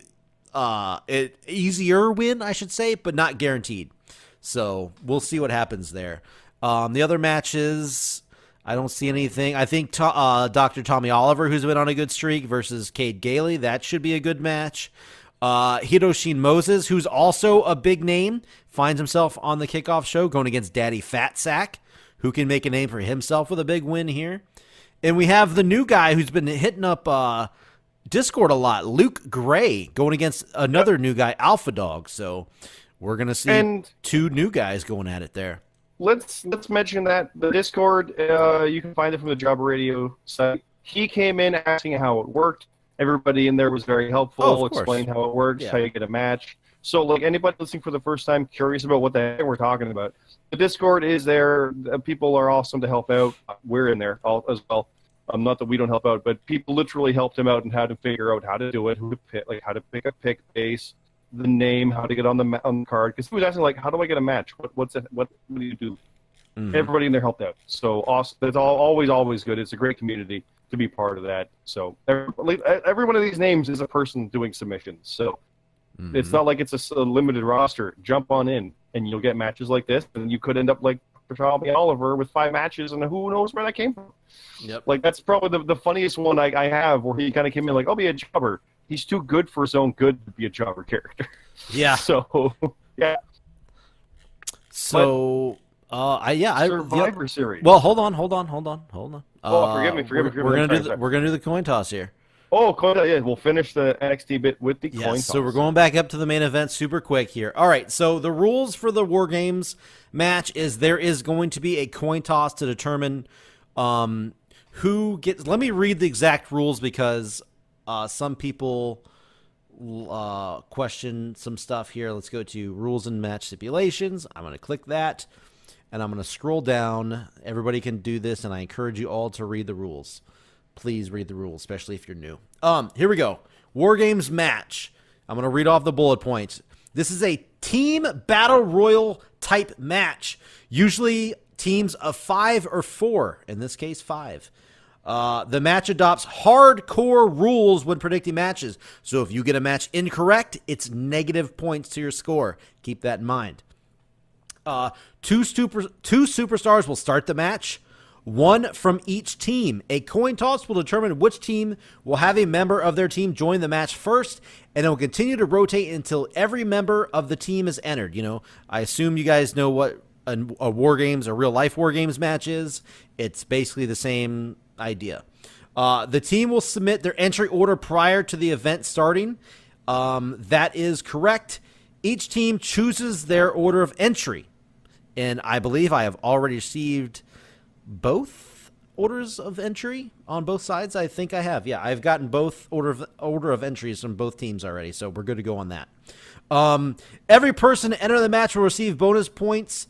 easier win, I should say, but not guaranteed. So we'll see what happens there. The other matches, I don't see anything. I think Dr. Tommy Oliver, who's been on a good streak, versus Cade Gailey. That should be a good match. Hiroshin Moses, who's also a big name, finds himself on the kickoff show going against Daddy Fat Sack, who can make a name for himself with a big win here. And we have the new guy who's been hitting up Discord a lot, Luke Gray, going against another new guy, Alpha Dog. So we're going to see 2 new guys going at it there. Let's mention that the Discord, you can find it from the Job Radio site. He came in asking how it worked. Everybody in there was very helpful, explained how it works, how you get a match. So, anybody listening for the first time, curious about what the heck we're talking about, the Discord is there. People are awesome to help out. We're in there as well. Not that we don't help out, but people literally helped him out and how to figure out how to do it, who to pick, how to pick a pick base, the name, how to get on the card. Because he was asking, how do I get a match? What do you do? Mm-hmm. Everybody in there helped out. So awesome. It's always good. It's a great community to be part of that. So every one of these names is a person doing submissions. So it's not like it's a limited roster. Jump on in, and you'll get matches like this, and you could end up like Tommy Oliver with 5 matches, and who knows where that came from. Yep. That's probably the funniest one I have, where he kind of came in I'll be a jobber. He's too good for his own good to be a jobber character. Yeah. So, yeah. So... Survivor Series. Well, hold on. Oh, forgive me. We're gonna do the coin toss here. Oh, coin toss. Yeah, we'll finish the NXT bit with the coin toss. So we're going back up to the main event super quick here. All right. So the rules for the WarGames match is there is going to be a coin toss to determine who gets. Let me read the exact rules, because some people question some stuff here. Let's go to rules and match stipulations. I'm going to click that. And I'm going to scroll down. Everybody can do this, and I encourage you all to read the rules. Please read the rules, especially if you're new. Here we go. WarGames match. I'm going to read off the bullet points. This is a team battle royal type match. Usually teams of 5 or 4. In this case, 5. The match adopts hardcore rules when predicting matches. So if you get a match incorrect, it's negative points to your score. Keep that in mind. Two superstars will start the match. One from each team. A coin toss will determine which team will have a member of their team join the match first, and it will continue to rotate until every member of the team is entered. I assume you guys know what a WarGames, a real-life WarGames match is. It's basically the same idea. The team will submit their entry order prior to the event starting. That is correct. Each team chooses their order of entry. And I believe I have already received both orders of entry on both sides. I think I have. Yeah, I've gotten both order of entries from both teams already, so we're good to go on that. Every person to enter the match will receive bonus points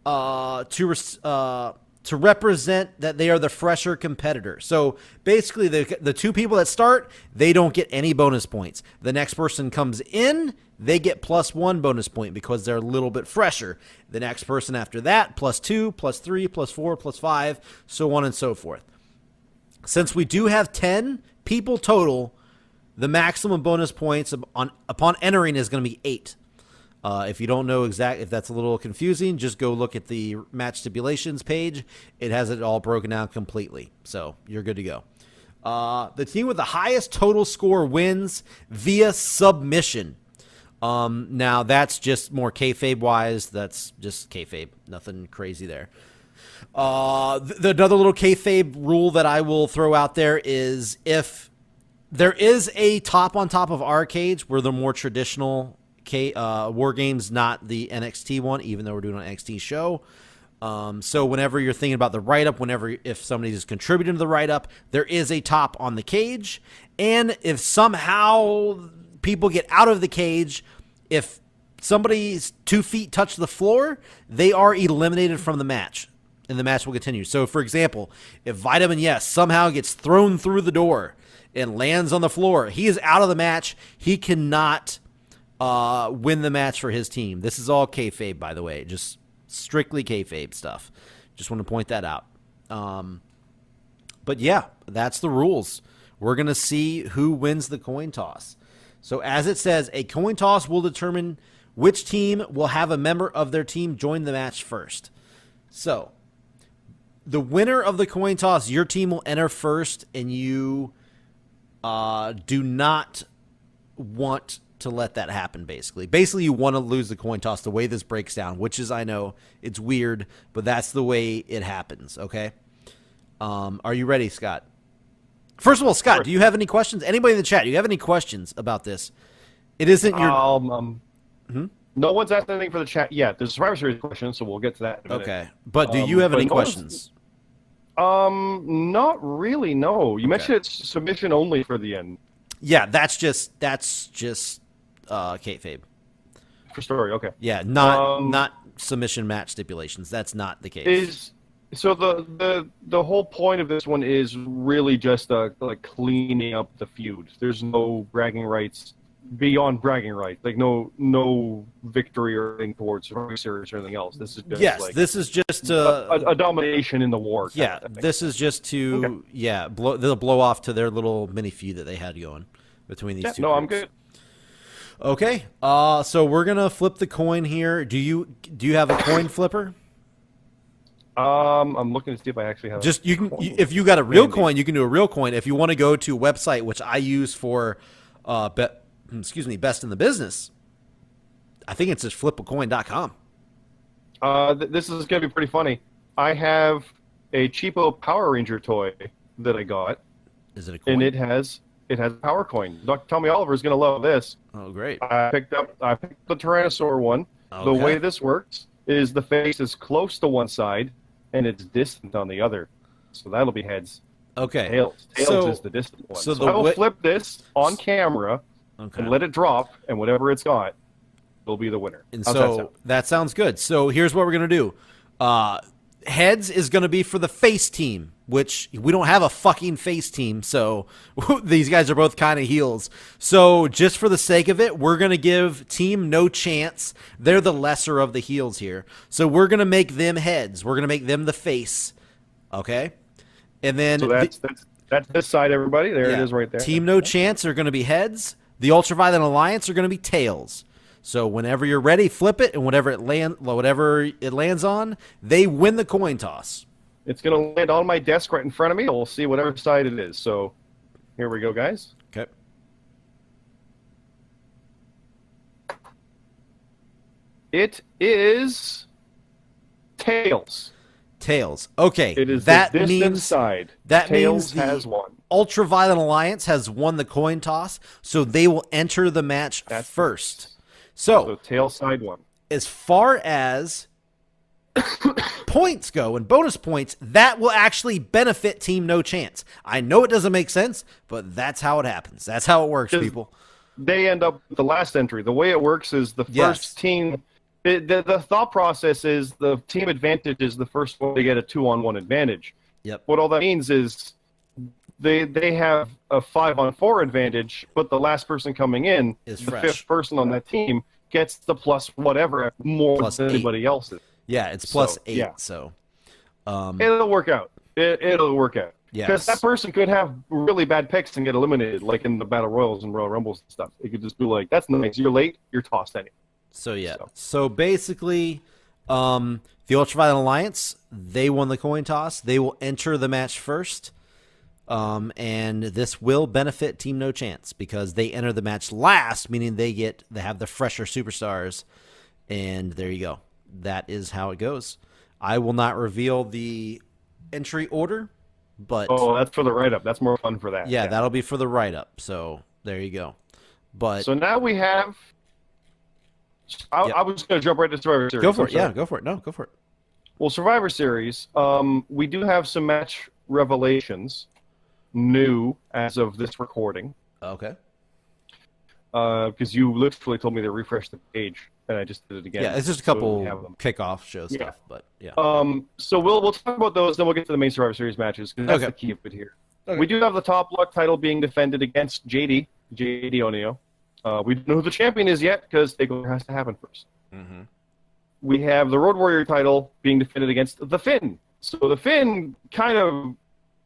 to represent that they are the fresher competitor. So basically, the two people that start, they don't get any bonus points. The next person comes in, they get +1 bonus point because they're a little bit fresher. The next person after that, +2, +3, +4, +5, so on and so forth. Since we do have 10 people total, the maximum bonus points upon entering is going to be 8. If you don't know if that's a little confusing, just go look at the match stipulations page. It has it all broken down completely, so you're good to go. The team with the highest total score wins via submission. Now that's just more kayfabe wise. That's just kayfabe. Nothing crazy there. Another little kayfabe rule that I will throw out there is if there is a top on top of our cage where the more traditional WarGames, not the NXT one, even though we're doing an NXT show. So whenever you're thinking about the write-up, if somebody is contributing to the write-up, there is a top on the cage. And if somehow people get out of the cage, if somebody's 2 feet touch the floor, they are eliminated from the match, and the match will continue. So, for example, if Vitamin Yes somehow gets thrown through the door and lands on the floor, he is out of the match. He cannot win the match for his team. This is all kayfabe, by the way, just strictly kayfabe stuff. Just want to point that out. But yeah, that's the rules. We're going to see who wins the coin toss. So as it says, a coin toss will determine which team will have a member of their team join the match first. So the winner of the coin toss, your team will enter first, and you do not want to let that happen, basically. Basically, you want to lose the coin toss the way this breaks down, which is, I know, it's weird, but that's the way it happens, okay? Are you ready, Scott? First of all, Scott, do you have any questions? Anybody in the chat, do you have any questions about this? It isn't your... No one's asked anything for the chat yet. There's a Survivor Series question, so we'll get to that in a minute. Okay, but do you have any questions? Not really, no. You mentioned it's submission only for the end. Yeah, that's just kayfabe. For story, okay. Yeah, not submission match stipulations. That's not the case. So the whole point of this one is really just like cleaning up the feud. There's no bragging rights beyond bragging rights. Like no victory or anything towards Survivor Series or anything else. This is just this is just a domination in the war. Yeah, this is just to blow off to their little mini feud that they had going between these two. No, groups. I'm good. Okay, so we're gonna flip the coin here. Do you have a coin flipper? I'm looking to see if I actually have. Just if you got a real coin, you can do a real coin. If you want to go to a website which I use for, best in the business, I think it's just flipacoin.com. This is gonna be pretty funny. I have a cheapo Power Ranger toy that I got. Is it a coin? And it has a power coin. Dr. Tommy Oliver is gonna love this. Oh, great! I picked the Tyrannosaur one. Okay. The way this works is the face is close to one side and it's distant on the other. So that'll be heads. Okay. Tails is the distant one. So I will flip this on camera and let it drop, and whatever it's got will be the winner. And so that sounds good. So here's what we're going to do. Heads is going to be for the face team, which we don't have a fucking face team, so these guys are both kind of heels. So just for the sake of it, we're going to give team No Chance. They're the lesser of the heels here. So we're going to make them heads. We're going to make them the face. Okay? And then... So that's this side, everybody. There it is right there. Team No Chance are going to be heads. The Ultraviolent Alliance are going to be tails. So whenever you're ready, flip it, and whatever it lands on, they win the coin toss. It's going to land on my desk right in front of me. We'll see whatever side it is. So here we go, guys. Okay. It is tails. Tails. Okay. It is that the distant means side. That Tails means has won. Ultraviolent Alliance has won the coin toss, so they will enter the match first. So tail side won. As far as points go and bonus points, that will actually benefit Team No Chance. I know it doesn't make sense, but that's how it happens. That's how it works, people. They end up with the last entry. The way it works is the first team. The thought process is the team advantage is the first one to get a 2-on-1 advantage. Yep. What all that means is they have a 5-on-4 advantage, but the last person coming in, is the fresh. fifth person on that team, gets the plus whatever more Plus than 8. anybody else's. Yeah, it's plus 8. Yeah. So it'll work out. It'll work out. Yes. Because that person could have really bad picks and get eliminated, like in the Battle Royals and Royal Rumbles and stuff. It could just be like, that's nice. You're late. You're tossed anyway. So, yeah. So basically, the Ultraviolent Alliance, they won the coin toss. They will enter the match first. And this will benefit Team No Chance because they enter the match last, meaning they have the fresher superstars. And there you go. That is how it goes. I will not reveal the entry order, but that's for the write-up. That's more fun for that. Yeah, that'll be for the write-up. So there you go. But so now we have. I was going to jump right to Survivor Series. Go for it. Yeah, go for it. No, go for it. Well, Survivor Series, we do have some match revelations new as of this recording. Okay. Because you literally told me to refresh the page, and I just did it again. Yeah, it's just a couple kickoff show stuff, but yeah. So we'll talk about those, then we'll get to the main Survivor Series matches, because that's the key of it here. Okay. We do have the top luck title being defended against JD Onio. We don't know who the champion is yet, because Takeover has to happen first. Mm-hmm. We have the Road Warrior title being defended against the Finn. So the Finn kind of,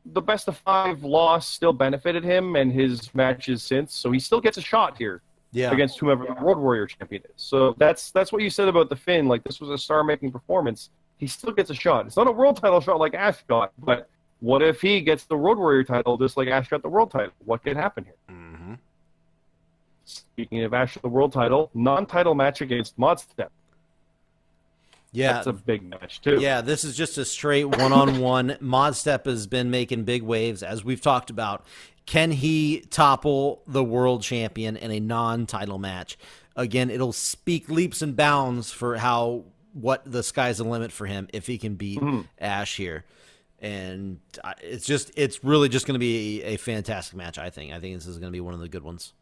the best of 5 loss still benefited him and his matches since, so he still gets a shot here against whomever the Road Warrior champion is. So that's what you said about the Finn. Like, this was a star-making performance. He still gets a shot. It's not a world title shot like Ash got, but what if he gets the Road Warrior title just like Ash got the world title? What could happen here? Mm-hmm. Speaking of Ash the world title, non-title match against Modstep. Yeah, that's a big match too. Yeah, this is just a straight one-on-one. Modstep has been making big waves, as we've talked about. Can he topple the world champion in a non-title match? Again, it'll speak leaps and bounds for what the sky's the limit for him if he can beat Ash here. And it's really just going to be a fantastic match, I think. I think this is going to be one of the good ones.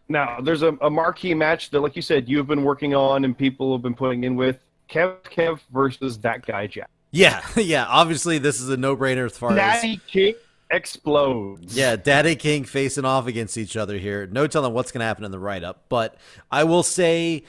Now, there's a marquee match that, like you said, you've been working on and people have been putting in with Kev versus that guy Jack. Yeah. Obviously, this is a no-brainer as far as Daddy King explodes. Yeah, Daddy King facing off against each other here. No telling what's going to happen in the write-up. But I will say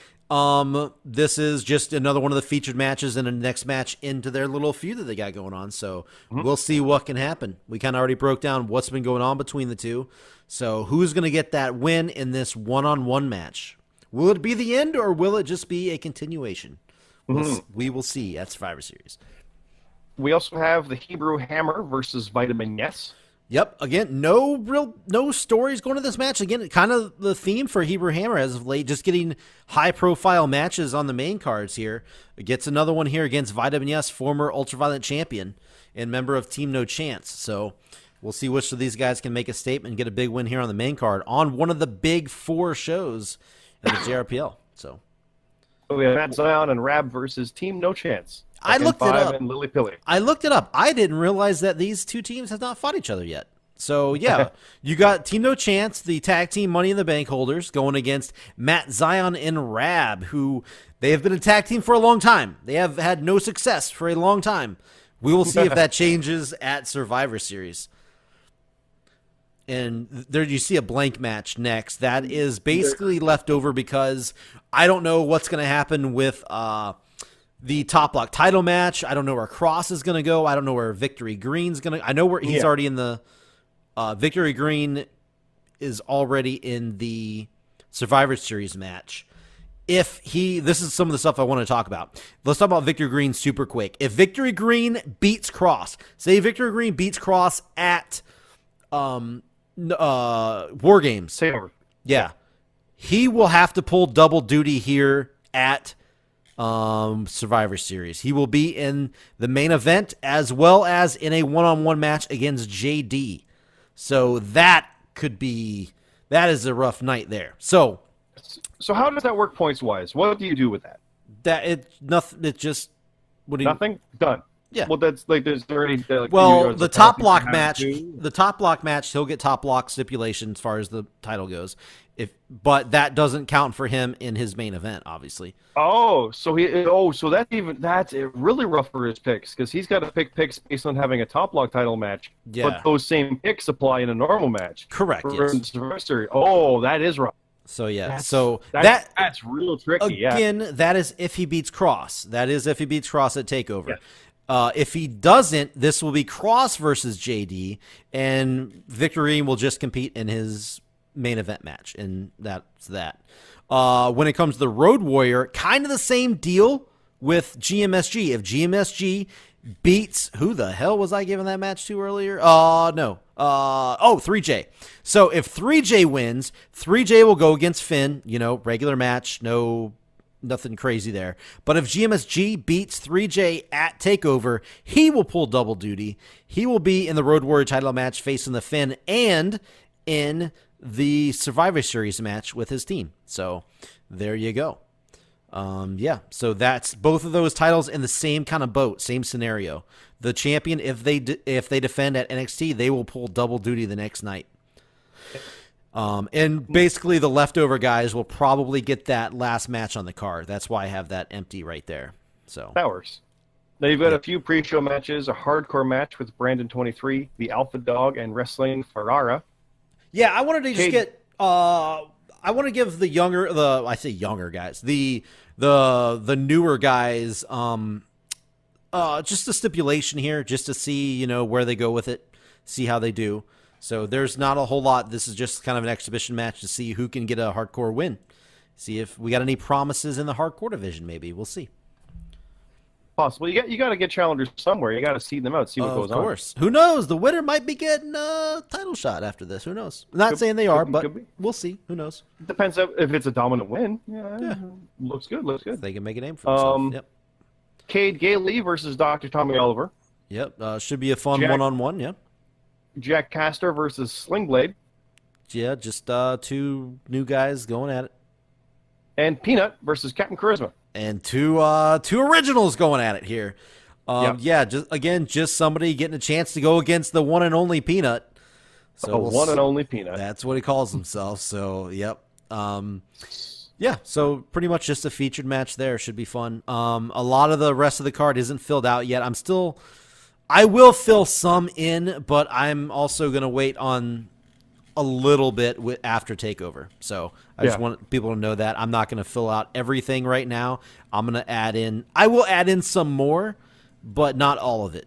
this is just another one of the featured matches in the next match into their little feud that they got going on. So we'll see what can happen. We kind of already broke down what's been going on between the two. So who's going to get that win in this one-on-one match? Will it be the end or will it just be a continuation? We will see at Survivor Series. We also have the Hebrew Hammer versus Vitamin Yes. Yep. Again, no stories going to this match. Again, kind of the theme for Hebrew Hammer as of late, just getting high-profile matches on the main cards here. It gets another one here against Vitamin Yes, former Ultraviolent champion and member of Team No Chance. So we'll see which of these guys can make a statement and get a big win here on the main card on one of the big 4 shows in the JRPL. So we have Matt Zion and Rab versus Team No Chance. I looked it up. And Lily Pilly. I looked it up. I didn't realize that these two teams have not fought each other yet. So, yeah, you got Team No Chance, the tag team Money in the Bank holders, going against Matt Zion and Rab, who they have been a tag team for a long time. They have had no success for a long time. We will see if that changes at Survivor Series. And there you see a blank match next. That is basically left over because I don't know what's going to happen with the Top Block title match. I don't know where Cross is going to go. I don't know where Victory Green's going to. I know where he's already in the Victory Green is already in the Survivor Series match. this is some of the stuff I want to talk about. Let's talk about Victory Green super quick. If Victory Green beats Cross, say Victory Green beats Cross at WarGames. Takeover. Yeah. He will have to pull double duty here at Survivor Series. He will be in the main event as well as in a one-on-one match against JD. So that is a rough night there. So how does that work points wise? What do you do with that? Nothing done. Yeah. Well, that's like there's already. The top block match. The top block match. He'll get top block stipulation as far as the title goes. But that doesn't count for him in his main event, obviously. So that's really rough for his picks because he's got to pick picks based on having a top block title match. Yeah. But those same picks apply in a normal match. Correct. Yes. That is rough. So yeah. That's real tricky. Again, that is if he beats Cross. That is if he beats Cross at Takeover. Yeah. If he doesn't, this will be Cross versus JD, and Victory will just compete in his main event match, and that's that. When it comes to the Road Warrior, kind of the same deal with GMSG. If GMSG beats, who the hell was I giving that match to earlier? 3J. So if 3J wins, 3J will go against Finn, regular match, nothing crazy there. But if GMSG beats 3J at TakeOver, he will pull double duty. He will be in the Road Warrior title match facing the Finn and in the Survivor Series match with his team. So there you go. So that's both of those titles in the same kind of boat, same scenario. The champion, if they defend at NXT, they will pull double duty the next night. And basically the leftover guys will probably get that last match on the card. That's why I have that empty right there. So that works. Now you've got a few pre-show matches, a hardcore match with Brandon 23, the Alpha Dog, and Wrestling Ferrara. Yeah, I wanted to just get. I want to give the younger guys, the newer guys, just a stipulation here, just to see where they go with it, see how they do. So there's not a whole lot. This is just kind of an exhibition match to see who can get a hardcore win. See if we got any promises in the hardcore division. Maybe we'll see. Possible. You got to get challengers somewhere. You got to seed them out, see what goes on. Of course. Who knows? The winner might be getting a title shot after this. Who knows? I'm not saying they are, but we'll see. Who knows? Depends if it's a dominant win. Yeah. Looks good. They can make a name for themselves. Yep. Cade Gailey versus Dr. Tommy Oliver. Yep. Should be a fun one-on-one. Yep. Jack Castor versus Slingblade. Yeah, just two new guys going at it. And Peanut versus Captain Charisma. And two originals going at it here. Yep. Yeah, just somebody getting a chance to go against the one and only Peanut. So one and only Peanut. That's what he calls himself. So, yep. Yeah, so pretty much just a featured match there. Should be fun. A lot of the rest of the card isn't filled out yet. I will fill some in, but I'm also going to wait on a little bit after TakeOver. So I just want people to know that I'm not going to fill out everything right now. I will add in some more, but not all of it.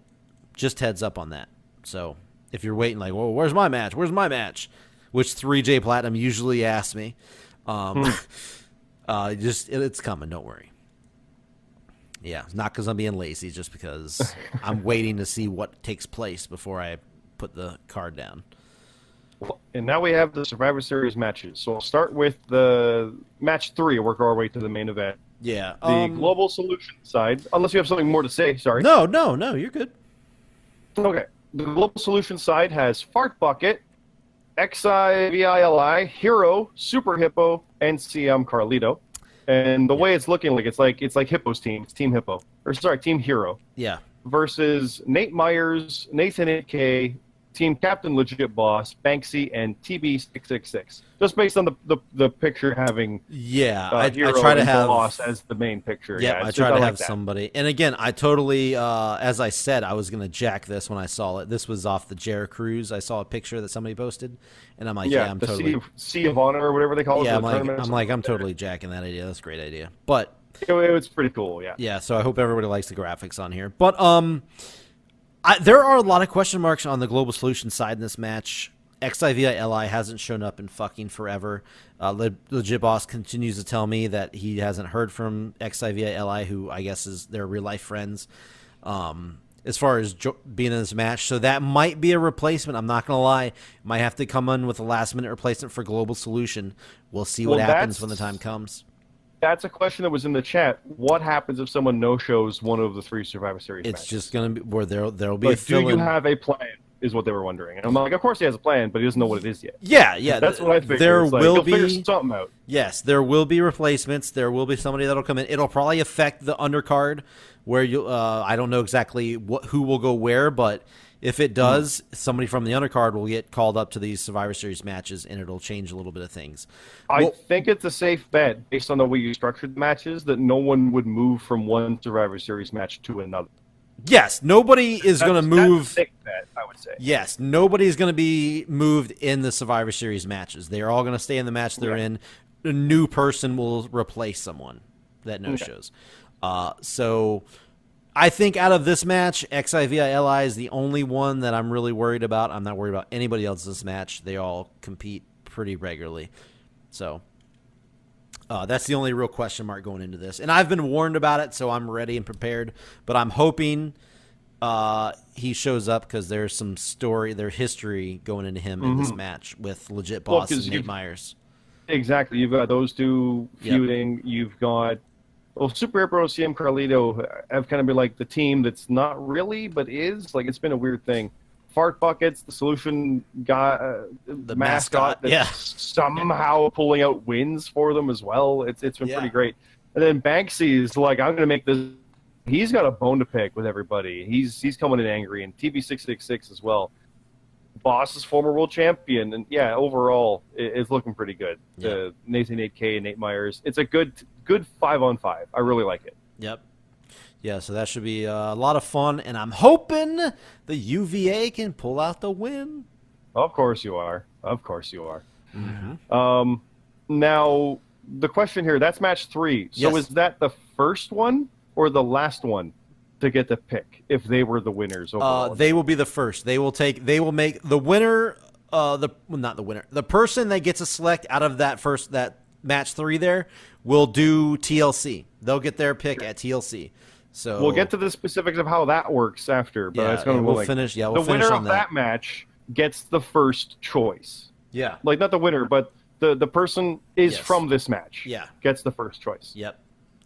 Just heads up on that. So if you're waiting like, whoa, where's my match? Which 3J Platinum usually asks me. It's coming. Don't worry. Yeah, not because I'm being lazy, just because I'm waiting to see what takes place before I put the card down. And now we have the Survivor Series matches. So I'll start with the match 3 and work our way to the main event. Yeah. The Global Solution side, unless you have something more to say, sorry. No, you're good. Okay. The Global Solution side has Fart Bucket, XIVILI, Hero, Super Hippo, and CM Carlito. And the way it's looking like it's like Hippo's team. It's Team Hippo. Team Hero. Yeah. Versus Nate Myers, Nathan K, Team Captain Legit Boss, Banksy, and TB666. Just based on the picture having I Hero try to and have Boss as the main picture. Yeah, I try to have somebody. And again, I totally, as I said, I was going to jack this when I saw it. This was off the Jer Cruise. I saw a picture that somebody posted, and I'm like, I'm totally Sea of Honor or whatever they call it. Yeah, I'm totally jacking that idea. That's a great idea. But it was pretty cool. Yeah. Yeah. So I hope everybody likes the graphics on here. But there are a lot of question marks on the Global Solution side in this match. XIVI hasn't shown up in fucking forever. Legit Boss continues to tell me that he hasn't heard from XIVI, who I guess is their real life friends, as far as being in this match. So that might be a replacement. I'm not going to lie. Might have to come in with a last minute replacement for Global Solution. We'll see what happens when the time comes. That's a question that was in the chat. What happens if someone no-shows one of the 3 Survivor Series matches? It's just going to be where there'll be a fill-in. Do you have a plan? Is what they were wondering. And I'm like, of course he has a plan, but he doesn't know what it is yet. Yeah. That's what I figured. There will be figure something out. Yes, there will be replacements. There will be somebody that'll come in. It'll probably affect the undercard, where you. I don't know exactly who will go where, but if it does, somebody from the undercard will get called up to these Survivor Series matches, and it'll change a little bit of things. I think it's a safe bet, based on the way you structured the matches, that no one would move from one Survivor Series match to another. Yes, nobody is going to move. That's a safe bet, I would say. Yes, nobody is going to be moved in the Survivor Series matches. They are all going to stay in the match they're in. A new person will replace someone that no-shows. So I think out of this match, XIVI is the only one that I'm really worried about. I'm not worried about anybody else in this match. They all compete pretty regularly. So that's the only real question mark going into this. And I've been warned about it, so I'm ready and prepared. But I'm hoping he shows up because there's some there's history going into him in this match with Legit Boss and Nate Myers. Exactly. You've got those two feuding. You've got Super Hero CM Carlito have kind of been like the team that's not really, but is. Like, it's been a weird thing. Fart Buckets, the solution guy, the mascot that's somehow pulling out wins for them as well. It's been pretty great. And then Banksy is like, I'm going to make this. He's got a bone to pick with everybody. He's coming in angry, and TV666 as well. Boss is former world champion, and overall it's looking pretty good. Nathan 8K and Nate Myers. It's a good 5-on-5. I really like it. Yep. Yeah, so that should be a lot of fun, and I'm hoping the UVA can pull out the win. Of course you are. Now, the question here, that's match 3. So is that the first one or the last one to get the pick if they were the winners overall? They will be the first. They will make the winner, the person that gets a select out of that match 3 there will do TLC. They'll get their pick at TLC. So we'll get to the specifics of how that works after, but we'll finish. Yeah, the winner of that match gets the first choice. Yeah, like not the winner, but the person is from this match. Yeah, gets the first choice. Yep,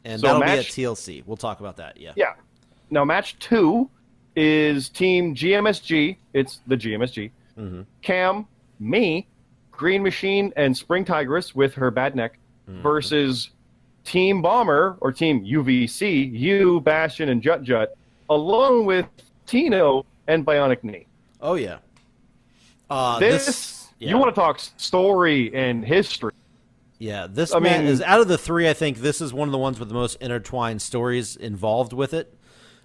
and that'll be at TLC. We'll talk about that. Yeah. Yeah. Now match 2 is Team GMSG. It's the GMSG. Cam, me, Green Machine, and Spring Tigress with her bad neck versus Team Bomber, or Team UVC, you, Bastion, and Jut Jut, along with Tino and Bionic Knee. Oh, yeah. You want to talk story and history. Yeah, this match is, out of the 3, I think this is one of the ones with the most intertwined stories involved with it.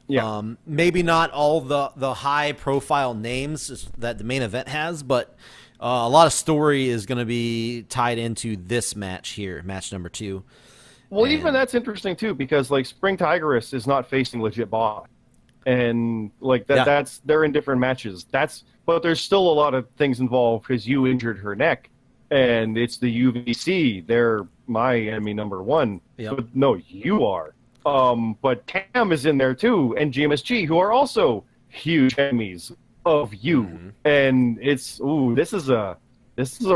Yeah. Maybe not all the high-profile names that the main event has, but a lot of story is going to be tied into this match here, match number 2. Well, even that's interesting too, because like Spring Tigress is not facing Legit Boss, and like that's they're in different matches. But there's still a lot of things involved because you injured her neck, and it's the UVC. They're my enemy number 1. Yep. But no, you are. But Cam is in there too, and GMSG, who are also huge enemies of you. And it's this is a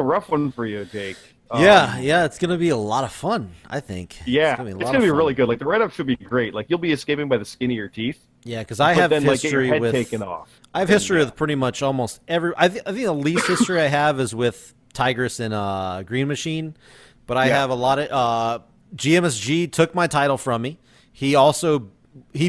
rough one for you, Jake. It's going to be a lot of fun, I think. Yeah, it's going to be really good. Like, the write-up should be great. Like, you'll be escaping by the skin of your teeth. Yeah, because I have history get your head taken off. I have history with pretty much almost every. I think the least history I have is with Tigress and Green Machine, but I have a lot of. GMSG took my title from me. He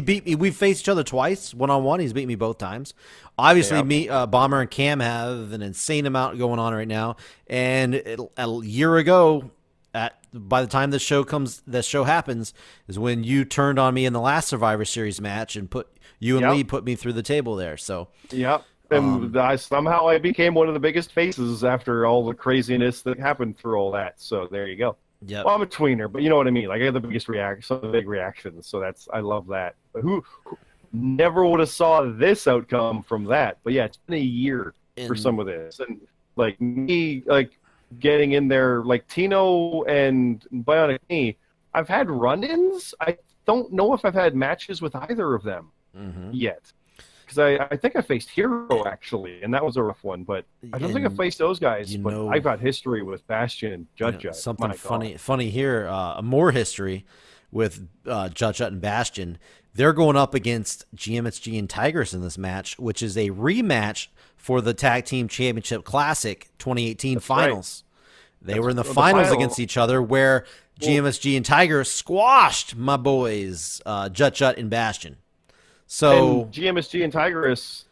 beat me. We've faced each other twice, 1-on-1. He's beat me both times. Obviously, me, Bomber, and Cam have an insane amount going on right now. And a year ago, by the time this show happens, is when you turned on me in the last Survivor Series match and Lee put me through the table there. So and somehow I became one of the biggest faces after all the craziness that happened through all that. So there you go. Yeah, well, I'm a tweener, but you know what I mean. Like, I had the biggest big reactions. So I love that. But who never would have saw this outcome from that? But yeah, it's been a year for some of this, and Like me, like getting in there, like Tino and Bionic Knee. I've had run-ins. I don't know if I've had matches with either of them yet. Because I think I faced Hero, actually, and that was a rough one. But I don't think I faced those guys. But I've got history with Bastion and Jut. Something funny here, more history with Jut and Bastion. They're going up against GMSG and Tigers in this match, which is a rematch for the Tag Team Championship Classic 2018 finals. Right. They were in the finals against each other, where GMSG and Tiger squashed my boys, Jut and Bastion. So and GMSG and Tigris,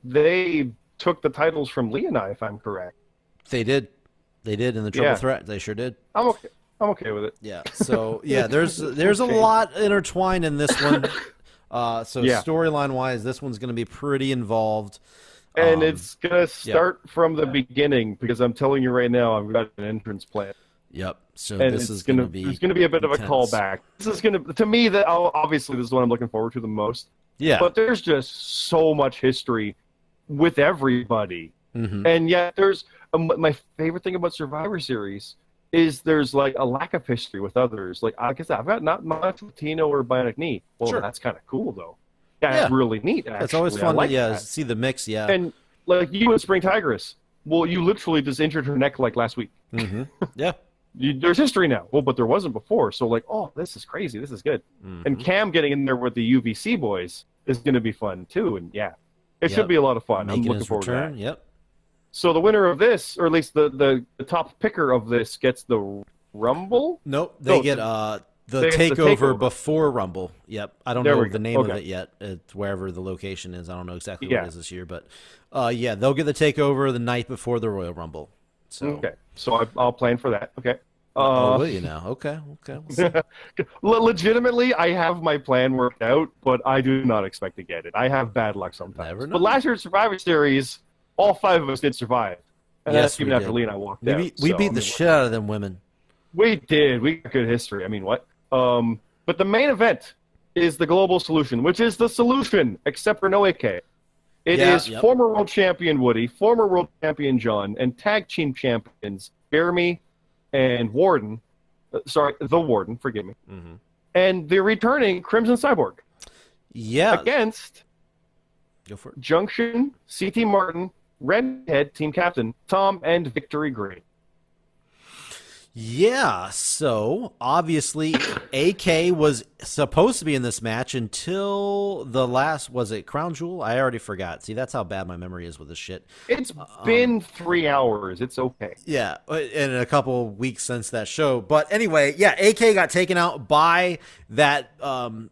they took the titles from Lee and I, if I'm correct. They did in the Triple Threat. They sure did. I'm okay with it. Yeah. So there's a lot intertwined in this one. Storyline wise, this one's going to be pretty involved. And it's going to start from the beginning, because I'm telling you right now, I've got an entrance plan. Yep. So and this is going to be. There's going to be a bit intense. Of a callback. This is going to me, that obviously this is what I'm looking forward to the most. Yeah. But there's just so much history with everybody, and yet there's my favorite thing about Survivor Series is there's like a lack of history with others. Like I guess I've got not much with Tino or Bionic Knee. Well, that's kind of cool though. Yeah, it's really neat. Actually. It's always fun to see the mix. Yeah. And like you and Spring Tigress. Well, you literally just injured her neck like last week. Yeah. There's history now. Well, but there wasn't before. So like, oh, this is crazy. This is good. And Cam getting in there with the UVC boys is going to be fun too. And it should be a lot of fun. I'm looking forward to that. Yep. So the winner of this, or at least the top picker of this, gets the Rumble? Nope. They get the takeover before Rumble. Yep. I don't know the name of it yet. It's wherever the location is. I don't know exactly what it is this year. But they'll get the takeover the night before the Royal Rumble. So. Okay. So I'll plan for that. Okay. Will you now? Okay. We'll legitimately, I have my plan worked out, but I do not expect to get it. I have bad luck sometimes. But last year's Survivor Series, all 5 of us did survive. And that's even after Lee and I walked out. We beat the shit out of them women. We did. We got good history. I mean, what? But the main event is the Global Solution, which is the solution, except for no AK. It is former world champion Woody, former world champion John, and tag team champions Jeremy and Warden. The Warden, forgive me. And the returning Crimson Cyborg. Yeah. Against Go for it. Junction, CT Martin, Redhead, team captain, Tom, and Victory Green. Yeah, so obviously AK was supposed to be in this match until the last, was it Crown Jewel? I already forgot. See, that's how bad my memory is with this shit. It's been 3 hours. It's okay. Yeah, in a couple weeks since that show. But anyway, AK got taken out by that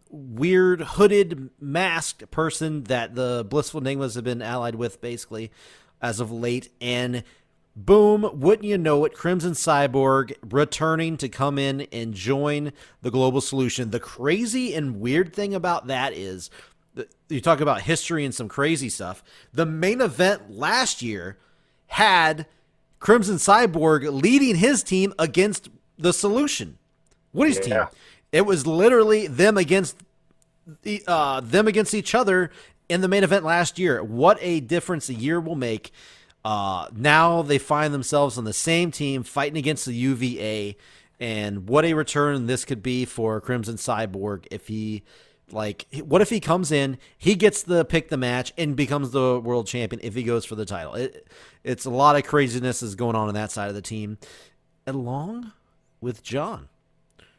weird hooded masked person that the Blissful Enigmas have been allied with basically as of late, and boom, wouldn't you know it, Crimson Cyborg returning to come in and join the Global Solution. The crazy and weird thing about that is, you talk about history and some crazy stuff, the main event last year had Crimson Cyborg leading his team against the Solution. Woody's team. It was literally them against each other in the main event last year. What a difference a year will make. Now they find themselves on the same team fighting against the UVA, and what a return this could be for Crimson Cyborg if he, what if he comes in, he gets to pick the match and becomes the world champion if he goes for the title. It's a lot of craziness is going on that side of the team, along with John,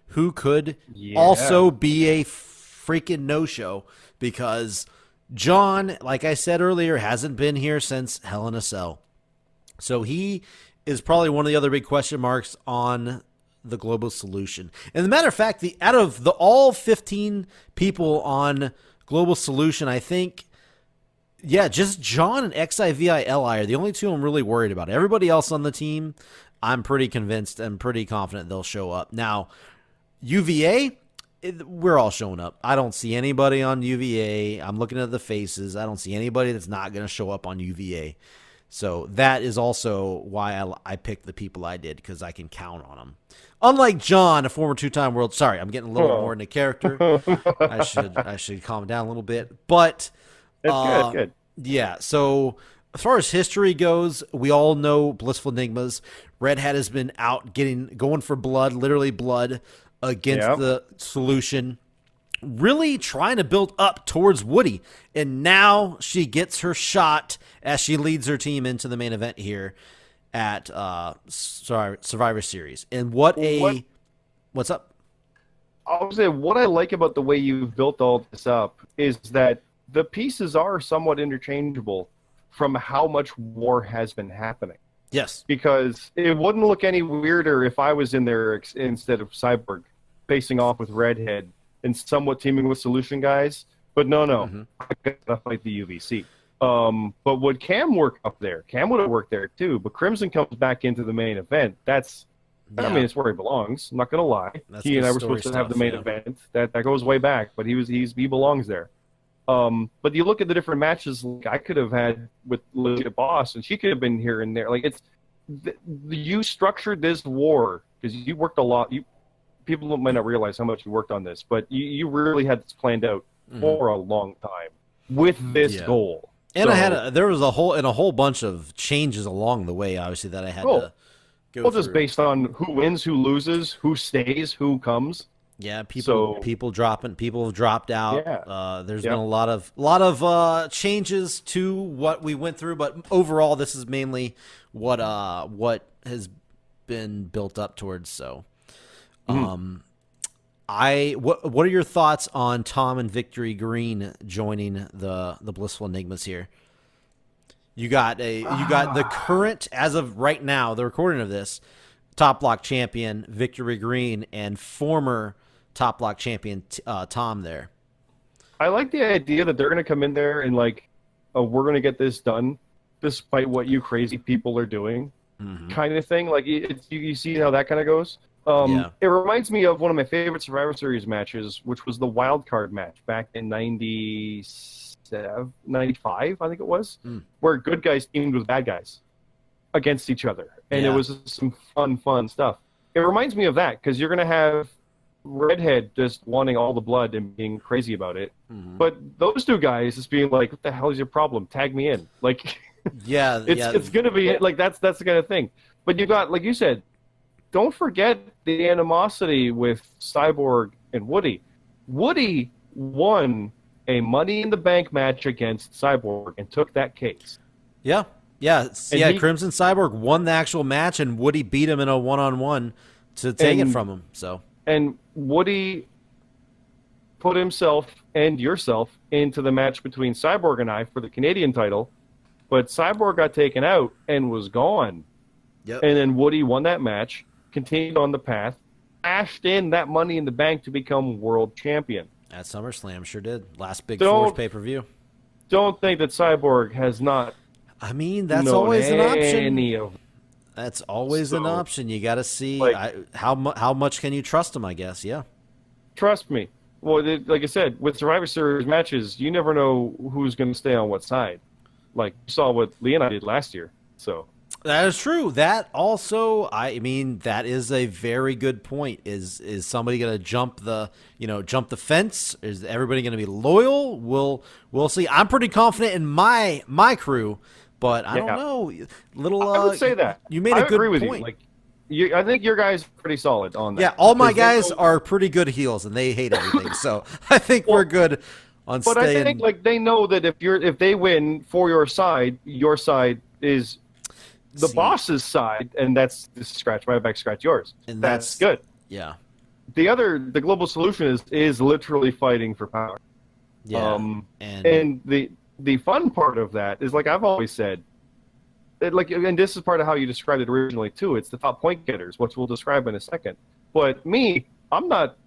who could also be a freaking no-show because John, like I said earlier, hasn't been here since Hell in a Cell. So he is probably one of the other big question marks on the Global Solution. And as a matter of fact, out of all 15 people on Global Solution, I think, just John and XIVILI are the only two I'm really worried about. Everybody else on the team, I'm pretty convinced and pretty confident they'll show up. Now, UVA, we're all showing up. I don't see anybody on UVA. I'm looking at the faces. I don't see anybody that's not going to show up on UVA. So that is also why I picked the people I did, because I can count on them. Unlike John, a former two-time world. Sorry, I'm getting a little more into character. I should calm down a little bit. But it's good. Yeah. So as far as history goes, we all know Blissful Enigmas. Red Hat has been out going for blood, literally blood, against Yep. the solution, really trying to build up towards Woody. And now she gets her shot as she leads her team into the main event here at Survivor Series. And what's up? I would say what I like about the way you've built all this up is that the pieces are somewhat interchangeable from how much war has been happening. Yes. Because it wouldn't look any weirder if I was in there instead of Cyborg facing off with Redhead and somewhat teaming with Solution guys. But no. I gotta fight the UVC. But would Cam work up there? Cam would have worked there too. But Crimson comes back into the main event. I mean, it's where he belongs. I'm not gonna lie. He and I were supposed to have the main event. That goes way back, but he belongs there. But you look at the different matches like I could have had with Legit Boss, and she could have been here and there. Like you structured this war because you worked a lot. People might not realize how much you worked on this, but you really had this planned out for a long time with this goal. And there was a whole bunch of changes along the way, obviously, that I had to go through. Just based on who wins, who loses, who stays, who comes. Yeah, people have dropped out. Yeah. There's been a lot of changes to what we went through, but overall, this is mainly what has been built up towards. So, what are your thoughts on Tom and Victory Green joining the Blissful Enigmas here? You got the current, as of right now, the recording of this, Top Block champion Victory Green and former Top Block champion Tom there. I like the idea that they're going to come in there and we're going to get this done despite what you crazy people are doing, kind of thing. Like you see how that kind of goes. It reminds me of one of my favorite Survivor Series matches, which was the wild card match back in 95, I think it was, where good guys teamed with bad guys against each other. And it was some fun stuff. It reminds me of that because you're going to have Redhead just wanting all the blood and being crazy about it. But those two guys just being like, what the hell is your problem? Tag me in. Like, it's going to be like, that's the kind of thing. But you got, like you said, don't forget the animosity with Cyborg and Woody. Woody won a Money in the Bank match against Cyborg and took that case. Crimson Cyborg won the actual match, and Woody beat him in a one-on-one to take it from him. So, and Woody put himself and yourself into the match between Cyborg and I for the Canadian title, but Cyborg got taken out and was gone. Yep. And then Woody won that match, continued on the path, cashed in that Money in the Bank to become world champion. At SummerSlam, sure did. Last Big Force pay-per-view. Don't think that Cyborg has not. I mean, that's always an option. You got to see how much can you trust him, I guess. Yeah. Trust me. Well, like I said, with Survivor Series matches, you never know who's going to stay on what side. Like you saw what Lee and I did last year. So that is true. That also, that is a very good point. Is somebody going to jump the fence? Is everybody going to be loyal? We'll see. I'm pretty confident in my crew, but I don't know. I would say that you made a good agree with point. You. Like, I think your guys are pretty solid on that. Yeah, all my guys are pretty good heels, and they hate everything. So I think we're good on staying. But I think they know that if they win for your side is the boss's side, and that's scratch my back, scratch yours. And that's good. Yeah. The global solution is literally fighting for power. Yeah. And the fun part of that is, like I've always said, and this is part of how you described it originally too. It's the top point getters, which we'll describe in a second. But me, I'm not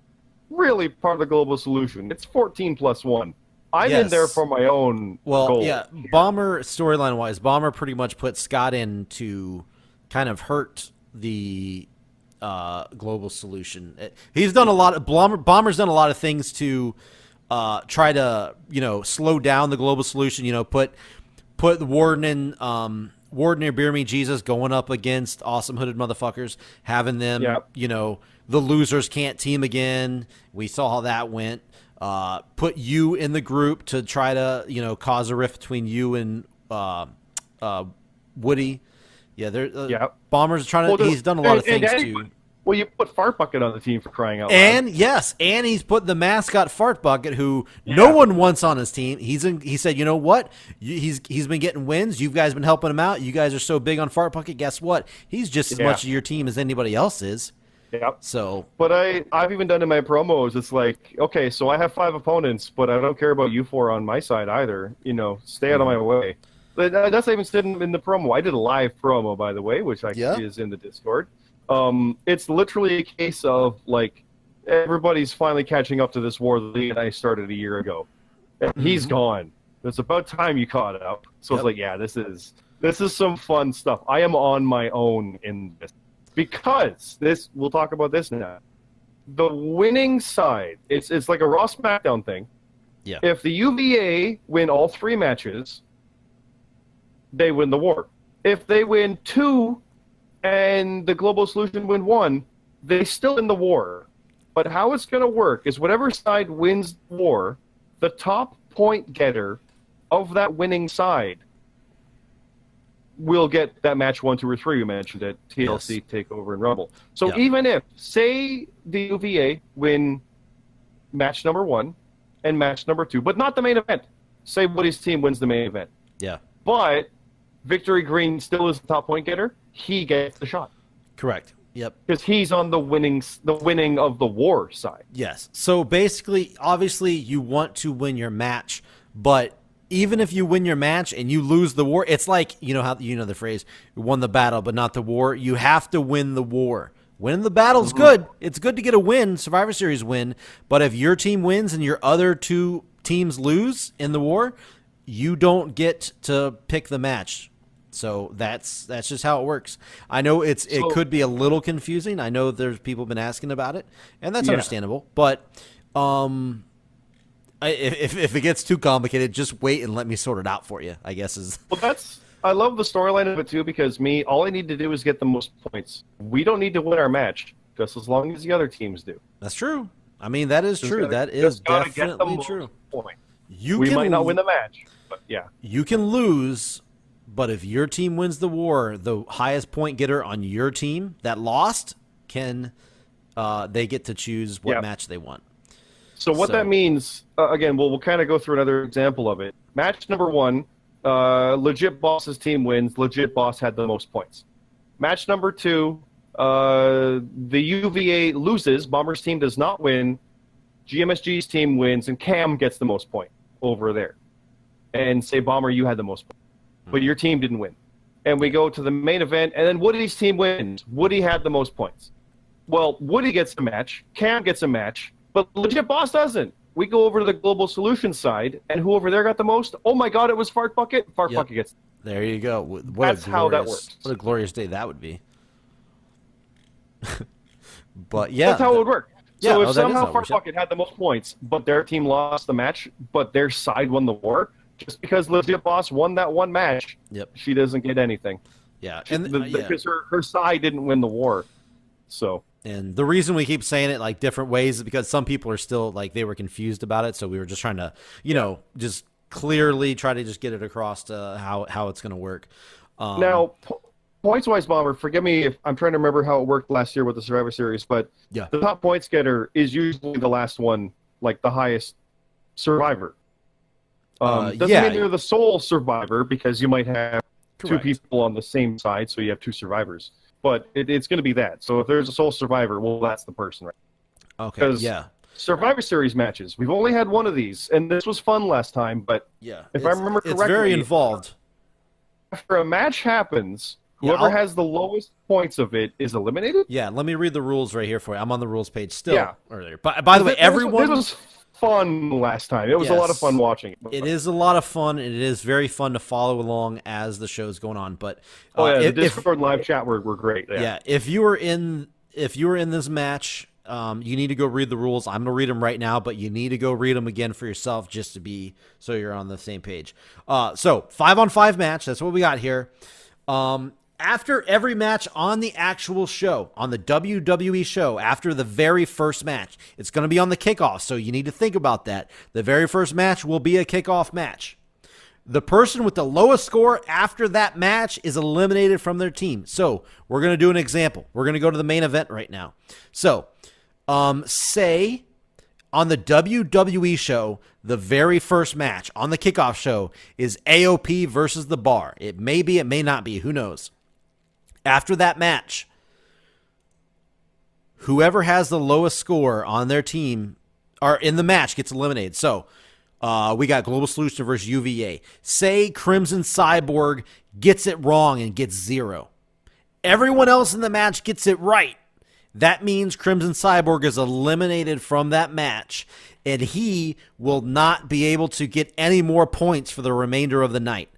really part of the global solution. It's 14+1. I'm in there for my own goal. Yeah, Bomber, storyline-wise, Bomber pretty much put Scott in to kind of hurt the global solution. He's done a lot of Bomber's done a lot of things to try to slow down the global solution. Put the Warden in Warden or Beer Me Jesus going up against awesome hooded motherfuckers, having them the losers can't team again. We saw how that went. Put you in the group to try to cause a rift between you and Woody. Yeah, Yeah. Bomber's trying to. He's done a lot of things too. Well, you put Fart Bucket on the team for crying out loud. And yes, and he's put the mascot Fart Bucket, who no one wants on his team. He said, you know what? He's been getting wins. You guys been helping him out. You guys are so big on Fart Bucket. Guess what? He's just as much of your team as anybody else is. Yep. So, but I've even done in my promos. It's like, okay, so I have 5 opponents, but I don't care about you 4 on my side either. You know, stay out of my way. But that's not even sitting in the promo. I did a live promo, by the way, which is in the Discord. It's literally a case of like everybody's finally catching up to this war that I started a year ago, and he's gone. It's about time you caught up. So it's like, yeah, this is some fun stuff. I am on my own in this because we'll talk about this now. The winning side, it's like a Raw SmackDown thing. Yeah. If the UVA win all 3 matches, they win the war. If they win 2 and the Global Solution win 1, they still win the war. But how it's going to work is whatever side wins the war, the top point getter of that winning side will get that match 1, 2, or 3 we mentioned at TLC, TakeOver, and Rumble. So even if, say, the UVA win match number 1 and match number 2, but not the main event. Say Woody's team wins the main event. Yeah. But Victory Green still is the top point getter. He gets the shot. Correct. Yep. Because he's on the winning of the war side. Yes. So basically, obviously, you want to win your match, but even if you win your match and you lose the war, it's like, you know how the phrase, you won the battle but not the war. You have to win the war. Winning the battle's good. It's good to get a win, Survivor Series win, but if your team wins and your other 2 teams lose in the war, you don't get to pick the match. So that's just how it works. I know it could be a little confusing. I know there's people been asking about it, and that's understandable. But if it gets too complicated, just wait and let me sort it out for you, I guess is. Well, I love the storyline of it too, because all I need to do is get the most points. We don't need to win our match just as long as the other teams do. That's true. I mean, that is true. That is definitely true. We might not win the match, but yeah. You can lose. But if your team wins the war, the highest point getter on your team that lost they get to choose what match they want. So what that means, again, we'll kind of go through another example of it. Match number 1, Legit Boss's team wins. Legit Boss had the most points. Match number 2, the UVA loses. Bomber's team does not win. GMSG's team wins, and Cam gets the most point over there. And say, Bomber, you had the most points. But your team didn't win. And we go to the main event, and then Woody's team wins. Woody had the most points. Well, Woody gets a match, Cam gets a match, but Legit Boss doesn't. We go over to the Global Solution side, and who over there got the most? Oh my god, it was Fart Bucket. Fart Bucket gets. There you go. That's how that works. What a glorious day that would be. But yeah. That's how it would work. Yeah, so if somehow Fart Bucket had the most points, but their team lost the match, but their side won the war, just because Legit Boss won that one match, she doesn't get anything. Yeah, because her side didn't win the war. So. And the reason we keep saying it like different ways is because some people are still like they were confused about it, so we were just trying to, just clearly try to just get it across to how it's going to work. Now, points-wise, Bomber, forgive me if I'm trying to remember how it worked last year with the Survivor Series, but the top points getter is usually the last one, like the highest survivor. Doesn't mean they're the sole survivor, because you might have 2 people on the same side, so you have 2 survivors. But it's going to be that. So if there's a sole survivor, well, that's the person, right? Okay, because Survivor Series matches, we've only had one of these, and this was fun last time, but if I remember correctly, it's very involved. After a match happens, whoever has the lowest points of it is eliminated? Yeah, let me read the rules right here for you. I'm on the rules page still earlier. But by the way, everyone... This was fun last time. It was a lot of fun watching it. It is a lot of fun, and it is very fun to follow along as the show's going on. But the Discord live chat were great. Yeah, if you were in this match, you need to go read the rules. I'm going to read them right now, but you need to go read them again for yourself just to be so you're on the same page. So 5-on-5 match. That's what we got here. After every match on the actual show, on the WWE show, after the very first match, it's going to be on the kickoff, so you need to think about that. The very first match will be a kickoff match. The person with the lowest score after that match is eliminated from their team. So we're going to do an example. We're going to go to the main event right now. So say on the WWE show, the very first match on the kickoff show is AOP versus The Bar. It may be, it may not be. Who knows? After that match, whoever has the lowest score on their team or in the match gets eliminated. So we got Global Solution versus UVA. Say Crimson Cyborg gets it wrong and gets 0. Everyone else in the match gets it right. That means Crimson Cyborg is eliminated from that match, and he will not be able to get any more points for the remainder of the night.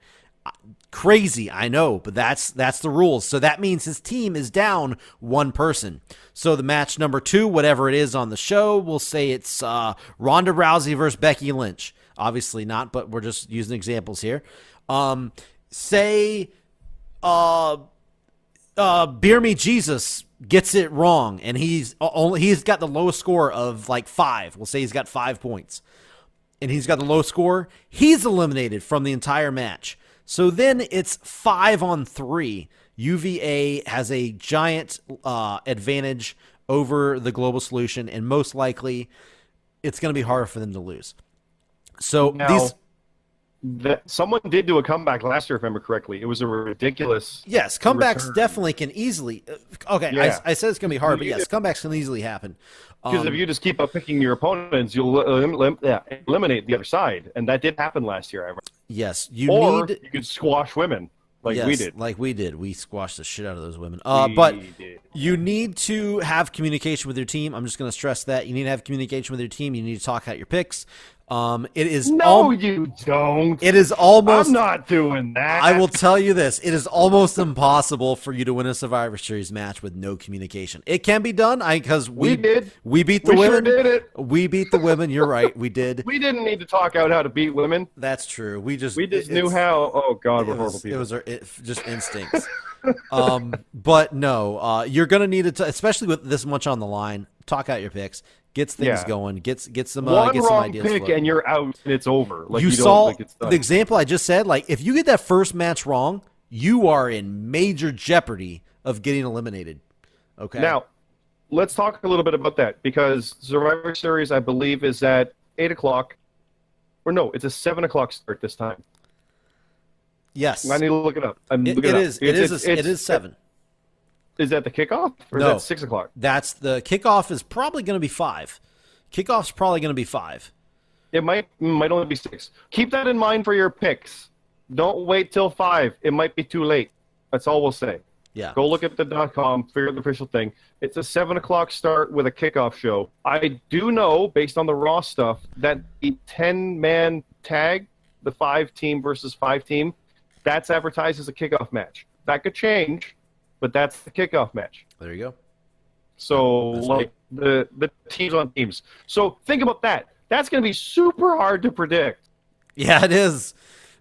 Crazy, I know, but that's the rules. So that means his team is down one person. So the match number 2, whatever it is on the show, we'll say it's Ronda Rousey versus Becky Lynch. Obviously not, but we're just using examples here. Say Beer Me Jesus gets it wrong, and he's got the lowest score of like 5. We'll say he's got 5 points, and he's got the low score. He's eliminated from the entire match. So then it's 5-on-3. UVA has a giant advantage over the Global Solution, and most likely it's going to be harder for them to lose. So now, someone did do a comeback last year, if I remember correctly. It was a ridiculous. Yes, comebacks return. Definitely can easily. Okay, Yeah. I said it's going to be hard, but yes, comebacks can easily happen. Because if you just keep up picking your opponents, you'll eliminate the other side, and that did happen last year. Yes, you could squash women we did. Like we did. We squashed the shit out of those women. But you need to have communication with your team. I'm just going to stress that you need to have communication with your team. You need to talk out your picks. It is you don't. It is almost. I'm not doing that. I will tell you this: it is almost impossible for you to win a Survivor Series match with no communication. It can be done, because we did. We beat the we women. Sure did it. We beat the women. You're right. We did. We didn't need to talk out how to beat women. That's true. We just knew how. Oh God, we're horrible people. It was just instincts. But no, you're gonna need to, especially with this much on the line. Talk out your picks. Gets things going. Gets some one get some wrong ideas. pick and you're out, and it's over. Like you saw the example I just said. Like if you get that first match wrong, you are in major jeopardy of getting eliminated. Okay. Now, let's talk a little bit about that, because Survivor Series, I believe, is at 8:00, or no, it's a 7:00 start this time. Yes. I need to look it up. It is 7. Is that the kickoff? Or no, is that 6:00? That's the kickoff. Is probably going to be 5. Kickoff's probably going to be 5. It might only be 6. Keep that in mind for your picks. Don't wait till 5. It might be too late. That's all we'll say. Yeah. Go look at the .com, figure out the official thing. It's a 7:00 start with a kickoff show. I do know, based on the Raw stuff, that the 10-man tag, the 5-team versus 5-team, that's advertised as a kickoff match. That could change, but that's the kickoff match. There you go. So, like, the teams on teams. So, think about that. That's going to be super hard to predict. Yeah, it is.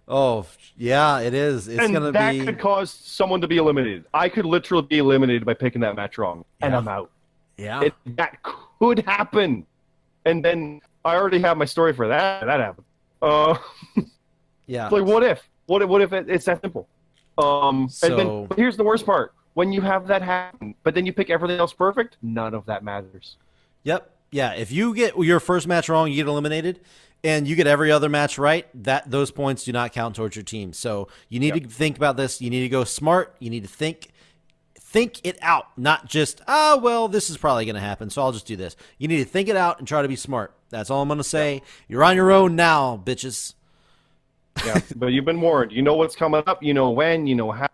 Oh, yeah, it is. It's going to be... And that could cause someone to be eliminated. I could literally be eliminated by picking that match wrong, and I'm out. Yeah. That could happen. And then I already have my story for that. That happened. Yeah. Like, what if? What if it's that simple? And then, but here's the worst part. When you have that happen, but then you pick everything else perfect, none of that matters. Yep. Yeah. If you get your first match wrong, you get eliminated, and you get every other match right, those points do not count towards your team. So you need to think about this. You need to go smart. You need to think it out, not just, well, this is probably going to happen, so I'll just do this. You need to think it out and try to be smart. That's all I'm going to say. You're on your own now, bitches. Yeah, but you've been warned. You know what's coming up. You know when. You know how.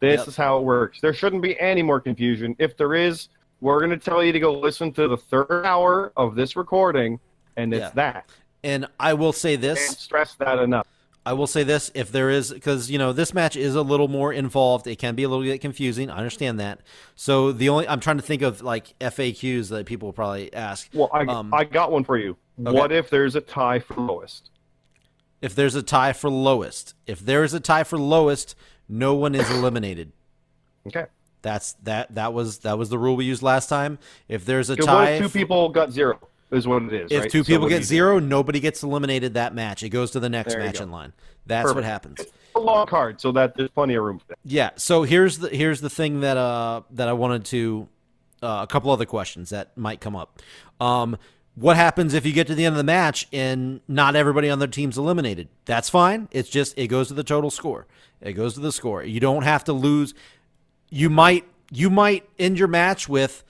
This is how it works. There shouldn't be any more confusion. If there is, we're going to tell you to go listen to the 3rd hour of this recording, and it's that. And I will say this. Can't stress that enough. I will say this, if there is, because, this match is a little more involved. It can be a little bit confusing. I understand that. So I'm trying to think of, like, FAQs that people will probably ask. Well, I got one for you. Okay. What if there's a tie for lowest? If there's a tie for lowest. If there is a tie for lowest, no one is eliminated. Okay. That was the rule we used last time. If there's a tie, tie, what if 2 people got 0? is what it is. If right? two So people what do get you 0, nobody gets eliminated that match. It goes to the next There you match go. in line. That's Perfect. what happens. It's a long card, so that there's plenty of room for that. Yeah. So here's the thing that I wanted to a couple other questions that might come up. What happens if you get to the end of the match and not everybody on their team's eliminated? That's fine. It's just it goes to the total score. It goes to the score. You don't have to lose. You might end your match with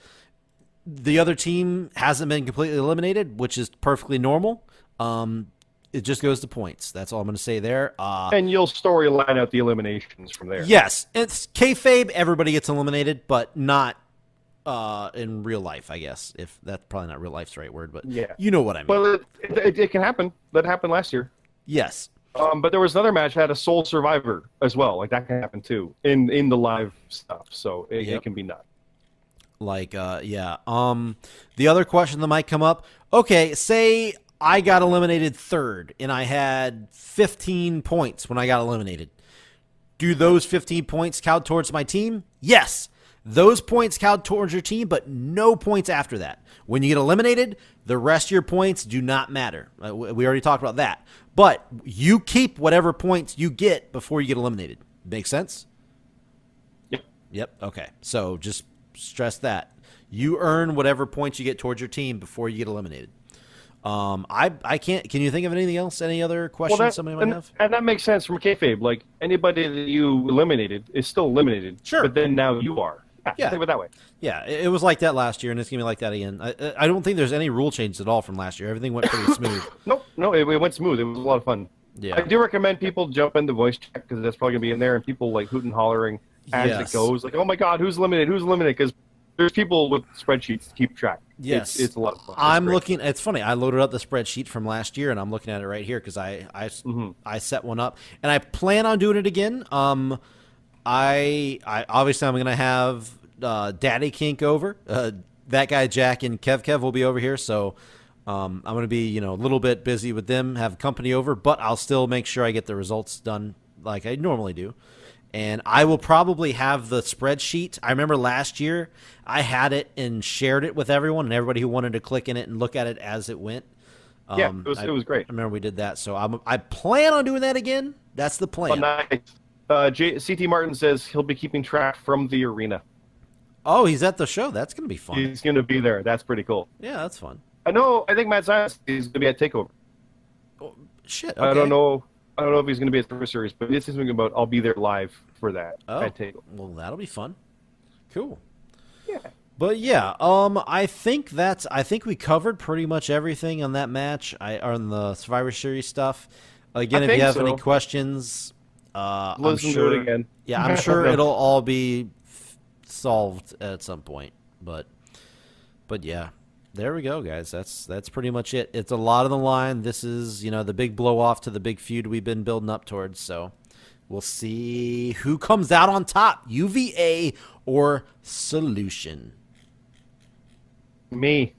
the other team hasn't been completely eliminated, which is perfectly normal. It just goes to points. That's all I'm going to say there. And you'll storyline out the eliminations from there. Yes, it's kayfabe. Everybody gets eliminated, but not in real life, I guess. If that's probably not real life's the right word, but Yeah. you know what I mean. Well, it can happen. That happened last year. Yes. But there was another match that had a sole survivor as well. Like that can happen too in the live stuff. So it can be nuts. Like, yeah. The other question that might come up. Okay, say I got eliminated third, and I had 15 points when I got eliminated. Do those 15 points count towards my team? Yes. Those points count towards your team, but no points after that. When you get eliminated, the rest of your points do not matter. We already talked about that. But you keep whatever points you get before you get eliminated. Make sense? Yep. Yep. Okay. So just stress that. You earn whatever points you get towards your team before you get eliminated. I can't. Can you think of anything else? Any other questions somebody might have? And that makes sense from kayfabe. Like anybody that you eliminated is still eliminated. Sure. But then now you are. Yeah. Think of it that way. Yeah, it was like that last year, and it's going to be like that again. I don't think there's any rule changes at all from last year. Everything went pretty smooth. No, it went smooth. It was a lot of fun. Yeah. I do recommend people jump into voice chat because that's probably going to be in there, and people like hoot and hollering as Yes. it goes. Like, oh my God, who's eliminated? Who's eliminated? Because there's people with spreadsheets to keep track. Yes. It's a lot of fun. I'm looking. It's funny. I loaded up the spreadsheet from last year, and I'm looking at it right here because I set one up, and I plan on doing it again. I obviously I'm going to have Daddy Kink over. That guy Jack and Kev will be over here, so I'm going to be a little bit busy with them, have company over, but I'll still make sure I get the results done like I normally do. And I will probably have the spreadsheet. I remember last year I had it and shared it with everyone, and everybody who wanted to click in it and look at it as it went. Yeah, it was great. I remember we did that, so I plan on doing that again. That's the plan. Oh, nice. CT Martin says he'll be keeping track from the arena. Oh, he's at the show. That's going to be fun. He's going to be there. That's pretty cool. Yeah, that's fun. I think Matt Zion is going to be at TakeOver. Oh, shit. Okay. I don't know if he's going to be at the first series, but this is something about I'll be there live for that at TakeOver. Well, that'll be fun. Cool. Yeah. But yeah, I think we covered pretty much everything on that match. On the Survivor Series stuff. Again, if you have any questions, Listen to it again. Yeah, I'm sure it'll all be solved at some point. But yeah. There we go, guys. That's pretty much it. It's a lot on the line. This is, the big blow off to the big feud we've been building up towards. So we'll see who comes out on top, UVA or Solution. Me.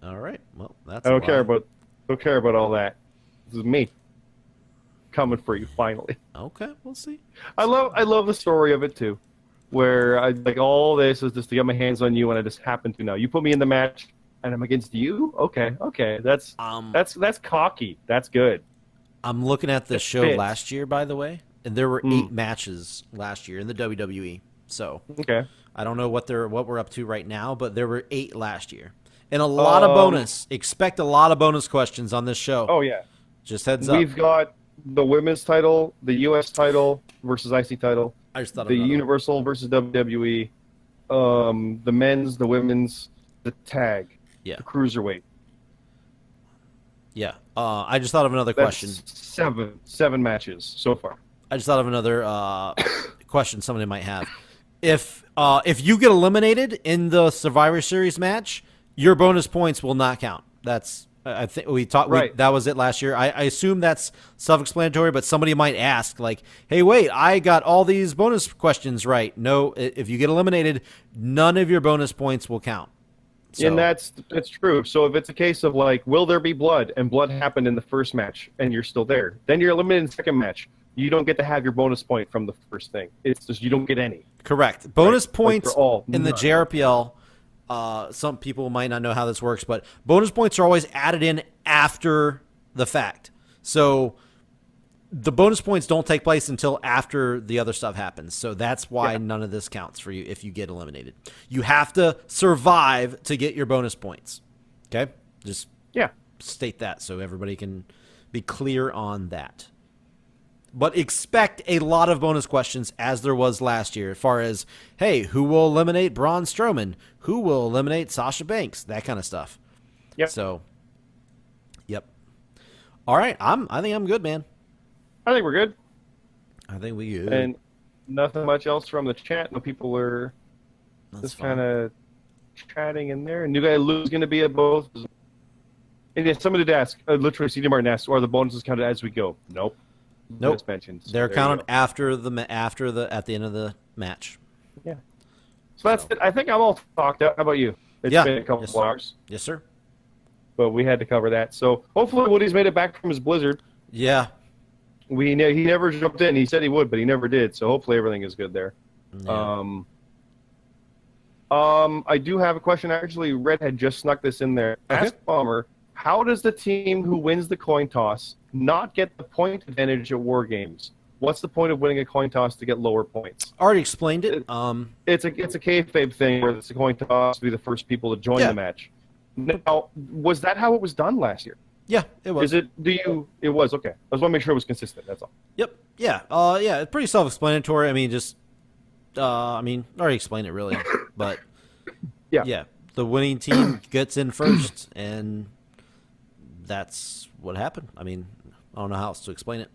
All right. Well, that's. I don't care about all that. This is me coming for you finally. Okay, we'll see. I love the story of it too, where I like all this is just to get my hands on you, and I just happen to know you put me in the match. And I'm against you? Okay. That's cocky. That's good. I'm looking at the show last year, by the way, and there were 8 matches last year in the WWE. So okay. I don't know what we're up to right now, but there were 8 last year. And a lot of bonus. Expect a lot of bonus questions on this show. Oh yeah. Just heads up. We've got the women's title, the US title versus IC title. I just thought the Universal versus WWE, the men's, the women's, the tag. Yeah. The cruiserweight. Yeah. I just thought of another question. 7 matches so far. I just thought of another question somebody might have. If you get eliminated in the Survivor Series match, your bonus points will not count. I think we talked. Right. That was it last year. I assume that's self-explanatory, but somebody might ask, like, "Hey, wait, I got all these bonus questions right." No, if you get eliminated, none of your bonus points will count. So. And that's true. So if it's a case of like, will there be blood? And blood happened in the first match, and you're still there, then you're eliminated in the second match. You don't get to have your bonus point from the first thing. It's just you don't get any. Correct. Bonus points like in the JRPL some people might not know how this works, but bonus points are always added in after the fact. So the bonus points don't take place until after the other stuff happens. So that's why none of this counts for you if you get eliminated. You have to survive to get your bonus points. Okay? Just state that so everybody can be clear on that. But expect a lot of bonus questions as there was last year, as far as, hey, who will eliminate Braun Strowman? Who will eliminate Sasha Banks? That kind of stuff. Yep. So, all right, I think I'm good, man. I think we're good. I think we good. And nothing much else from the chat. No people are just kind of chatting in there. New guy Lou's going to be at both. And yeah, somebody did ask, literally CD Martin asked, are the bonuses counted as we go? Nope. Mentioned, so they're counted at the end of the match. Yeah. So that's it. I think I'm all talked out. How about you? It's been a couple hours. Yes, sir. But we had to cover that. So hopefully Woody's made it back from his blizzard. Yeah. He never jumped in. He said he would, but he never did. So hopefully everything is good there. Yeah. I do have a question. Actually, Red had just snuck this in there. Okay. Ask Bomber, how does the team who wins the coin toss not get the point advantage at WarGames? What's the point of winning a coin toss to get lower points? Already explained it. It's a kayfabe thing where it's a coin toss to be the first people to join the match. Now, was that how it was done last year? Yeah, it was. It was, okay. I just want to make sure it was consistent, that's all. Yep. Yeah. It's pretty self-explanatory. I mean, already explained it really, but yeah, the winning team gets in first, and that's what happened. I mean, I don't know how else to explain it.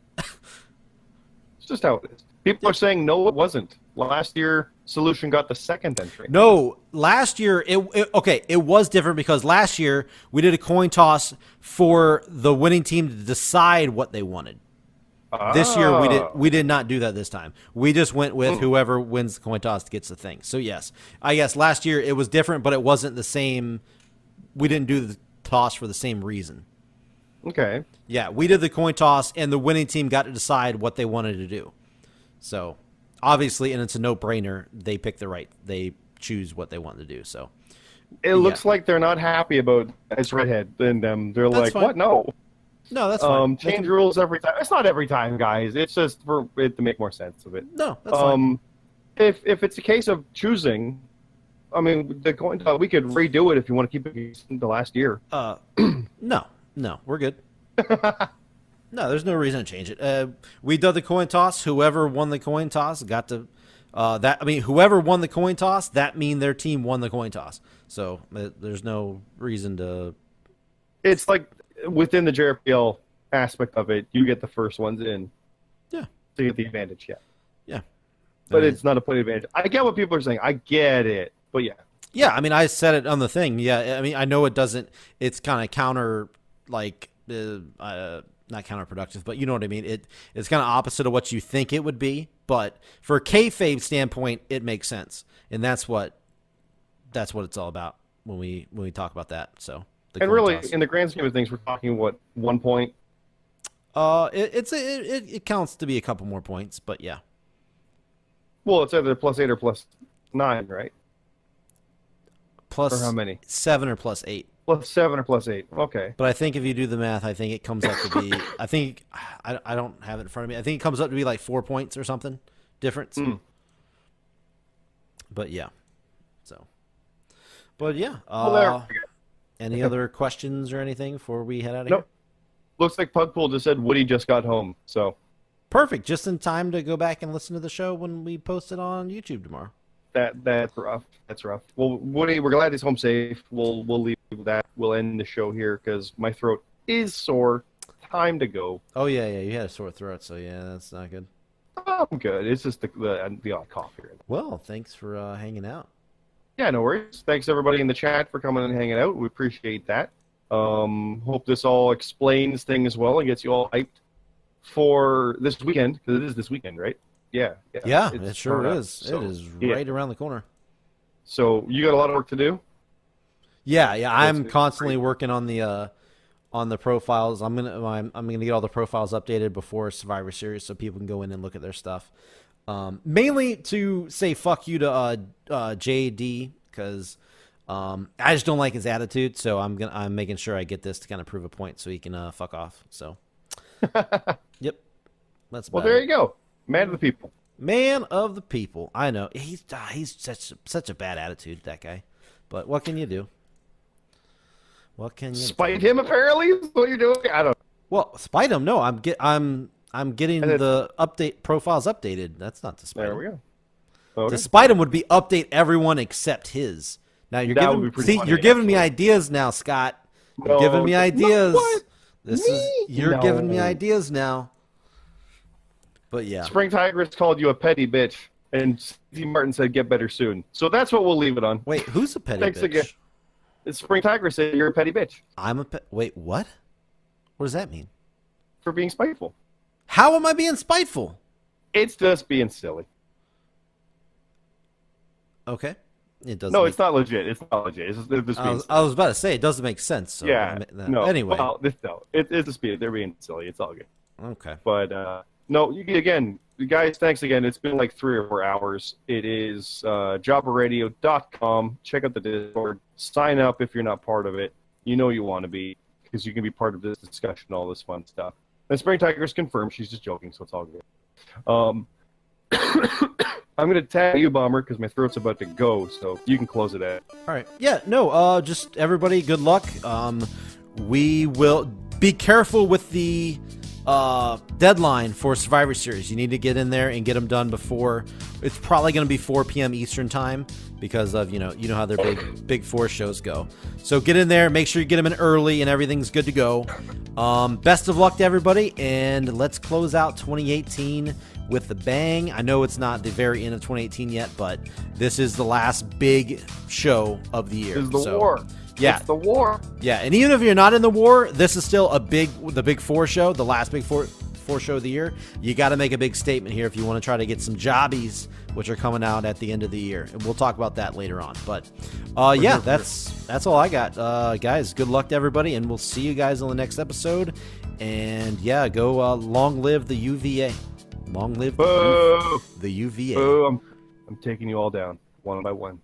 It's just how it is. People are saying, no, it wasn't. Last year, Solution got the second entry. No, last year, it was different because last year we did a coin toss for the winning team to decide what they wanted. This year we did not do that this time. We just went with whoever wins the coin toss gets the thing. So yes, I guess last year it was different, but it wasn't the same. We didn't do the toss for the same reason. Okay. Yeah, we did the coin toss, and the winning team got to decide what they wanted to do. So obviously, and it's a no-brainer. They choose what they want to do. So it looks like they're not happy about as Redhead and them. They're That's like, fine. what? No. No, that's fine. Change rules every time. It's not every time, guys. It's just for it to make more sense of it. No, that's fine. If it's a case of choosing, I mean, the coin toss, we could redo it if you want to keep it the last year. No, we're good. No, there's no reason to change it. We did the coin toss. Whoever won the coin toss got to whoever won the coin toss, that mean their team won the coin toss. So there's no reason to. It's like within the JRPL aspect of it, you get the first ones in. Yeah. To get the advantage, yeah. Yeah. But it's not a point advantage. I get what people are saying. I get it. But yeah. Yeah, I mean, I said it on the thing. Yeah, I mean, I know it doesn't. It's kind of counter, like, not counterproductive, but you know what I mean. It's kind of opposite of what you think it would be. But for a kayfabe standpoint, it makes sense, and that's what it's all about when we talk about that. So, and really, in the grand scheme of things, we're talking what 1 point. It counts to be a couple more points, but yeah. Well, it's either +8 or +9, right? Plus or how many? 7 or +8. +7 or +8. Okay. But I think if you do the math, I think it comes up to be. I think I don't have it in front of me. I think it comes up to be like 4 points or something difference. But yeah, so. But yeah. Any other questions or anything before we head out of here? Looks like Pugpool just said Woody just got home. So. Perfect. Just in time to go back and listen to the show when we post it on YouTube tomorrow. That's rough. That's rough. Well, Woody, we're glad he's home safe. We'll leave that. We'll end the show here because my throat is sore. Time to go. Oh yeah. You had a sore throat, so yeah, that's not good. I'm good. It's just the odd cough here. Well, thanks for hanging out. Yeah, no worries. Thanks everybody in the chat for coming and hanging out. We appreciate that. Hope this all explains things well and gets you all hyped for this weekend because it is this weekend, right? Yeah, it sure is. So, it is right around the corner. So you got a lot of work to do? Yeah. I'm constantly working on the profiles. I'm gonna get all the profiles updated before Survivor Series so people can go in and look at their stuff. Mainly to say fuck you to JD because I just don't like his attitude, so I'm making sure I get this to kind of prove a point so he can fuck off. So, yep, that's Well, about there it. you go. Man of the people. Man of the people. I know he's such a bad attitude, that guy. But what can you do? What can you Spite do? him, apparently, is what you're doing? I don't know. Well, spite him. No, I'm getting And the update profiles updated. That's not to spite There him. we go. Okay. To spite him would be update everyone except his. Now you're That would giving be pretty funny, you're giving me actually. ideas now, Scott. You're No, giving me no, ideas. what? You're No. giving me ideas now. But yeah. Spring Tigress called you a petty bitch, and Steve Martin said get better soon. So that's what we'll leave it on. Wait, who's a petty Thanks bitch? again. It's Spring Tigress said you're a petty bitch Wait, what? What does that mean? for being spiteful. How am I being spiteful? It's just being silly. Okay. It doesn't. No, it's not legit. It's not legit. It's just being I was about to say it doesn't make sense. So yeah. No. Anyway. Well, it's a speed. They're being silly. It's all good. Okay. But no, again, guys, thanks again. It's been like 3 or 4 hours. It is jobberradio.com. Check out the Discord. Sign up if you're not part of it. You know you want to be, because you can be part of this discussion, all this fun stuff. And Spring Tiger's confirmed. She's just joking, so it's all good. I'm going to tag you, Bomber, because my throat's about to go, so you can close it out. All right. Yeah, no, just everybody, good luck. We will be careful with the deadline for Survivor Series. You need to get in there and get them done before. It's probably going to be 4 p.m. Eastern time because of, you know how their big 4 shows go. So get in there, make sure you get them in early and everything's good to go. Best of luck to everybody, and let's close out 2018 with the bang. I know it's not the very end of 2018 yet, but this is the last big show of the year. This is the war. Yeah. It's the war. Yeah, and even if you're not in the war, this is still the big 4 show, the last big four show of the year. You got to make a big statement here if you want to try to get some jobbies, which are coming out at the end of the year. And we'll talk about that later on. But yeah, that's all I got. Guys, good luck to everybody, and we'll see you guys on the next episode. And yeah, go long live the UVA. Long live the UVA. I'm taking you all down one by one.